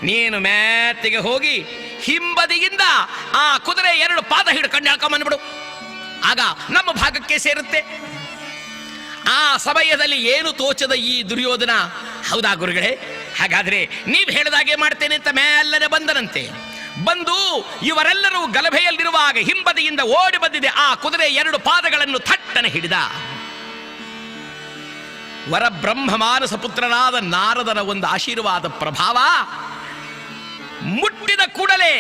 ನೀನು ಮ್ಯಾತಿಗೆ ಹೋಗಿ ಹಿಂಬದಿಯಿಂದ ಆ ಕುದುರೆ 2 ಪಾದ ಹಿಡ್ಕೊಂಡು ಹೇಳ್ಕೊಂಬಂದ್ಬಿಡು, ಆಗ ನಮ್ಮ ಭಾಗಕ್ಕೆ ಸೇರುತ್ತೆ. ಆ ಸಮಯದಲ್ಲಿ ಏನು ತೋಚದ ಈ ದುರ್ಯೋಧನ, ಹೌದಾ ಗುರುಗಳೇ, ಹಾಗಾದ್ರೆ ನೀವು ಹೇಳಿದಾಗೆ ಮಾಡ್ತೇನೆ ಅಂತ ಮೇಲನೆ ಬಂದನಂತೆ. ಬಂದು ಇವರೆಲ್ಲರೂ ಗಲಭೆಯಲ್ಲಿರುವಾಗ ಹಿಂಬದಿಯಿಂದ ಓಡಿ ಬಂದಿದೆ ಆ ಕುದುರೆ 2 ಪಾದಗಳನ್ನು ಥಟ್ಟನೆ ಹಿಡಿದ. ವರಬ್ರಹ್ಮ ಮಾನಸ ಪುತ್ರನಾದ ನಾರದನ ಒಂದು ಆಶೀರ್ವಾದ ಪ್ರಭಾವ ಮುಟ್ಟಿದ ಕೂಡಲೇ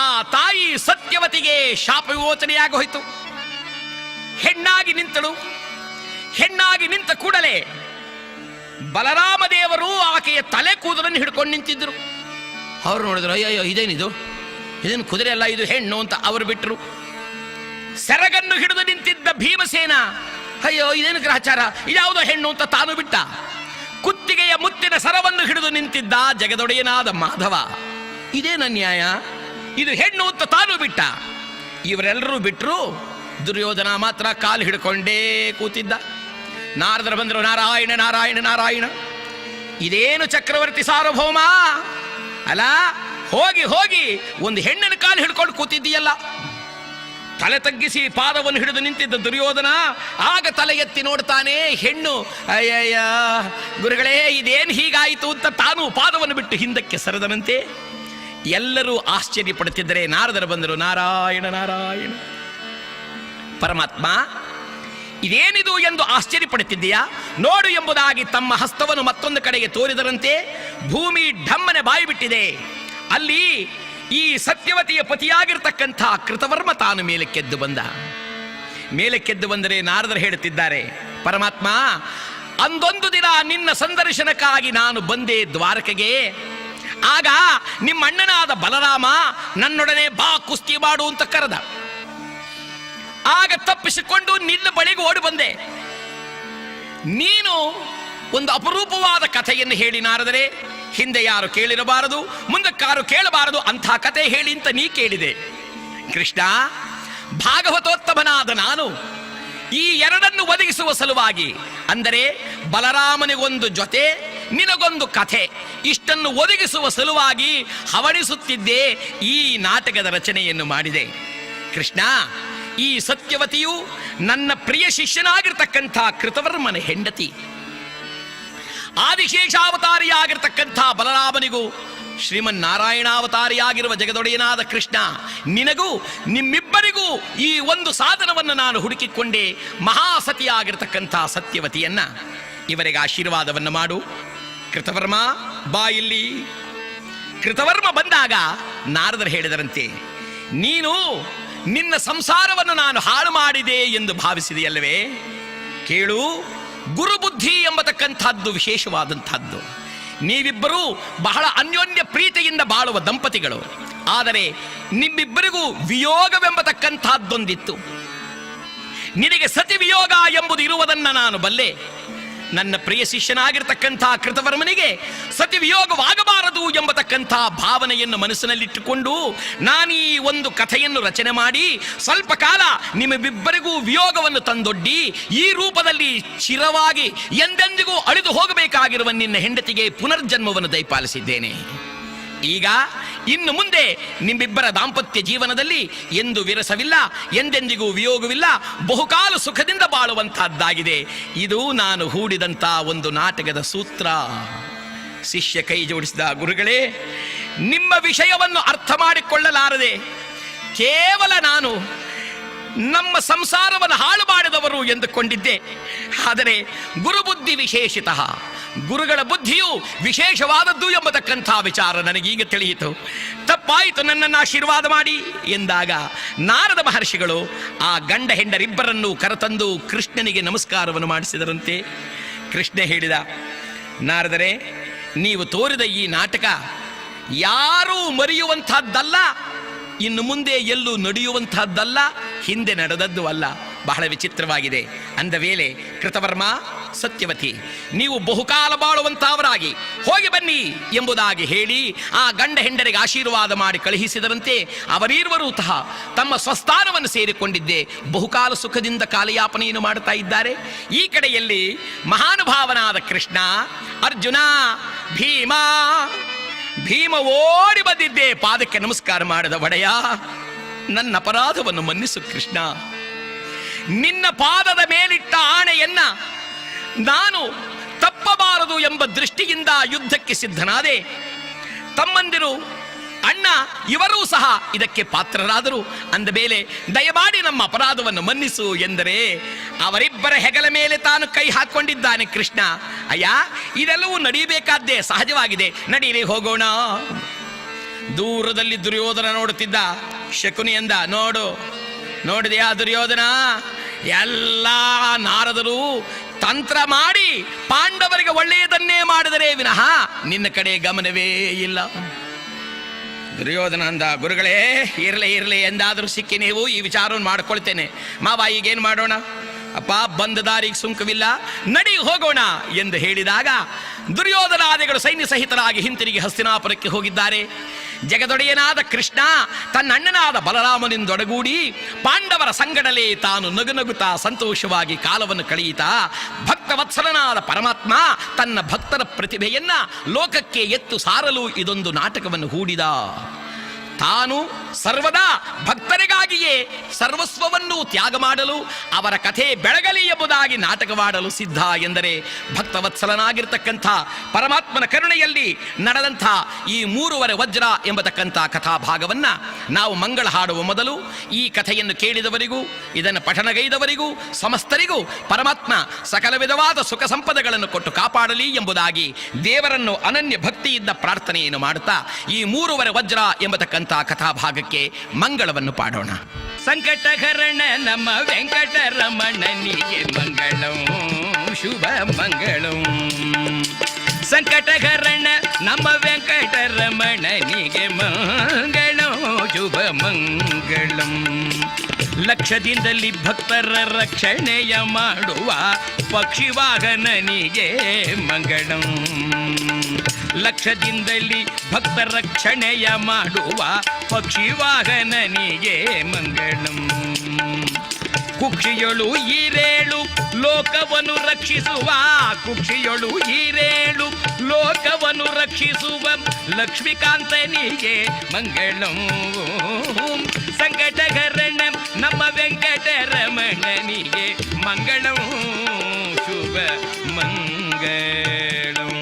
ಆ ತಾಯಿ ಸತ್ಯವತಿಗೆ ಶಾಪ ವಿಮೋಚನೆಯಾಗಿ ಹೋಯಿತು. ಹೆಣ್ಣಾಗಿ ನಿಂತಳು. ಹೆಣ್ಣಾಗಿ ನಿಂತ ಕೂಡಲೇ ಬಲರಾಮ ದೇವರು ಆಕೆಯ ತಲೆ ಕೂದಲನ್ನು ಹಿಡ್ಕೊಂಡು ನಿಂತಿದ್ರು. ಅವರು ನೋಡಿದ್ರು, ಅಯ್ಯಯ್ಯೋ ಇದೇನಿದು, ಇದೇನು ಕುದುರೆ ಅಲ್ಲ, ಇದು ಹೆಣ್ಣು ಅಂತ ಅವರು ಬಿಟ್ಟರು. ಸೆರಗನ್ನು ಹಿಡಿದು ನಿಂತಿದ್ದ ಭೀಮಸೇನ, ಅಯ್ಯೋ ಇದೇನು ಗ್ರಹಚಾರ, ಇದ್ಯಾವುದೋ ಹೆಣ್ಣು ಅಂತ ತಾನು ಬಿಟ್ಟ. ಕುತ್ತಿಗೆಯ ಮುತ್ತಿನ ಸರವನ್ನು ಹಿಡಿದು ನಿಂತಿದ್ದ ಜಗದೊಡೆಯನಾದ ಮಾಧವ, ಇದೇನ ನ್ಯಾಯ, ಇದು ಹೆಣ್ಣು ಅಂತ ತಾನು ಬಿಟ್ಟ. ಇವರೆಲ್ಲರೂ ಬಿಟ್ಟರು, ದುರ್ಯೋಧನ ಮಾತ್ರ ಕಾಲು ಹಿಡ್ಕೊಂಡೇ ಕೂತಿದ್ದ. ನಾರದರು ಬಂದರು, ನಾರಾಯಣ ನಾರಾಯಣ ನಾರಾಯಣ, ಇದೇನು ಚಕ್ರವರ್ತಿ ಸಾರ್ವಭೌಮ, ಅಲ್ಲ ಹೋಗಿ ಹೋಗಿ ಒಂದು ಹೆಣ್ಣಿನ ಕಾಲು ಹಿಡ್ಕೊಂಡು ಕೂತಿದ್ದೀಯಲ್ಲ. ತಲೆ ತಗ್ಗಿಸಿ ಪಾದವನ್ನು ಹಿಡಿದು ನಿಂತಿದ್ದ ದುರ್ಯೋಧನ ಆಗ ತಲೆ ಎತ್ತಿ ನೋಡ್ತಾನೆ, ಹೆಣ್ಣು. ಅಯ್ಯಯ್ಯ ಗುರುಗಳೇ, ಇದೇನು ಹೀಗಾಯಿತು ಅಂತ ತಾನು ಪಾದವನ್ನು ಬಿಟ್ಟು ಹಿಂದಕ್ಕೆ ಸರಿದನಂತೆ. ಎಲ್ಲರೂ ಆಶ್ಚರ್ಯಪಡುತ್ತಿದ್ದರೆ ನಾರದರು ಬಂದರು, ನಾರಾಯಣ ನಾರಾಯಣ. ಪರಮಾತ್ಮ, ಇದೇನಿದು ಎಂದು ಆಶ್ಚರ್ಯಪಡುತ್ತಿದ್ದೀಯಾ? ನೋಡು ಎಂಬುದಾಗಿ ತಮ್ಮ ಹಸ್ತವನ್ನು ಮತ್ತೊಂದು ಕಡೆಗೆ ತೋರಿದರಂತೆ ಭೂಮಿ ಢಮ್ಮನೆ ಬಾಯಿ ಬಿಟ್ಟಿದೆ. ಅಲ್ಲಿ ಈ ಸತ್ಯವತಿಯ ಪತಿಯಾಗಿರ್ತಕ್ಕಂಥ ಕೃತವರ್ಮ ತಾನು ಮೇಲಕ್ಕೆದ್ದು ಬಂದ. ಮೇಲಕ್ಕೆದ್ದು ಬಂದರೆ ನಾರದರು ಹೇಳುತ್ತಿದ್ದಾರೆ, ಪರಮಾತ್ಮ, ಅಂದೊಂದು ದಿನ ನಿನ್ನ ಸಂದರ್ಶನಕ್ಕಾಗಿ ನಾನು ಬಂದೆ ದ್ವಾರಕೆಗೆ. ಆಗ ನಿಮ್ಮ ಅಣ್ಣನಾದ ಬಲರಾಮ ನನ್ನೊಡನೆ ಬಾ ಕುಸ್ತಿ ಮಾಡು ಅಂತ ಕರೆದ. ಆಗ ತಪ್ಪಿಸಿಕೊಂಡು ನಿನ್ನ ಬಳಿಗೆ ಓಡಿ ಬಂದೆ. ನೀನು ಒಂದು ಅಪರೂಪವಾದ ಕಥೆಯನ್ನು ಹೇಳಿ ನಾರದರೆ, ಹಿಂದೆ ಯಾರು ಕೇಳಿರಬಾರದು, ಮುಂದಕ್ಕಾರು ಕೇಳಬಾರದು ಅಂಥ ಕಥೆ ಹೇಳಿ ಅಂತ ನೀ ಕೇಳಿದೆ. ಕೃಷ್ಣ, ಭಾಗವತೋತ್ತಮನಾದ ನಾನು ಈ ಎರಡನ್ನು ಒದಗಿಸುವ ಸಲುವಾಗಿ, ಅಂದರೆ ಬಲರಾಮನಿಗೊಂದು ಜೊತೆ, ನಿನಗೊಂದು ಕಥೆ, ಇಷ್ಟನ್ನು ಒದಗಿಸುವ ಸಲುವಾಗಿ ಹವಣಿಸುತ್ತಿದ್ದೇ ಈ ನಾಟಕದ ರಚನೆಯನ್ನು ಮಾಡಿದೆ. ಕೃಷ್ಣ, ಈ ಸತ್ಯವತಿಯು ನನ್ನ ಪ್ರಿಯ ಶಿಷ್ಯನಾಗಿರ್ತಕ್ಕಂಥ ಕೃತವರ್ಮನ ಹೆಂಡತಿ. ಆದಿಶೇಷಾವತಾರಿಯಾಗಿರ್ತಕ್ಕಂಥ ಬಲರಾಮನಿಗೂ ಶ್ರೀಮನ್ನಾರಾಯಣಾವತಾರಿಯಾಗಿರುವ ಜಗದೊಡೆಯನಾದ ಕೃಷ್ಣ, ನಿನಗೂ ನಿಮ್ಮಿಬ್ಬರಿಗೂ ಈ ಒಂದು ಸಾಧನವನ್ನು ನಾನು ಹುಡುಕಿಕೊಂಡೆ, ಮಹಾಸತಿಯಾಗಿರ್ತಕ್ಕಂಥ ಸತ್ಯವತಿಯನ್ನ. ಇವರಿಗೆ ಆಶೀರ್ವಾದವನ್ನು ಮಾಡು. ಕೃತವರ್ಮ ಬಾ ಇಲ್ಲಿ. ಕೃತವರ್ಮ ಬಂದಾಗ ನಾರದರು ಹೇಳಿದರಂತೆ, ನೀನು ನಿನ್ನ ಸಂಸಾರವನ್ನು ನಾನು ಹಾಳು ಮಾಡಿದೆ ಎಂದು ಭಾವಿಸಿದೆಯಲ್ಲವೇ? ಕೇಳು, ಗುರುಬುದ್ಧಿ ಎಂಬತಕ್ಕಂಥದ್ದು ವಿಶೇಷವಾದಂಥದ್ದು. ನೀವಿಬ್ಬರೂ ಬಹಳ ಅನ್ಯೋನ್ಯ ಪ್ರೀತಿಯಿಂದ ಬಾಳುವ ದಂಪತಿಗಳು. ಆದರೆ ನಿಮ್ಮಿಬ್ಬರಿಗೂ ವಿಯೋಗವೆಂಬತಕ್ಕಂಥದ್ದೊಂದಿತ್ತು. ನಿನಗೆ ಸತಿ ವಿಯೋಗ ಎಂಬುದು ಇರುವುದನ್ನು ನಾನು ಬಲ್ಲೆ. ನನ್ನ ಪ್ರಿಯ ಶಿಷ್ಯನಾಗಿರ್ತಕ್ಕಂಥ ಕೃತವರ್ಮನಿಗೆ ಸತಿ ವಿಯೋಗವಾಗಬಾರದು ಎಂಬತಕ್ಕಂಥ ಭಾವನೆಯನ್ನು ಮನಸ್ಸಿನಲ್ಲಿಟ್ಟುಕೊಂಡು ನಾನೀ ಒಂದು ಕಥೆಯನ್ನು ರಚನೆ ಮಾಡಿ ಸ್ವಲ್ಪ ಕಾಲ ನಿಮ್ಮಿಬ್ಬರಿಗೂ ವಿಯೋಗವನ್ನು ತಂದೊಡ್ಡಿ ಈ ರೂಪದಲ್ಲಿ ಚಿರವಾಗಿ ಎಂದೆಂದಿಗೂ ಅಳಿದು ಹೋಗಬೇಕಾಗಿರುವ ನಿನ್ನ ಹೆಂಡತಿಗೆ ಪುನರ್ಜನ್ಮವನ್ನು ದಯಪಾಲಿಸಿದ್ದೇನೆ. ಈಗ ಇನ್ನು ಮುಂದೆ ನಿಮ್ಮಿಬ್ಬರ ದಾಂಪತ್ಯ ಜೀವನದಲ್ಲಿ ಎಂದು ವಿರಸವಿಲ್ಲ, ಎಂದೆಂದಿಗೂ ವಿಯೋಗವಿಲ್ಲ, ಬಹುಕಾಲ ಸುಖದಿಂದ ಬಾಳುವಂತಹದ್ದಾಗಿದೆ. ಇದು ನಾನು ಹೂಡಿದಂಥ ಒಂದು ನಾಟಕದ ಸೂತ್ರ. ಶಿಷ್ಯ ಕೈ ಜೋಡಿಸಿದ, ಗುರುಗಳೇ, ನಿಮ್ಮ ವಿಷಯವನ್ನು ಅರ್ಥ ಮಾಡಿಕೊಳ್ಳಲಾರದೆ ಕೇವಲ ನಾನು ನಮ್ಮ ಸಂಸಾರವನ್ನು ಹಾಳು ಮಾಡಿದವರು ಎಂದುಕೊಂಡಿದ್ದೆ. ಆದರೆ ಗುರುಬುದ್ಧಿ ವಿಶೇಷಿತಃ, ಗುರುಗಳ ಬುದ್ಧಿಯು ವಿಶೇಷವಾದದ್ದು ಎಂಬತಕ್ಕಂಥ ವಿಚಾರ ನನಗೀಗ ತಿಳಿಯಿತು. ತಪ್ಪಾಯಿತು, ನನ್ನನ್ನು ಆಶೀರ್ವಾದ ಮಾಡಿ ಎಂದಾಗ ನಾರದ ಮಹರ್ಷಿಗಳು ಆ ಗಂಡ ಹೆಂಡರಿಬ್ಬರನ್ನು ಕರೆತಂದು ಕೃಷ್ಣನಿಗೆ ನಮಸ್ಕಾರವನ್ನು ಮಾಡಿಸಿದರಂತೆ. ಕೃಷ್ಣ ಹೇಳಿದ, ನಾರದರೆ, ನೀವು ತೋರಿದ ಈ ನಾಟಕ ಯಾರೂ ಮರೆಯುವಂತಹದ್ದಲ್ಲ, ಇನ್ನು ಮುಂದೆ ಎಲ್ಲೂ ನಡೆಯುವಂತಹದ್ದಲ್ಲ, ಹಿಂದೆ ನಡೆದದ್ದು ಅಲ್ಲ. ಬಹಳ ವಿಚಿತ್ರವಾಗಿದೆ. ಅಂದ ವೇಳೆ ಕೃತವರ್ಮ, ಸತ್ಯವತಿ, ನೀವು ಬಹುಕಾಲ ಬಾಳುವಂತಹವರಾಗಿ ಹೋಗಿ ಬನ್ನಿ ಎಂಬುದಾಗಿ ಹೇಳಿ ಆ ಗಂಡ ಹೆಂಡರಿಗೆ ಆಶೀರ್ವಾದ ಮಾಡಿ ಕಳುಹಿಸಿದರಂತೆ. ಅವರೀರ್ವರೂ ತಮ್ಮ ಸ್ವಸ್ಥಾನವನ್ನು ಸೇರಿಕೊಂಡಿದ್ದೆ ಬಹುಕಾಲ ಸುಖದಿಂದ ಕಾಲಯಾಪನೆಯನ್ನು ಮಾಡುತ್ತಾ ಇದ್ದಾರೆ. ಈ ಕಡೆಯಲ್ಲಿ ಮಹಾನುಭಾವನಾದ ಕೃಷ್ಣ, ಅರ್ಜುನ, ಭೀಮ ಓಡಿ ಬಂದಿದ್ದೆ. ಪಾದಕ್ಕೆ ನಮಸ್ಕಾರ ಮಾಡಿದ, ಒಡೆಯ, ನನ್ನ ಅಪರಾಧವನ್ನು ಮನ್ನಿಸು ಕೃಷ್ಣ. ನಿನ್ನ ಪಾದದ ಮೇಲಿಟ್ಟ ಆಣೆಯನ್ನ ನಾನು ತಪ್ಪಬಾರದು ಎಂಬ ದೃಷ್ಟಿಯಿಂದ ಯುದ್ಧಕ್ಕೆ ಸಿದ್ಧನಾದೆ. ತಮ್ಮಂದಿರು, ಅಣ್ಣ ಇವರೂ ಸಹ ಇದಕ್ಕೆ ಪಾತ್ರರಾದರು. ಅಂದ ಮೇಲೆ ದಯಮಾಡಿ ನಮ್ಮ ಅಪರಾಧವನ್ನು ಮನ್ನಿಸು ಎಂದರೆ ಅವರಿಬ್ಬರ ಹೆಗಲ ಮೇಲೆ ತಾನು ಕೈ ಹಾಕೊಂಡಿದ್ದಾನೆ ಕೃಷ್ಣ. ಅಯ್ಯ, ಇದೆಲ್ಲವೂ ನಡೆಯಬೇಕಾದ್ದೇ, ಸಹಜವಾಗಿದೆ, ನಡೀರಿ ಹೋಗೋಣ. ದೂರದಲ್ಲಿ ದುರ್ಯೋಧನ ನೋಡುತ್ತಿದ್ದ. ಶಕುನಿ ಎಂದ, ನೋಡಿದೆಯಾ ದುರ್ಯೋಧನ, ಎಲ್ಲ ನಾರದರು ತಂತ್ರ ಮಾಡಿ ಪಾಂಡವರಿಗೆ ಒಳ್ಳೆಯದನ್ನೇ ಮಾಡಿದರೆ ವಿನಃ ನಿನ್ನ ಕಡೆ ಗಮನವೇ ಇಲ್ಲ. ದುರ್ಯೋಧನ ಅಂದ, ಗುರುಗಳೇ, ಇರಲಿ ಎಂದಾದರೂ ಸಿಕ್ಕಿ ನೀವು ಈ ವಿಚಾರವನ್ನು ಮಾಡಿಕೊಳ್ತೇನೆ. ಮಾವ, ಈಗೇನು ಮಾಡೋಣ? ಅಪ್ಪ, ಬಂದ ದಾರಿಗೆ ಸುಂಕವಿಲ್ಲ, ನಡಿ ಹೋಗೋಣ ಎಂದು ಹೇಳಿದಾಗ ದುರ್ಯೋಧನಾದಿಗಳು ಸೈನ್ಯ ಸಹಿತರಾಗಿ ಹಿಂತಿರುಗಿ ಹಸ್ತಿನಾಪುರಕ್ಕೆ ಹೋಗಿದ್ದಾರೆ. ಜಗದೊಡೆಯನಾದ ಕೃಷ್ಣ ತನ್ನ ಅಣ್ಣನಾದ ಬಲರಾಮನಿಂದೊಡಗೂಡಿ ಪಾಂಡವರ ಸಂಗಡಲೇ ತಾನು ನಗುನಗುತ್ತಾ ಸಂತೋಷವಾಗಿ ಕಾಲವನ್ನು ಕಳೆಯುತ್ತಾ ಭಕ್ತವತ್ಸಲನಾದ ಪರಮಾತ್ಮ ತನ್ನ ಭಕ್ತರ ಪ್ರತಿಭೆಯನ್ನ ಲೋಕಕ್ಕೆ ಎತ್ತು ಸಾರಲು ಇದೊಂದು ನಾಟಕವನ್ನು ಹೂಡಿದ. ತಾನು ಸರ್ವದಾ ಭಕ್ತರಿಗಾಗಿಯೇ ಸರ್ವಸ್ವವನ್ನು ತ್ಯಾಗ ಮಾಡಲು, ಅವರ ಕಥೆ ಬೆಳಗಲಿ ಎಂಬುದಾಗಿ ನಾಟಕವಾಡಲು ಸಿದ್ಧ ಎಂದರೆ ಭಕ್ತವತ್ಸಲನಾಗಿರ್ತಕ್ಕಂಥ ಪರಮಾತ್ಮನ ಕರುಣೆಯಲ್ಲಿ ನಡೆದಂಥ ಈ 3 ವಜ್ರ ಎಂಬತಕ್ಕಂಥ ಕಥಾಭಾಗವನ್ನು ನಾವು ಮಂಗಳ ಹಾಡುವ ಮೊದಲು ಈ ಕಥೆಯನ್ನು ಕೇಳಿದವರಿಗೂ ಇದನ್ನು ಪಠನಗೈದವರಿಗೂ ಸಮಸ್ತರಿಗೂ ಪರಮಾತ್ಮ ಸಕಲ ವಿಧವಾದ ಸುಖ ಸಂಪದಗಳನ್ನು ಕೊಟ್ಟು ಕಾಪಾಡಲಿ ಎಂಬುದಾಗಿ ದೇವರನ್ನು ಅನನ್ಯ ಭಕ್ತಿಯಿಂದ ಪ್ರಾರ್ಥನೆಯನ್ನು ಮಾಡುತ್ತಾ ಈ 3 ವಜ್ರ ಎಂಬತಕ್ಕಂಥ ಕಥಾಭಾಗಕ್ಕೆ ಮಂಗಳವನ್ನು ಪಾಡೋಣ. ಸಂಕಟಹರಣ ನಮ್ಮ ವೆಂಕಟರಮಣನಿಗೆ ಮಂಗಳಂ, ಶುಭ ಮಂಗಳಂ. ಸಂಕಟಹರಣ ನಮ್ಮ ವೆಂಕಟರಮಣನಿಗೆ ಮಂಗಳಂ, ಶುಭ ಮಂಗಳಂ. ಲಕ್ಷದಿಂದಲಿ ಭಕ್ತರ ರಕ್ಷಣೆಯ ಮಾಡುವ ಪಕ್ಷಿವಾಹನನಿಗೆ ಮಂಗಳಂ. ಲಕ್ಷದಿಂದಲಿ ಭಕ್ತ ರಕ್ಷಣೆಯ ಮಾಡುವ ಪಕ್ಷಿವಾಹನನಿಗೆ ಮಂಗಳಂ. ಕುಕ್ಷಿಯೊಳು ಈರೇಳು ಲೋಕವನ್ನು ರಕ್ಷಿಸುವ, ಕುಕ್ಷಿಯೊಳು ಈರೇಳು ಲೋಕವನ್ನು ರಕ್ಷಿಸುವ ಲಕ್ಷ್ಮೀಕಾಂತನಿಗೆ ಮಂಗಳಂ. ಸಂಕಟಹರಣ ನಮ್ಮ ವೆಂಕಟರಮಣನಿಗೆ ಮಂಗಳಂ, ಶುಭ ಮಂಗಳಂ.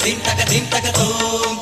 dim taka dim taka tom.